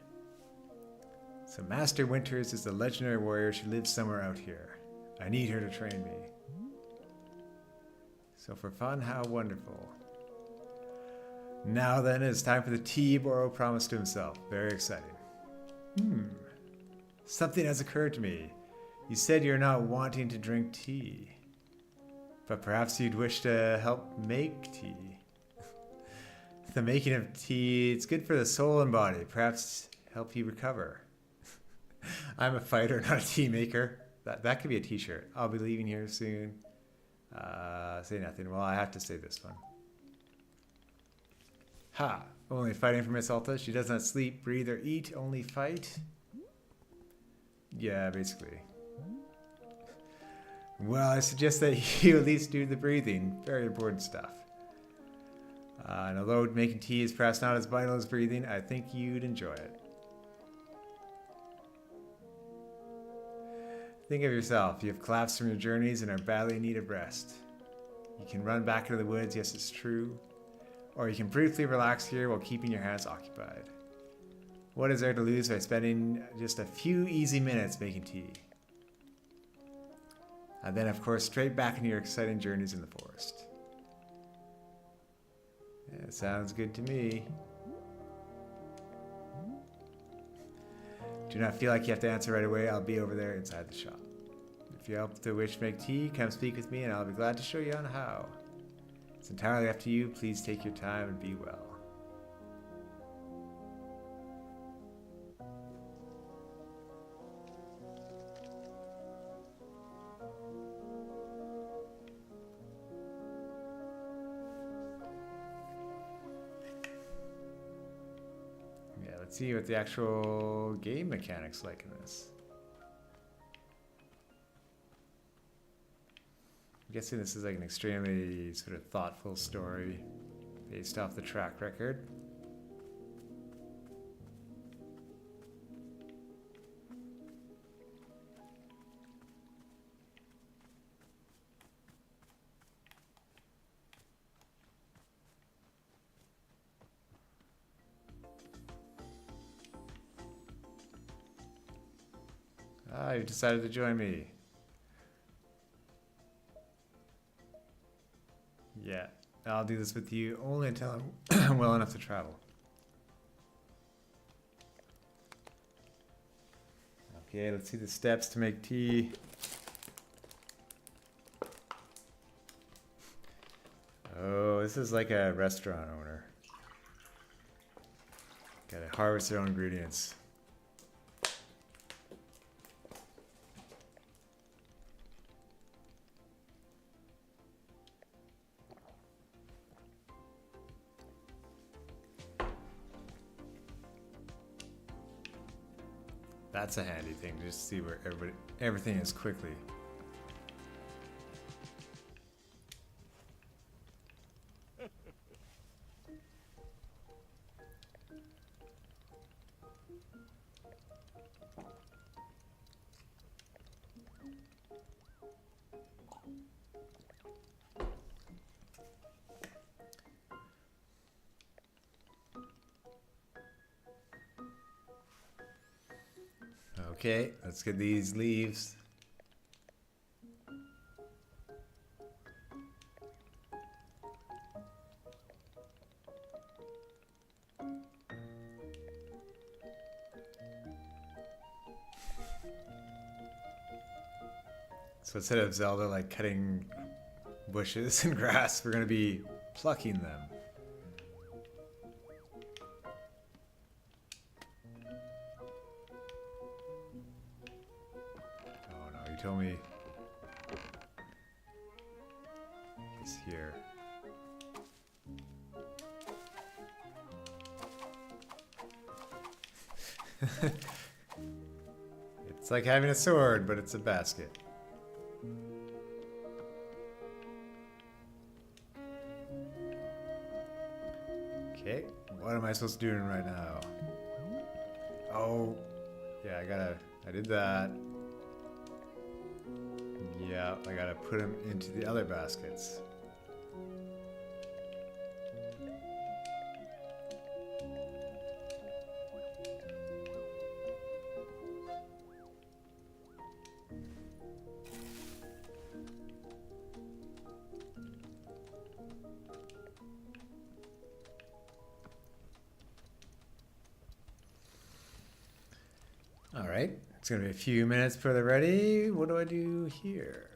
So Master Winters is the legendary warrior. She lives somewhere out here. I need her to train me. So for fun, how wonderful. Now then, it's time for the tea Boro promised to himself. Very exciting. Something has occurred to me. You said you're not wanting to drink tea. But perhaps you'd wish to help make tea. The making of tea, it's good for the soul and body. Perhaps help you recover. I'm a fighter, not a tea maker. That could be a t-shirt. I'll be leaving here soon. Say nothing. Well, I have to say this one. Ha! Only fighting for Miss Alta. She does not sleep, breathe, or eat. Only fight. Yeah, basically. Well, I suggest that you at least do the breathing. Very important stuff. And although making tea is perhaps not as vital as breathing, I think you'd enjoy it. Think of yourself. You have collapsed from your journeys and are badly in need of rest. You can run back into the woods, yes, it's true. Or you can briefly relax here while keeping your hands occupied. What is there to lose by spending just a few easy minutes making tea? And then, of course, straight back into your exciting journeys in the forest. Yeah, sounds good to me. Do not feel like you have to answer right away. I'll be over there inside the shop. If you help the witch make tea, come speak with me and I'll be glad to show you on how. It's entirely up to you. Please take your time and be well. Yeah, let's see what the actual game mechanics like in this. guessing this is like an extremely sort of thoughtful story based off the track record. Ah, you decided to join me. Yeah, I'll do this with you only until I'm well enough to travel. Okay, let's see the steps to make tea. Oh, this is like a restaurant owner. Gotta harvest their own ingredients. That's a handy thing, just to see where everything is quickly. Okay, let's get these leaves. So instead of Zelda like cutting bushes and grass, we're gonna be plucking them. Oh no, you told me it's here. It's like having a sword, but it's a basket. Okay, what am I supposed to do right now? Oh, yeah, I did that. Yeah, I gotta put them into the other baskets. All right, it's gonna be a few minutes before they're ready. What do I do here?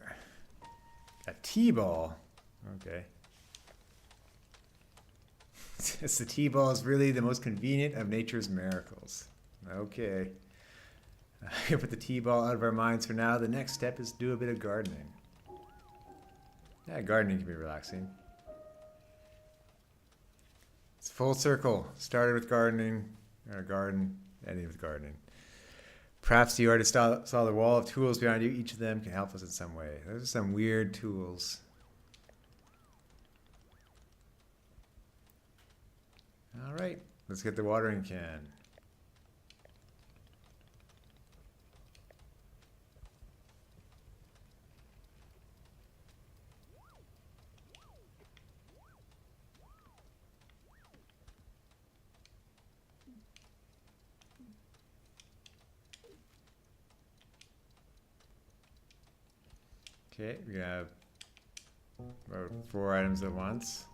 A T-ball. Okay. Yes, the T-ball is really the most convenient of nature's miracles. Okay. Put the T-ball out of our minds for now. The next step is to do a bit of gardening. Yeah, gardening can be relaxing. It's full circle. Started with gardening, or garden, ending with gardening. Perhaps you already saw the wall of tools behind you. Each of them can help us in some way. Those are some weird tools. All right, let's get the watering can. Okay, we have about 4 items at once.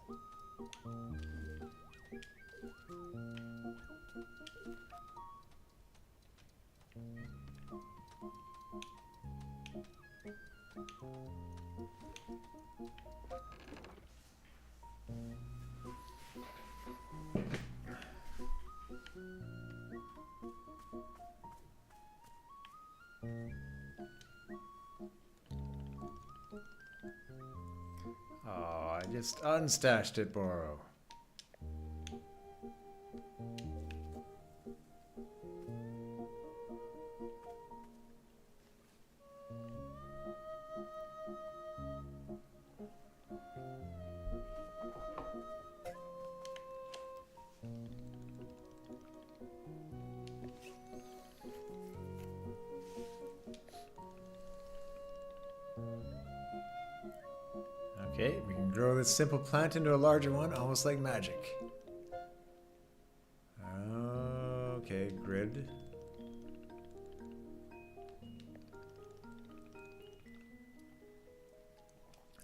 Oh, I just unstashed it, Boro. Okay, we can grow this simple plant into a larger one, almost like magic. Okay, grid.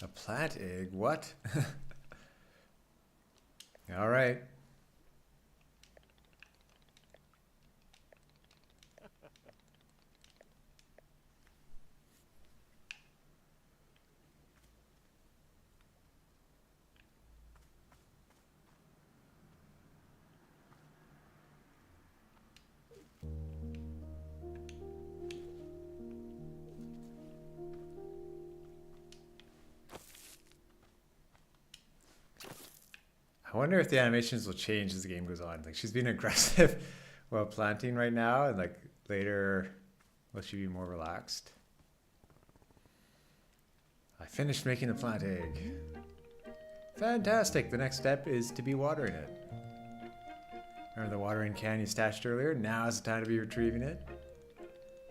A plant egg? What? All right. I wonder if the animations will change as the game goes on. Like she's being aggressive while planting right now, and like later, will she be more relaxed? I finished making the plant egg. Fantastic! The next step is to be watering it. Remember the watering can you stashed earlier? Now is the time to be retrieving it.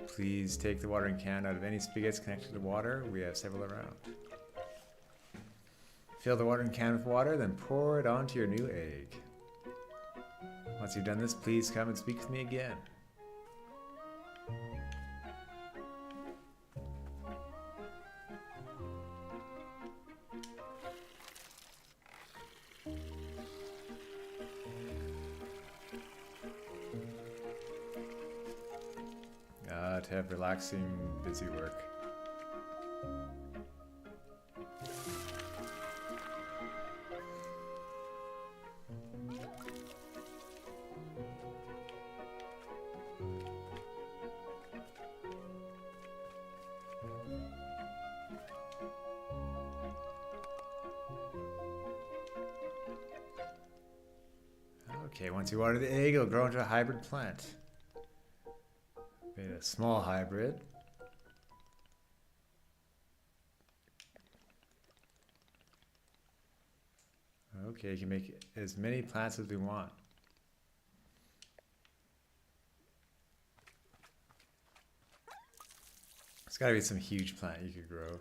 Please take the watering can out of any spigots connected to water. We have several around. Fill the watering can with water, then pour it onto your new egg. Once you've done this, please come and speak with me again. To have relaxing, busy work. Okay, once you water the egg, it'll grow into a hybrid plant. Made a small hybrid. Okay, you can make as many plants as we want. It's gotta be some huge plant you could grow.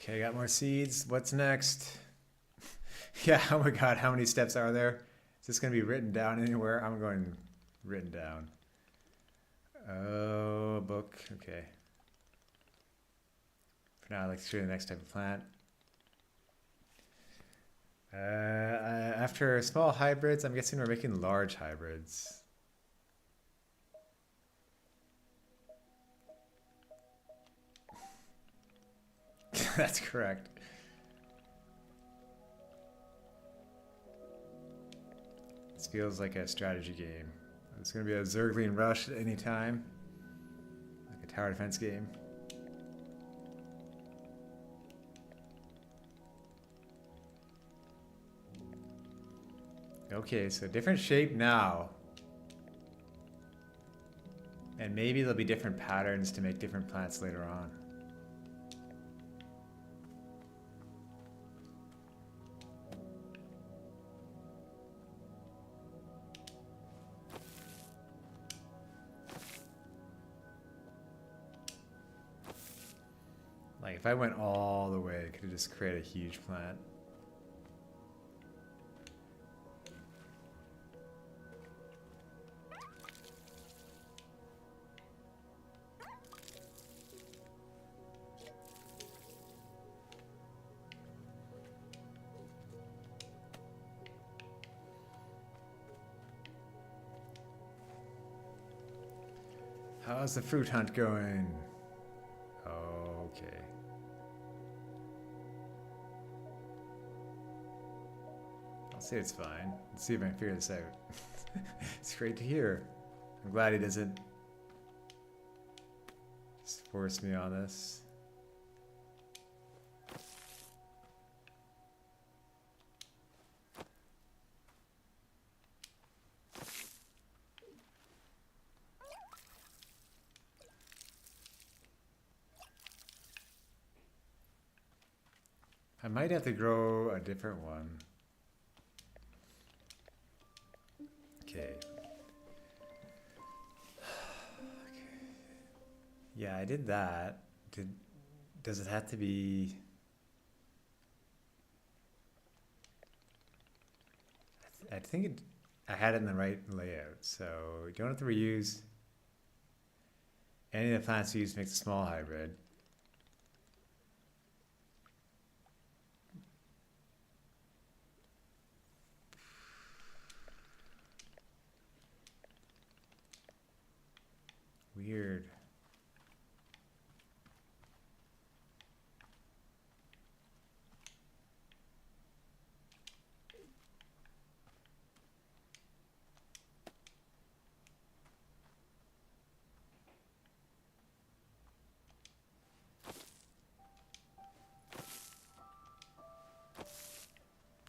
Okay, got more seeds. What's next? Yeah, oh my god, how many steps are there? Is this going to be written down anywhere? I'm going written down. Oh, book. Okay. For now, I'd like to show you the next type of plant. After small hybrids, I'm guessing we're making large hybrids. That's correct. This feels like a strategy game. It's going to be a Zergling rush at any time. Like a tower defense game. Okay, so different shape now. And maybe there'll be different patterns to make different plants later on. Like if I went all the way, I could just create a huge plant. How's the fruit hunt going? Okay. I'll say it's fine. Let's see if I can figure this out. It's great to hear. I'm glad he doesn't just force me on this. I might have to grow a different one. Okay. Yeah, I did that. Does it have to be... I think I had it in the right layout, so you don't have to reuse any of the plants used makes a small hybrid. Weird.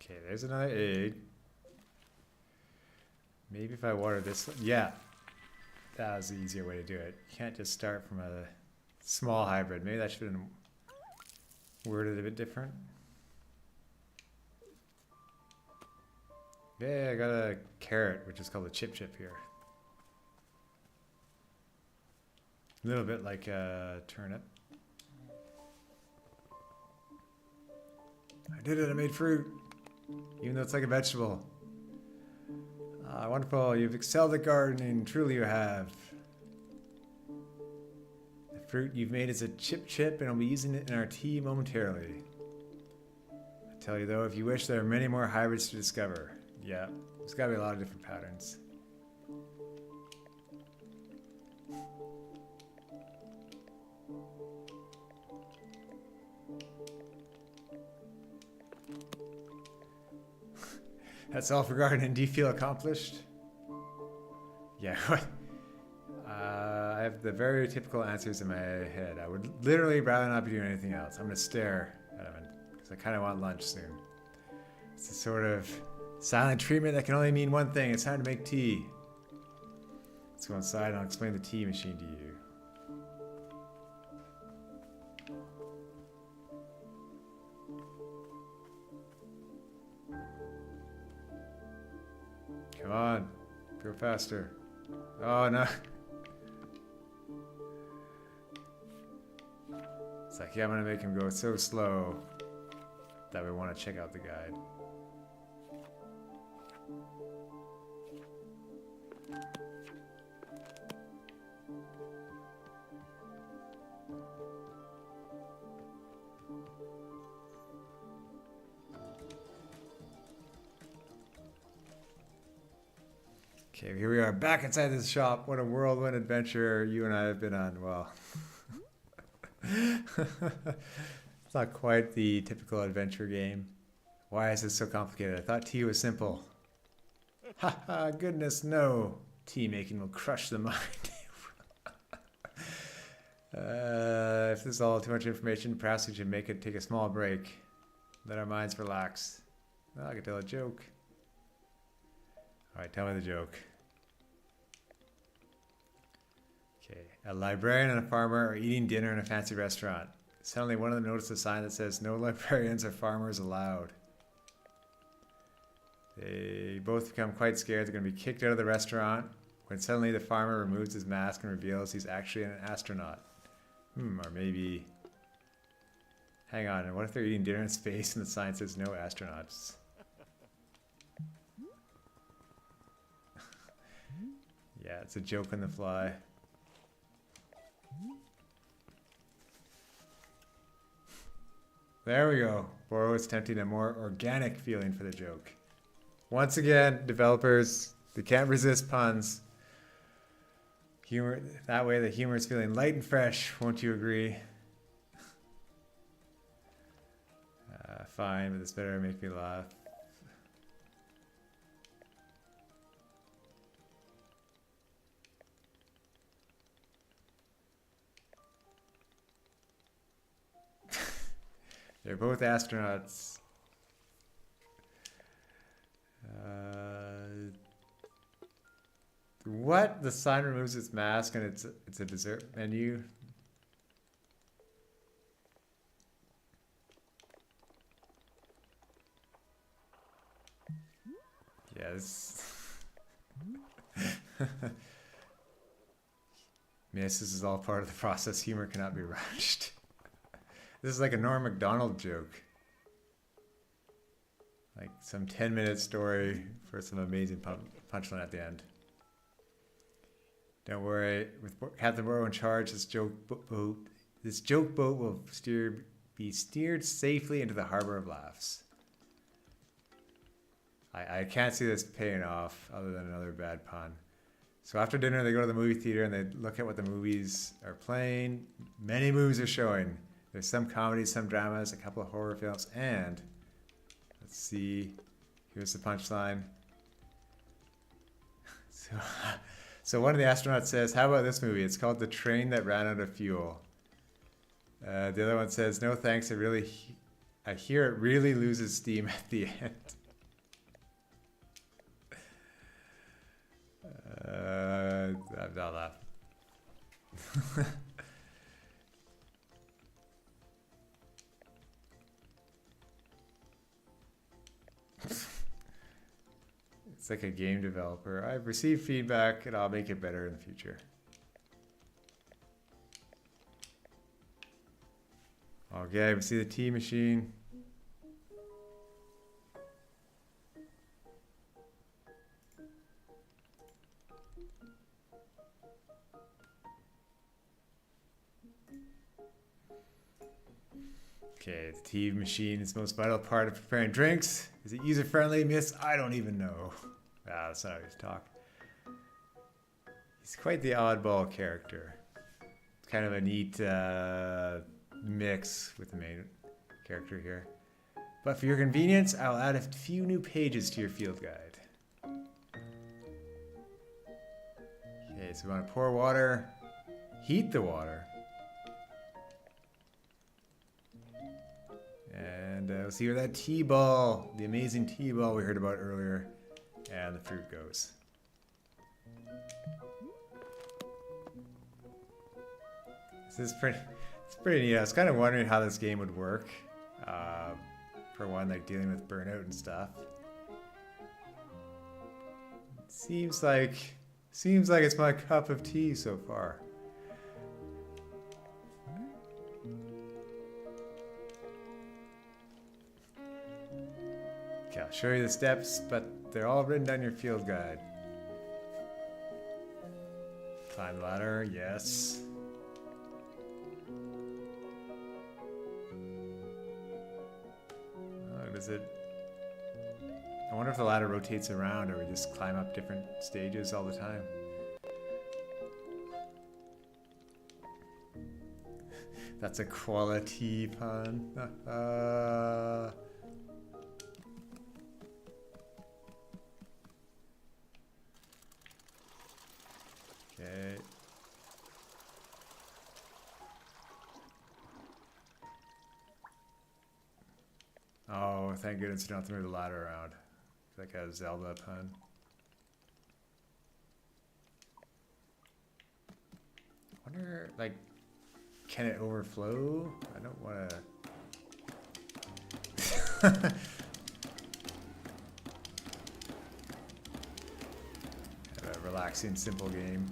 Okay, there's another egg. Maybe if I water this, yeah, that was the easier way to do it. You can't just start from a small hybrid. Maybe that should have been worded a bit different. Yeah, I got a carrot, which is called a chip here. A little bit like a turnip. I did it, I made fruit. Even though it's like a vegetable. Wonderful, you've excelled at gardening, truly you have. The fruit you've made is a chip, and I'll be using it in our tea momentarily. I tell you though, if you wish, there are many more hybrids to discover. Yeah, there's gotta be a lot of different patterns. That's all for gardening. Do you feel accomplished? Yeah. I have the very typical answers in my head. I would literally rather not be doing anything else. I'm going to stare at him because I kind of want lunch soon. It's a sort of silent treatment that can only mean one thing. It's time to make tea. Let's go inside and I'll explain the tea machine to you. Come on, go faster. Oh no. It's like, yeah, I'm gonna make him go so slow that we want to check out the guide. Okay, here we are back inside this shop. What a whirlwind adventure you and I have been on. Well, it's not quite the typical adventure game. Why is this so complicated? I thought tea was simple. Ha ha, goodness no. Tea making will crush the mind. If this is all too much information, perhaps we should take a small break. Let our minds relax. Well, I can tell a joke. Alright, tell me the joke. Okay, a librarian and a farmer are eating dinner in a fancy restaurant. Suddenly one of them notices a sign that says, "No librarians or farmers allowed." They both become quite scared they're going to be kicked out of the restaurant when suddenly the farmer removes his mask and reveals he's actually an astronaut. Or maybe... Hang on, and what if they're eating dinner in space and the sign says no astronauts? Yeah, it's a joke on the fly. There we go. Boro is tempting a more organic feeling for the joke. Once again, developers, they can't resist puns. Humor, that way the humor is feeling light and fresh, won't you agree? Fine, but this better make me laugh. They're both astronauts. What? The sign removes its mask and it's a dessert menu. Yeah, this... Yes, this is all part of the process. Humor cannot be rushed. This is like a Norm Macdonald joke. Like some 10-minute story for some amazing punchline at the end. Don't worry, with Captain Burrow in charge, this joke boat will be steered safely into the harbor of laughs. I can't see this paying off other than another bad pun. So after dinner, they go to the movie theater and they look at what the movies are playing. Many movies are showing. There's some comedies, some dramas, a couple of horror films, and let's see. Here's the punchline. So one of the astronauts says, "How about this movie? It's called The Train That Ran Out of Fuel." The other one says, "No thanks. I hear it really loses steam at the end." I'm not laughing. It's like a game developer. I've received feedback and I'll make it better in the future. Okay, we see the tea machine. Okay, the tea machine is the most vital part of preparing drinks. Is it user-friendly, miss? I don't even know. Ah, that's not how he's talk. He's quite the oddball character. It's kind of a neat mix with the main character here. But for your convenience, I'll add a few new pages to your field guide. Okay, so we want to pour water, heat the water. And we'll see where that tea ball, the amazing tea ball we heard about earlier, and the fruit goes. This is it's pretty neat. I was kind of wondering how this game would work. For one, like dealing with burnout and stuff. Seems like it's my cup of tea so far. Okay, I'll show you the steps, but they're all written down your field guide. Climb the ladder, yes. Oh, does it... I wonder if the ladder rotates around or we just climb up different stages all the time. That's a quality pun. Okay. Oh, thank goodness you don't have to move the ladder around. Like a Zelda pun. I wonder, like, can it overflow? I don't want to... Have a relaxing, simple game.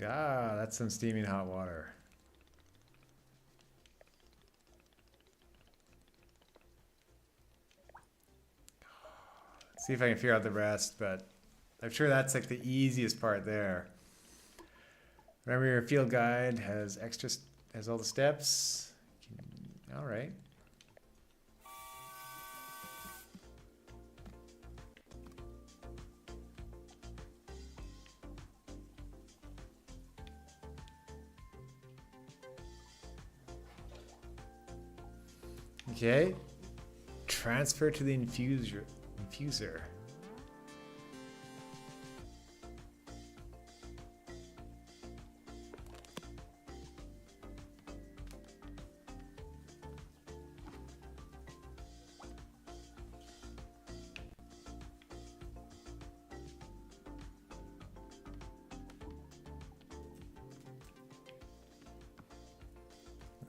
Ah, that's some steaming hot water. Let's see if I can figure out the rest, but I'm sure that's like the easiest part there. Remember, your field guide has has all the steps. All right. Okay, transfer to the infuser.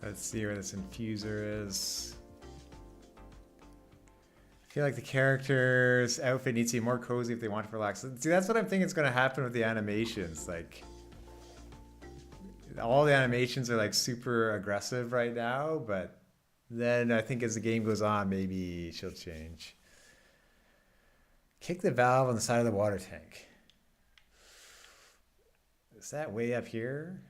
Let's see where this infuser is. I feel like the character's outfit needs to be more cozy if they want to relax. See, that's what I'm thinking is going to happen with the animations. Like, all the animations are like super aggressive right now, but then I think as the game goes on, maybe she'll change. Kick the valve on the side of the water tank. Is that way up here?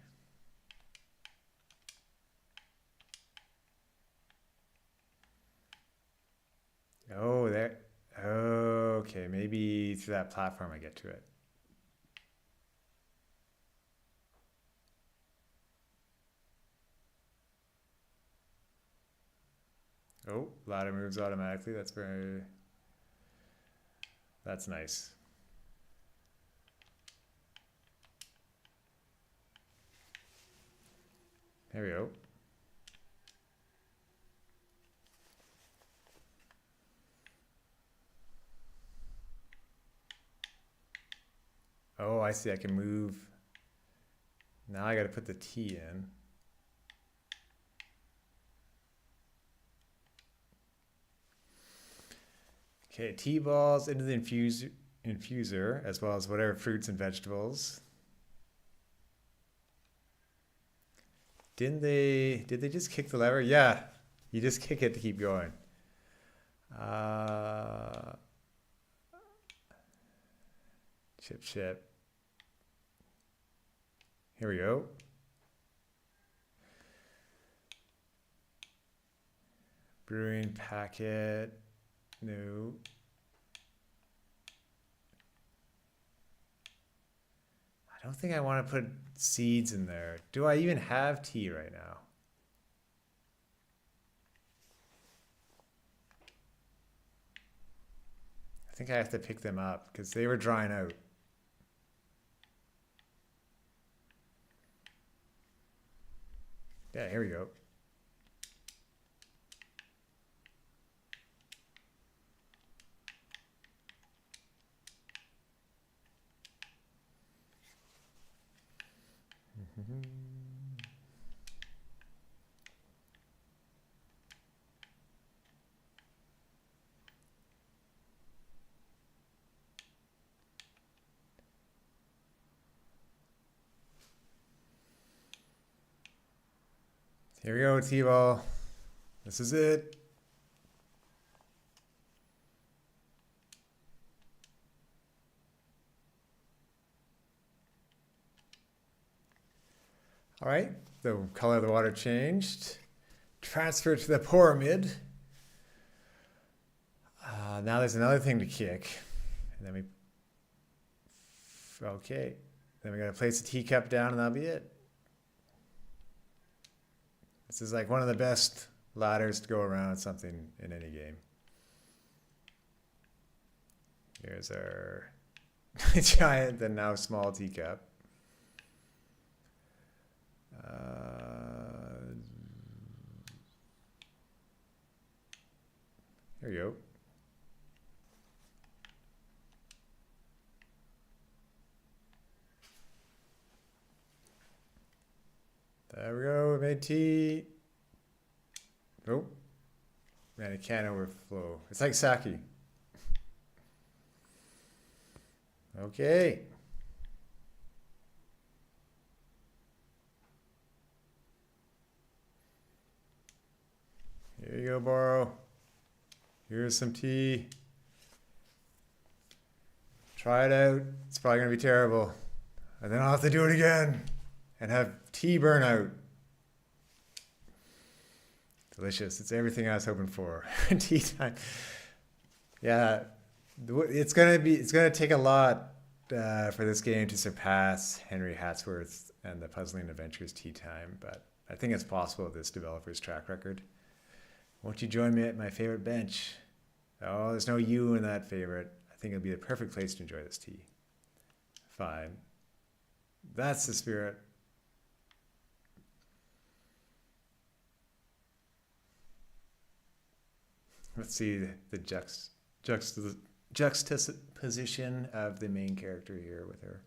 Oh, there. Okay, maybe through that platform I get to it. Oh, ladder moves automatically. That's nice. There we go. Oh, I see. I can move. Now I got to put the T in. Okay, tea balls into the infuser, as well as whatever fruits and vegetables. Did they just kick the lever? Yeah, you just kick it to keep going. Chip. Here we go. Brewing packet. No. I don't think I want to put seeds in there. Do I even have tea right now? I think I have to pick them up because they were drying out. Yeah, here we go. Here we go, T-ball. This is it. All right, the color of the water changed. Transfer to the pyramid. Now there's another thing to kick. And then okay. Then we gotta place the teacup down and that'll be it. This is like one of the best ladders to go around something in any game. Here's our giant and now small teacup. Here we go. There we go, we made tea. Oh, man, it can't overflow. It's like sake. Okay. Here you go, Boro. Here's some tea. Try it out. It's probably going to be terrible. And then I'll have to do it again and have tea burnout. Delicious. It's everything I was hoping for. Tea time. Yeah, it's gonna take a lot for this game to surpass Henry Hatsworth's and the Puzzling Adventures Tea Time, but I think it's possible with this developer's track record. Won't you join me at my favorite bench? Oh, there's no you in that favorite. I think it'll be the perfect place to enjoy this tea. Fine. That's the spirit. Let's see the juxtaposition of the main character here with her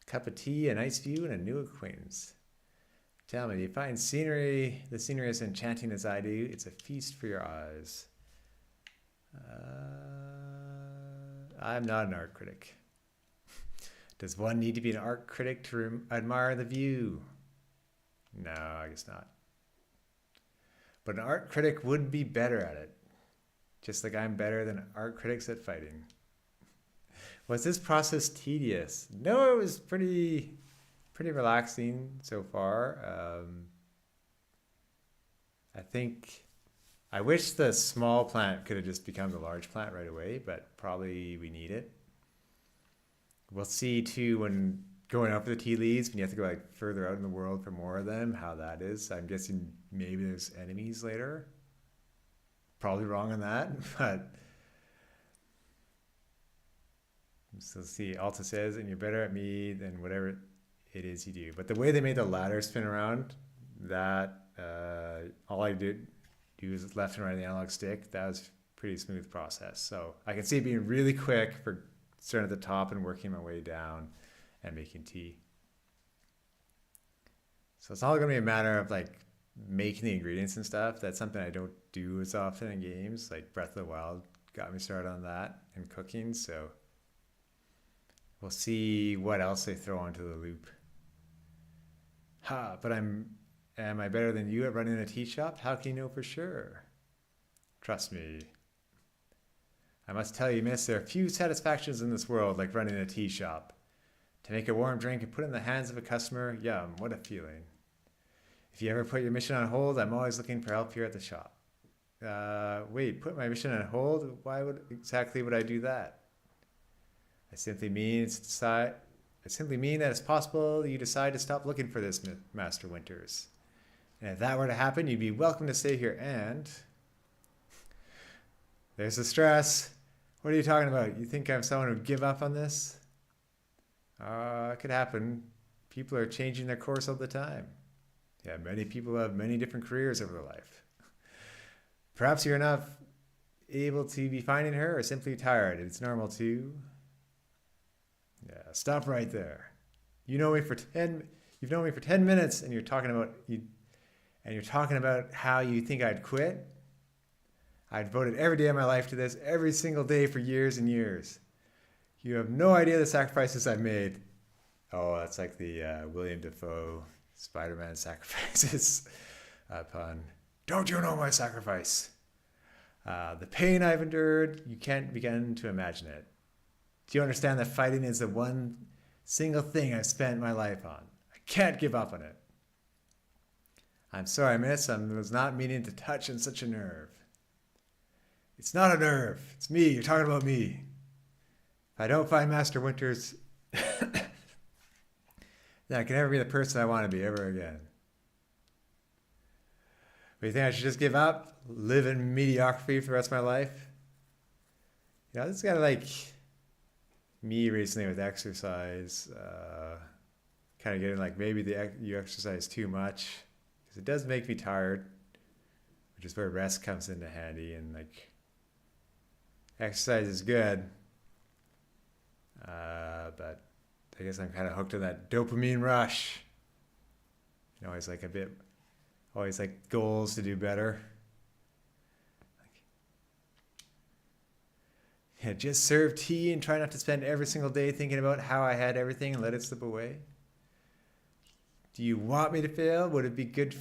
cup of tea, a nice view, and a new acquaintance. Tell me, do you find the scenery as enchanting as I do? It's a feast for your eyes. I'm not an art critic. Does one need to be an art critic to admire the view? No, I guess not. But an art critic would be better at it. Just like I'm better than art critics at fighting. Was this process tedious? No, it was pretty relaxing so far. I wish the small plant could have just become the large plant right away, but probably we need it. We'll see too when going up for the tea leaves, when you have to go like further out in the world for more of them, how that is. I'm guessing maybe there's enemies later. Probably wrong on that, but so see, Alta says, and you're better at me than whatever it is you do. But the way they made the ladder spin around, that all I do is left and right of the analog stick. That was a pretty smooth process. So I can see it being really quick for starting at the top and working my way down and making tea. So it's all going to be a matter of like making the ingredients and stuff. That's something I don't do as often in games. Like Breath of the Wild got me started on that and cooking. So we'll see what else they throw onto the loop. But am I better than you at running a tea shop? How can you know for sure? Trust me. I must tell you, miss, there are few satisfactions in this world like running a tea shop. To make a warm drink and put it in the hands of a customer, yum, what a feeling. If you ever put your mission on hold, I'm always looking for help here at the shop. Wait, put my mission on hold? Why exactly would I do that? I simply mean that it's possible you decide to stop looking for this, Master Winters. And if that were to happen, you'd be welcome to stay here. And there's the stress. What are you talking about? You think I'm someone who'd give up on this? It could happen. People are changing their course all the time. Yeah, many people have many different careers over their life. Perhaps you're not able to be finding her or simply tired. It's normal too. Yeah, stop right there. You've known me for 10 minutes and you're talking about how you think I'd quit. I'd devoted every day of my life to this, every single day for years and years. You have no idea the sacrifices I've made. Oh, that's like the William Dafoe Spider-Man sacrifices pun. Don't you know my sacrifice? The pain I've endured, you can't begin to imagine it. Do you understand that fighting is the one single thing I've spent my life on? I can't give up on it. I'm sorry, miss. I was not meaning to touch on such a nerve. It's not a nerve. It's me. You're talking about me. If I don't find Master Winters, then I can never be the person I want to be ever again. But you think I should just give up? Live in mediocrity for the rest of my life? You know, this is kind of like me recently with exercise. Kind of getting like maybe you exercise too much. Because it does make me tired. Which is where rest comes into handy. And like exercise is good. But I guess I'm kind of hooked on that dopamine rush. You know, always like goals to do better. Yeah, just serve tea and try not to spend every single day thinking about how I had everything and let it slip away. Do you want me to fail? Would it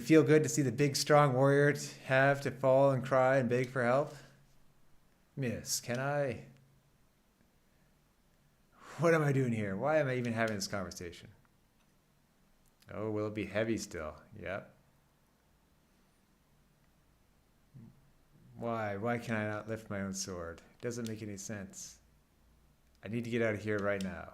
feel good to see the big, strong warrior have to fall and cry and beg for help? Miss, can I? What am I doing here? Why am I even having this conversation? Oh, will it be heavy still? Yep. Why? Why can I not lift my own sword? It doesn't make any sense. I need to get out of here right now.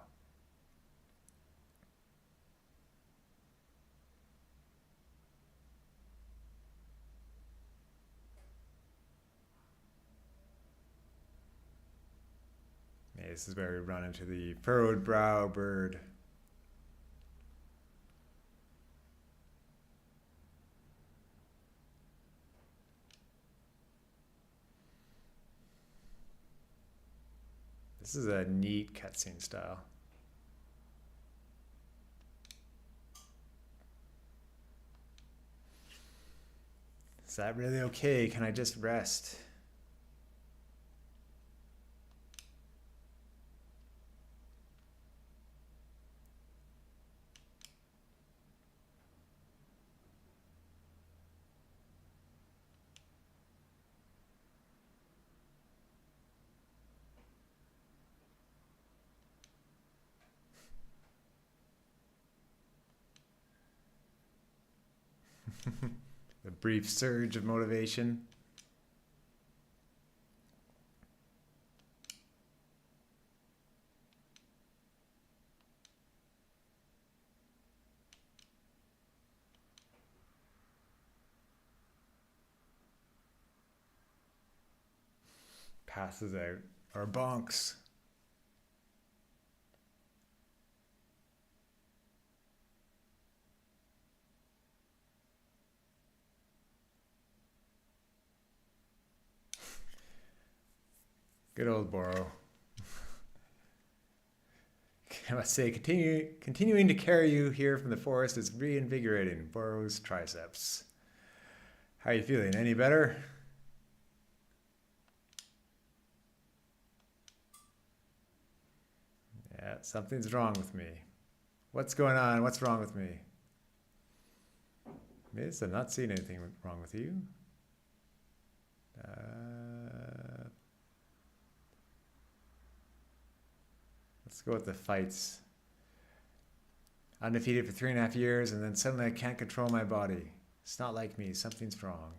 Okay, this is where we run into the furrowed brow bird. This is a neat cutscene style. Is that really okay? Can I just rest? A brief surge of motivation. Passes out. Or bonks. Good old Boro. I must say, continuing to carry you here from the forest is reinvigorating Boro's triceps. How are you feeling? Any better? Yeah, something's wrong with me. What's going on? What's wrong with me? Miss, I'm not seeing anything wrong with you. Let's go with the fights. Undefeated for 3.5 years, and then suddenly I can't control my body. It's not like me. Something's wrong.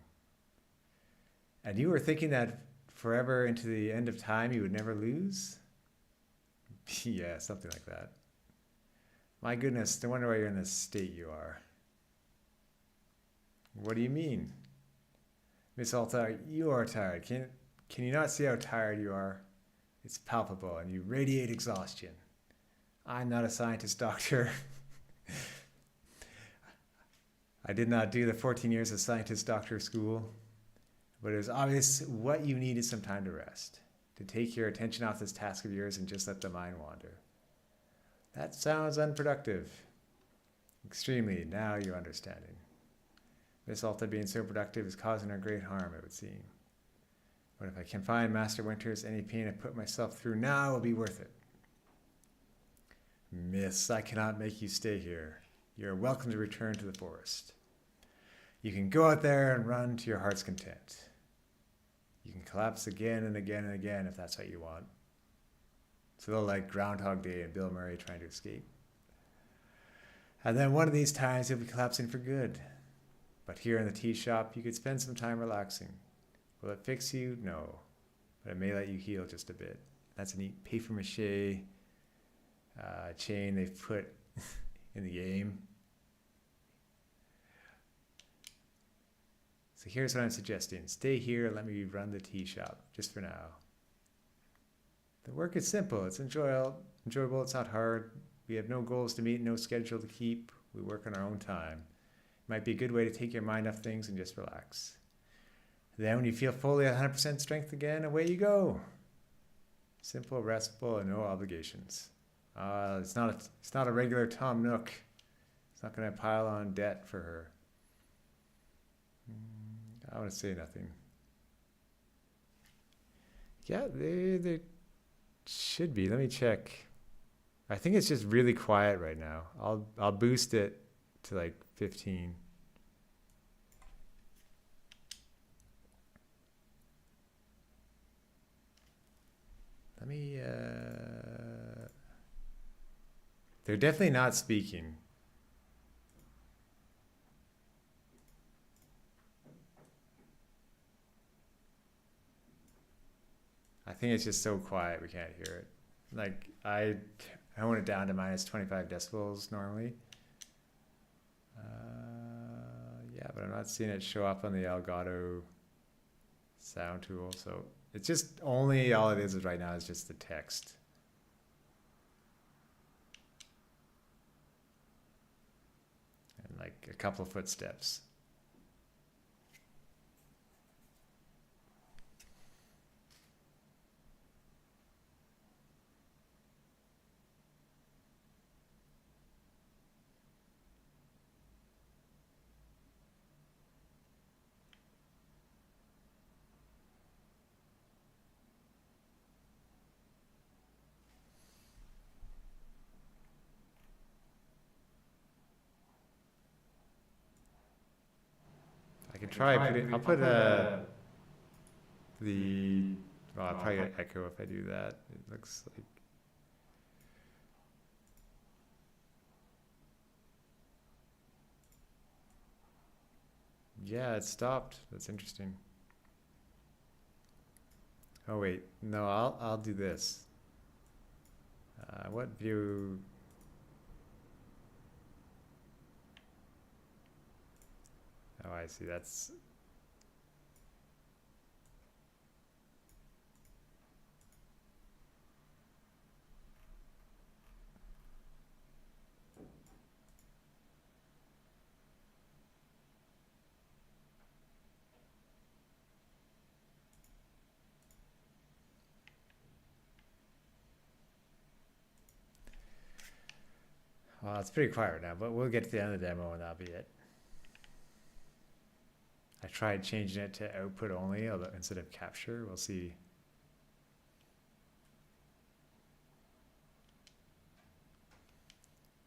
And you were thinking that forever into the end of time you would never lose? Yeah, something like that. My goodness, no wonder why you're in the state you are. What do you mean? Miss Alta, you are tired. Can you not see how tired you are? It's palpable, and you radiate exhaustion. I'm not a scientist doctor. I did not do the 14 years of scientist doctor school, but it was obvious what you need is some time to rest, to take your attention off this task of yours and just let the mind wander. That sounds unproductive. Extremely. Now you're understanding. Miss Alta being so productive is causing her great harm, it would seem. But if I can find Master Winters, any pain I put myself through now will be worth it. Miss, I cannot make you stay here. You are welcome to return to the forest. You can go out there and run to your heart's content. You can collapse again and again and again if that's what you want. It's a little like Groundhog Day and Bill Murray trying to escape. And then one of these times you'll be collapsing for good. But here in the tea shop, you could spend some time relaxing. Will it fix you? No. But it may let you heal just a bit. That's a neat papier-mâché chain they've put in the game. So here's what I'm suggesting. Stay here and let me run the tea shop, just for now. The work is simple. It's enjoyable. It's not hard. We have no goals to meet, no schedule to keep. We work on our own time. It might be a good way to take your mind off things and just relax. Then when you feel fully at 100% strength again, away you go. Simple, restful, and no obligations. It's not a regular Tom Nook. It's not going to pile on debt for her. I want to say nothing. Yeah, they should be. Let me check. I think it's just really quiet right now. I'll boost it to like 15. Let me, they're definitely not speaking. I think it's just so quiet we can't hear it. Like, I want it down to minus 25 decibels normally. Yeah, but I'm not seeing it show up on the Elgato sound tool, so it's just only, all it is right now is just the text. And like a couple of footsteps. I can try putting. I'll put the. Well, I'll probably get echo if I do that. It looks like. Yeah, it stopped. That's interesting. Oh wait, no, I'll do this. What view? Oh, I see. That's. Well, it's pretty quiet right now, but we'll get to the end of the demo and that'll be it. I tried changing it to output only, although instead of capture. We'll see.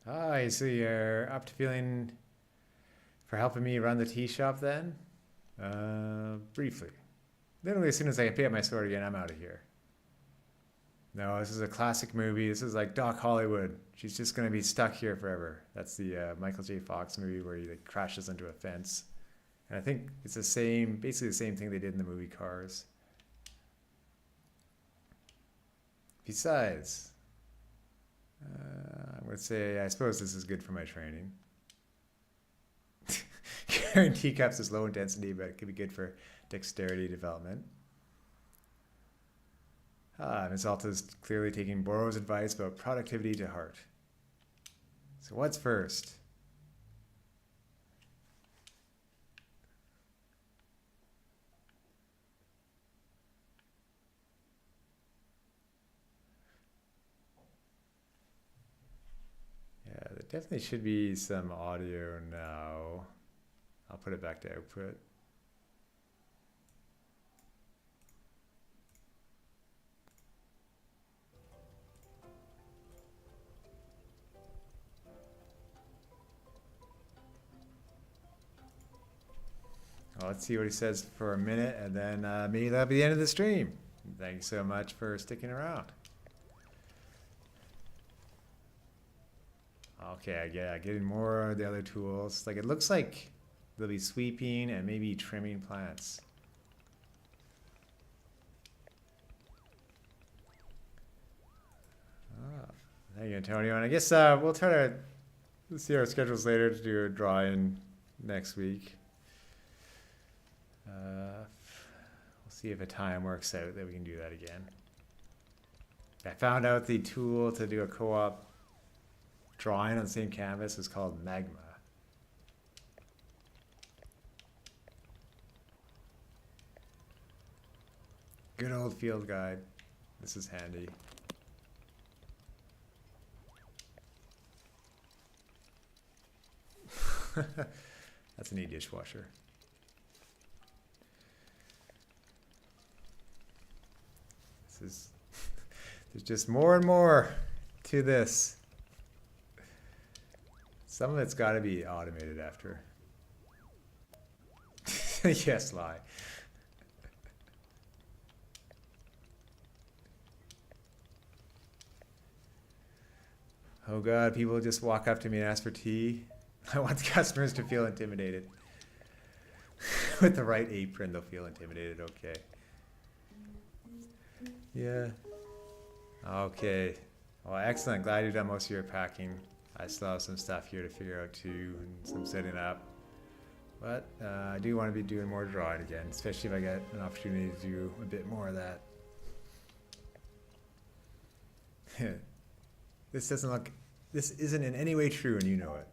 Ah, so you're up to feeling for helping me run the tea shop then? Briefly. Literally, as soon as I pay up my sword again, I'm out of here. No, this is a classic movie. This is like Doc Hollywood. She's just gonna be stuck here forever. That's the Michael J. Fox movie where he like crashes into a fence. And I think it's the same, basically the same thing they did in the movie Cars. Besides, I would say I suppose this is good for my training. Carrying teacups is low intensity, but it could be good for dexterity development. Ms. Alta's clearly taking Boro's advice about productivity to heart. So what's first? Yeah, there definitely should be some audio now. I'll put it back to output. Well, let's see what he says for a minute, and then maybe that'll be the end of the stream. Thanks so much for sticking around. Okay, yeah, getting more of the other tools. Like, it looks like they'll be sweeping and maybe trimming plants. Oh, thank you, Antonio. And I guess we'll try to see our schedules later to do a draw-in next week. We'll see if a time works out that we can do that again. I found out the tool to do a co-op drawing on the same canvas is called Magma. Good old field guide. This is handy. That's an e-dishwasher. There's just more and more to this. Some of it's got to be automated after. Yes, lie. Oh God, people just walk up to me and ask for tea. I want the customers to feel intimidated. With the right apron, they'll feel intimidated, okay. Yeah. Okay. Well, excellent. Glad you've done most of your packing. I still have some stuff here to figure out too, and some setting up. But I do want to be doing more drawing again, especially if I get an opportunity to do a bit more of that. This isn't in any way true, and you know it.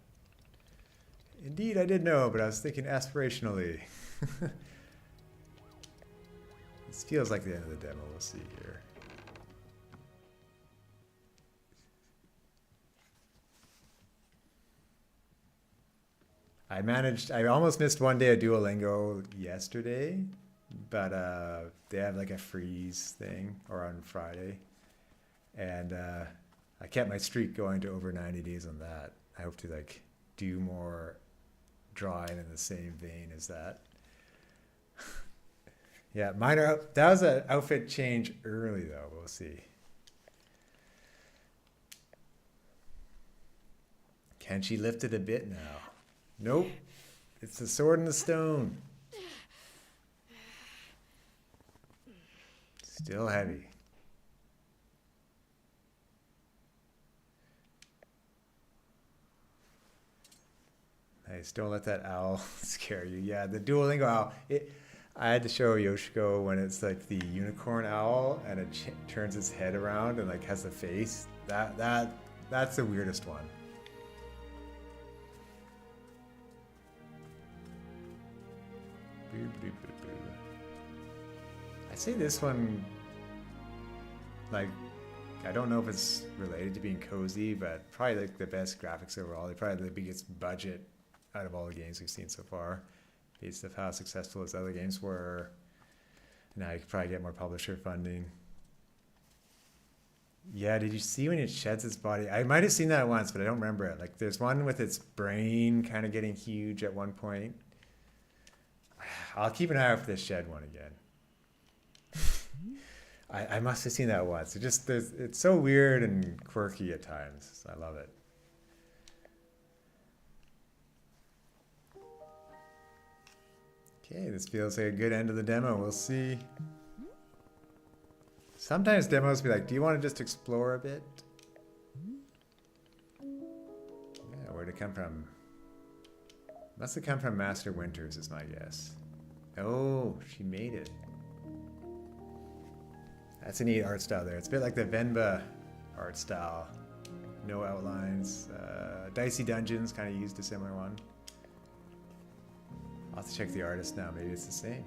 Indeed, I did know, but I was thinking aspirationally. This feels like the end of the demo. We'll see here. I almost missed one day of Duolingo yesterday, but they have like a freeze thing, or on Friday. And I kept my streak going to over 90 days on that. I hope to like do more drawing in the same vein as that. Yeah, minor. That was an outfit change early though. We'll see. Can she lift it a bit now? Nope. It's the sword and the stone. Still heavy. Nice. Don't let that owl scare you. Yeah, the Duolingo owl. I had to show Yoshiko when it's like the unicorn owl and it turns its head around and like has a face. That's the weirdest one. I'd say this one, like, I don't know if it's related to being cozy, but probably like the best graphics overall. They probably the biggest budget out of all the games we've seen so far, based off how successful its other games were. Now you could probably get more publisher funding. Yeah, did you see when it sheds its body? I might have seen that once, but I don't remember it. Like, there's one with its brain kind of getting huge at one point. I'll keep an eye out for this shed one again. I must have seen that once. It's so weird and quirky at times. I love it. Okay, this feels like a good end of the demo. We'll see. Sometimes demos be like, do you want to just explore a bit? Yeah, where'd it come from? Must have come from Master Winters is my guess. Oh, she made it. That's a neat art style there. It's a bit like the Venba art style. No outlines. Dicey Dungeons kind of used a similar one. I'll have to check the artist now. Maybe it's the same.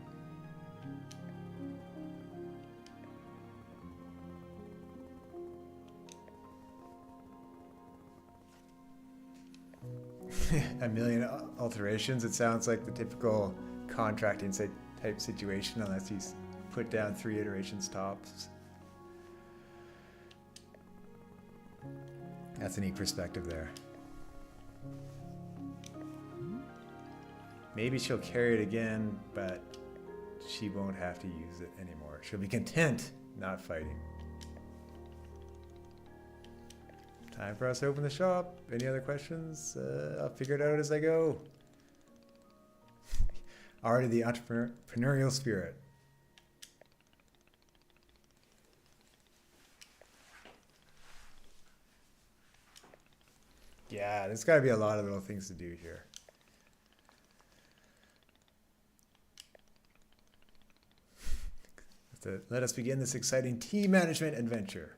A million alterations. It sounds like the typical contracting type situation, unless you put down 3 iterations tops. That's a neat perspective there. Maybe she'll carry it again, but she won't have to use it anymore. She'll be content not fighting. Time for us to open the shop. Any other questions? I'll figure it out as I go. Already the entrepreneurial spirit. Yeah, there's got to be a lot of little things to do here. Let us begin this exciting team management adventure.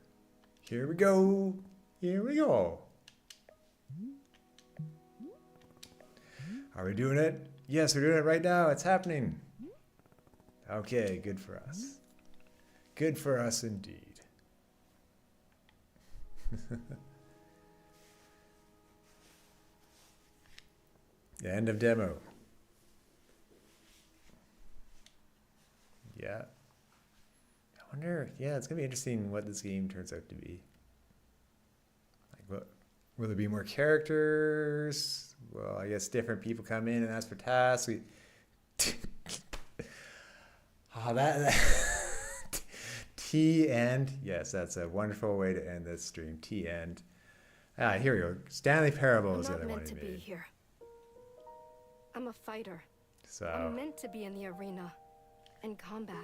Here we go. Here we go. Are we doing it? Yes, we're doing it right now. It's happening. Okay, good for us. Good for us indeed. The end of demo. Yeah. I wonder, yeah, it's going to be interesting what this game turns out to be. Like, will there be more characters? Well, I guess different people come in and ask for tasks. That T end. Yes, that's a wonderful way to end this stream. T end. Here we go. Stanley Parable is the other one he I'm not meant to be made. here. I'm a fighter. So. I'm meant to be in the arena, in combat.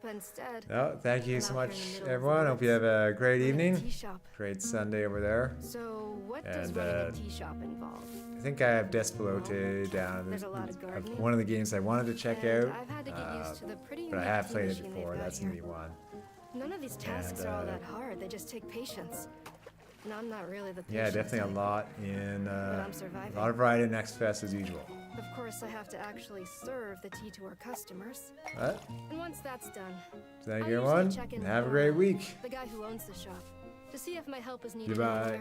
But instead, Oh, thank you I'm so out here in much, the middle of the everyone. Hope you have a great in a evening. tea shop. Great Sunday over there. So what does And, running a tea shop involve? I think I have Despelote down. There's a lot of gardening. One of the games I wanted to check And out, I've had to get used to the pretty but I unique have tea played it machine they've before. got That's here. gonna be one. None of these tasks And, are all that hard. They just take patience. And I'm not really the Yeah, patient definitely type. a lot in I'm surviving. a lot of variety in Next Fest as usual. Of course, I have to actually serve the tea to our customers. What? And once that's done, Thank I you, usually everyone. check in And with have a great Arnold, week. the guy who owns the shop, to see if my help is needed Goodbye. anywhere.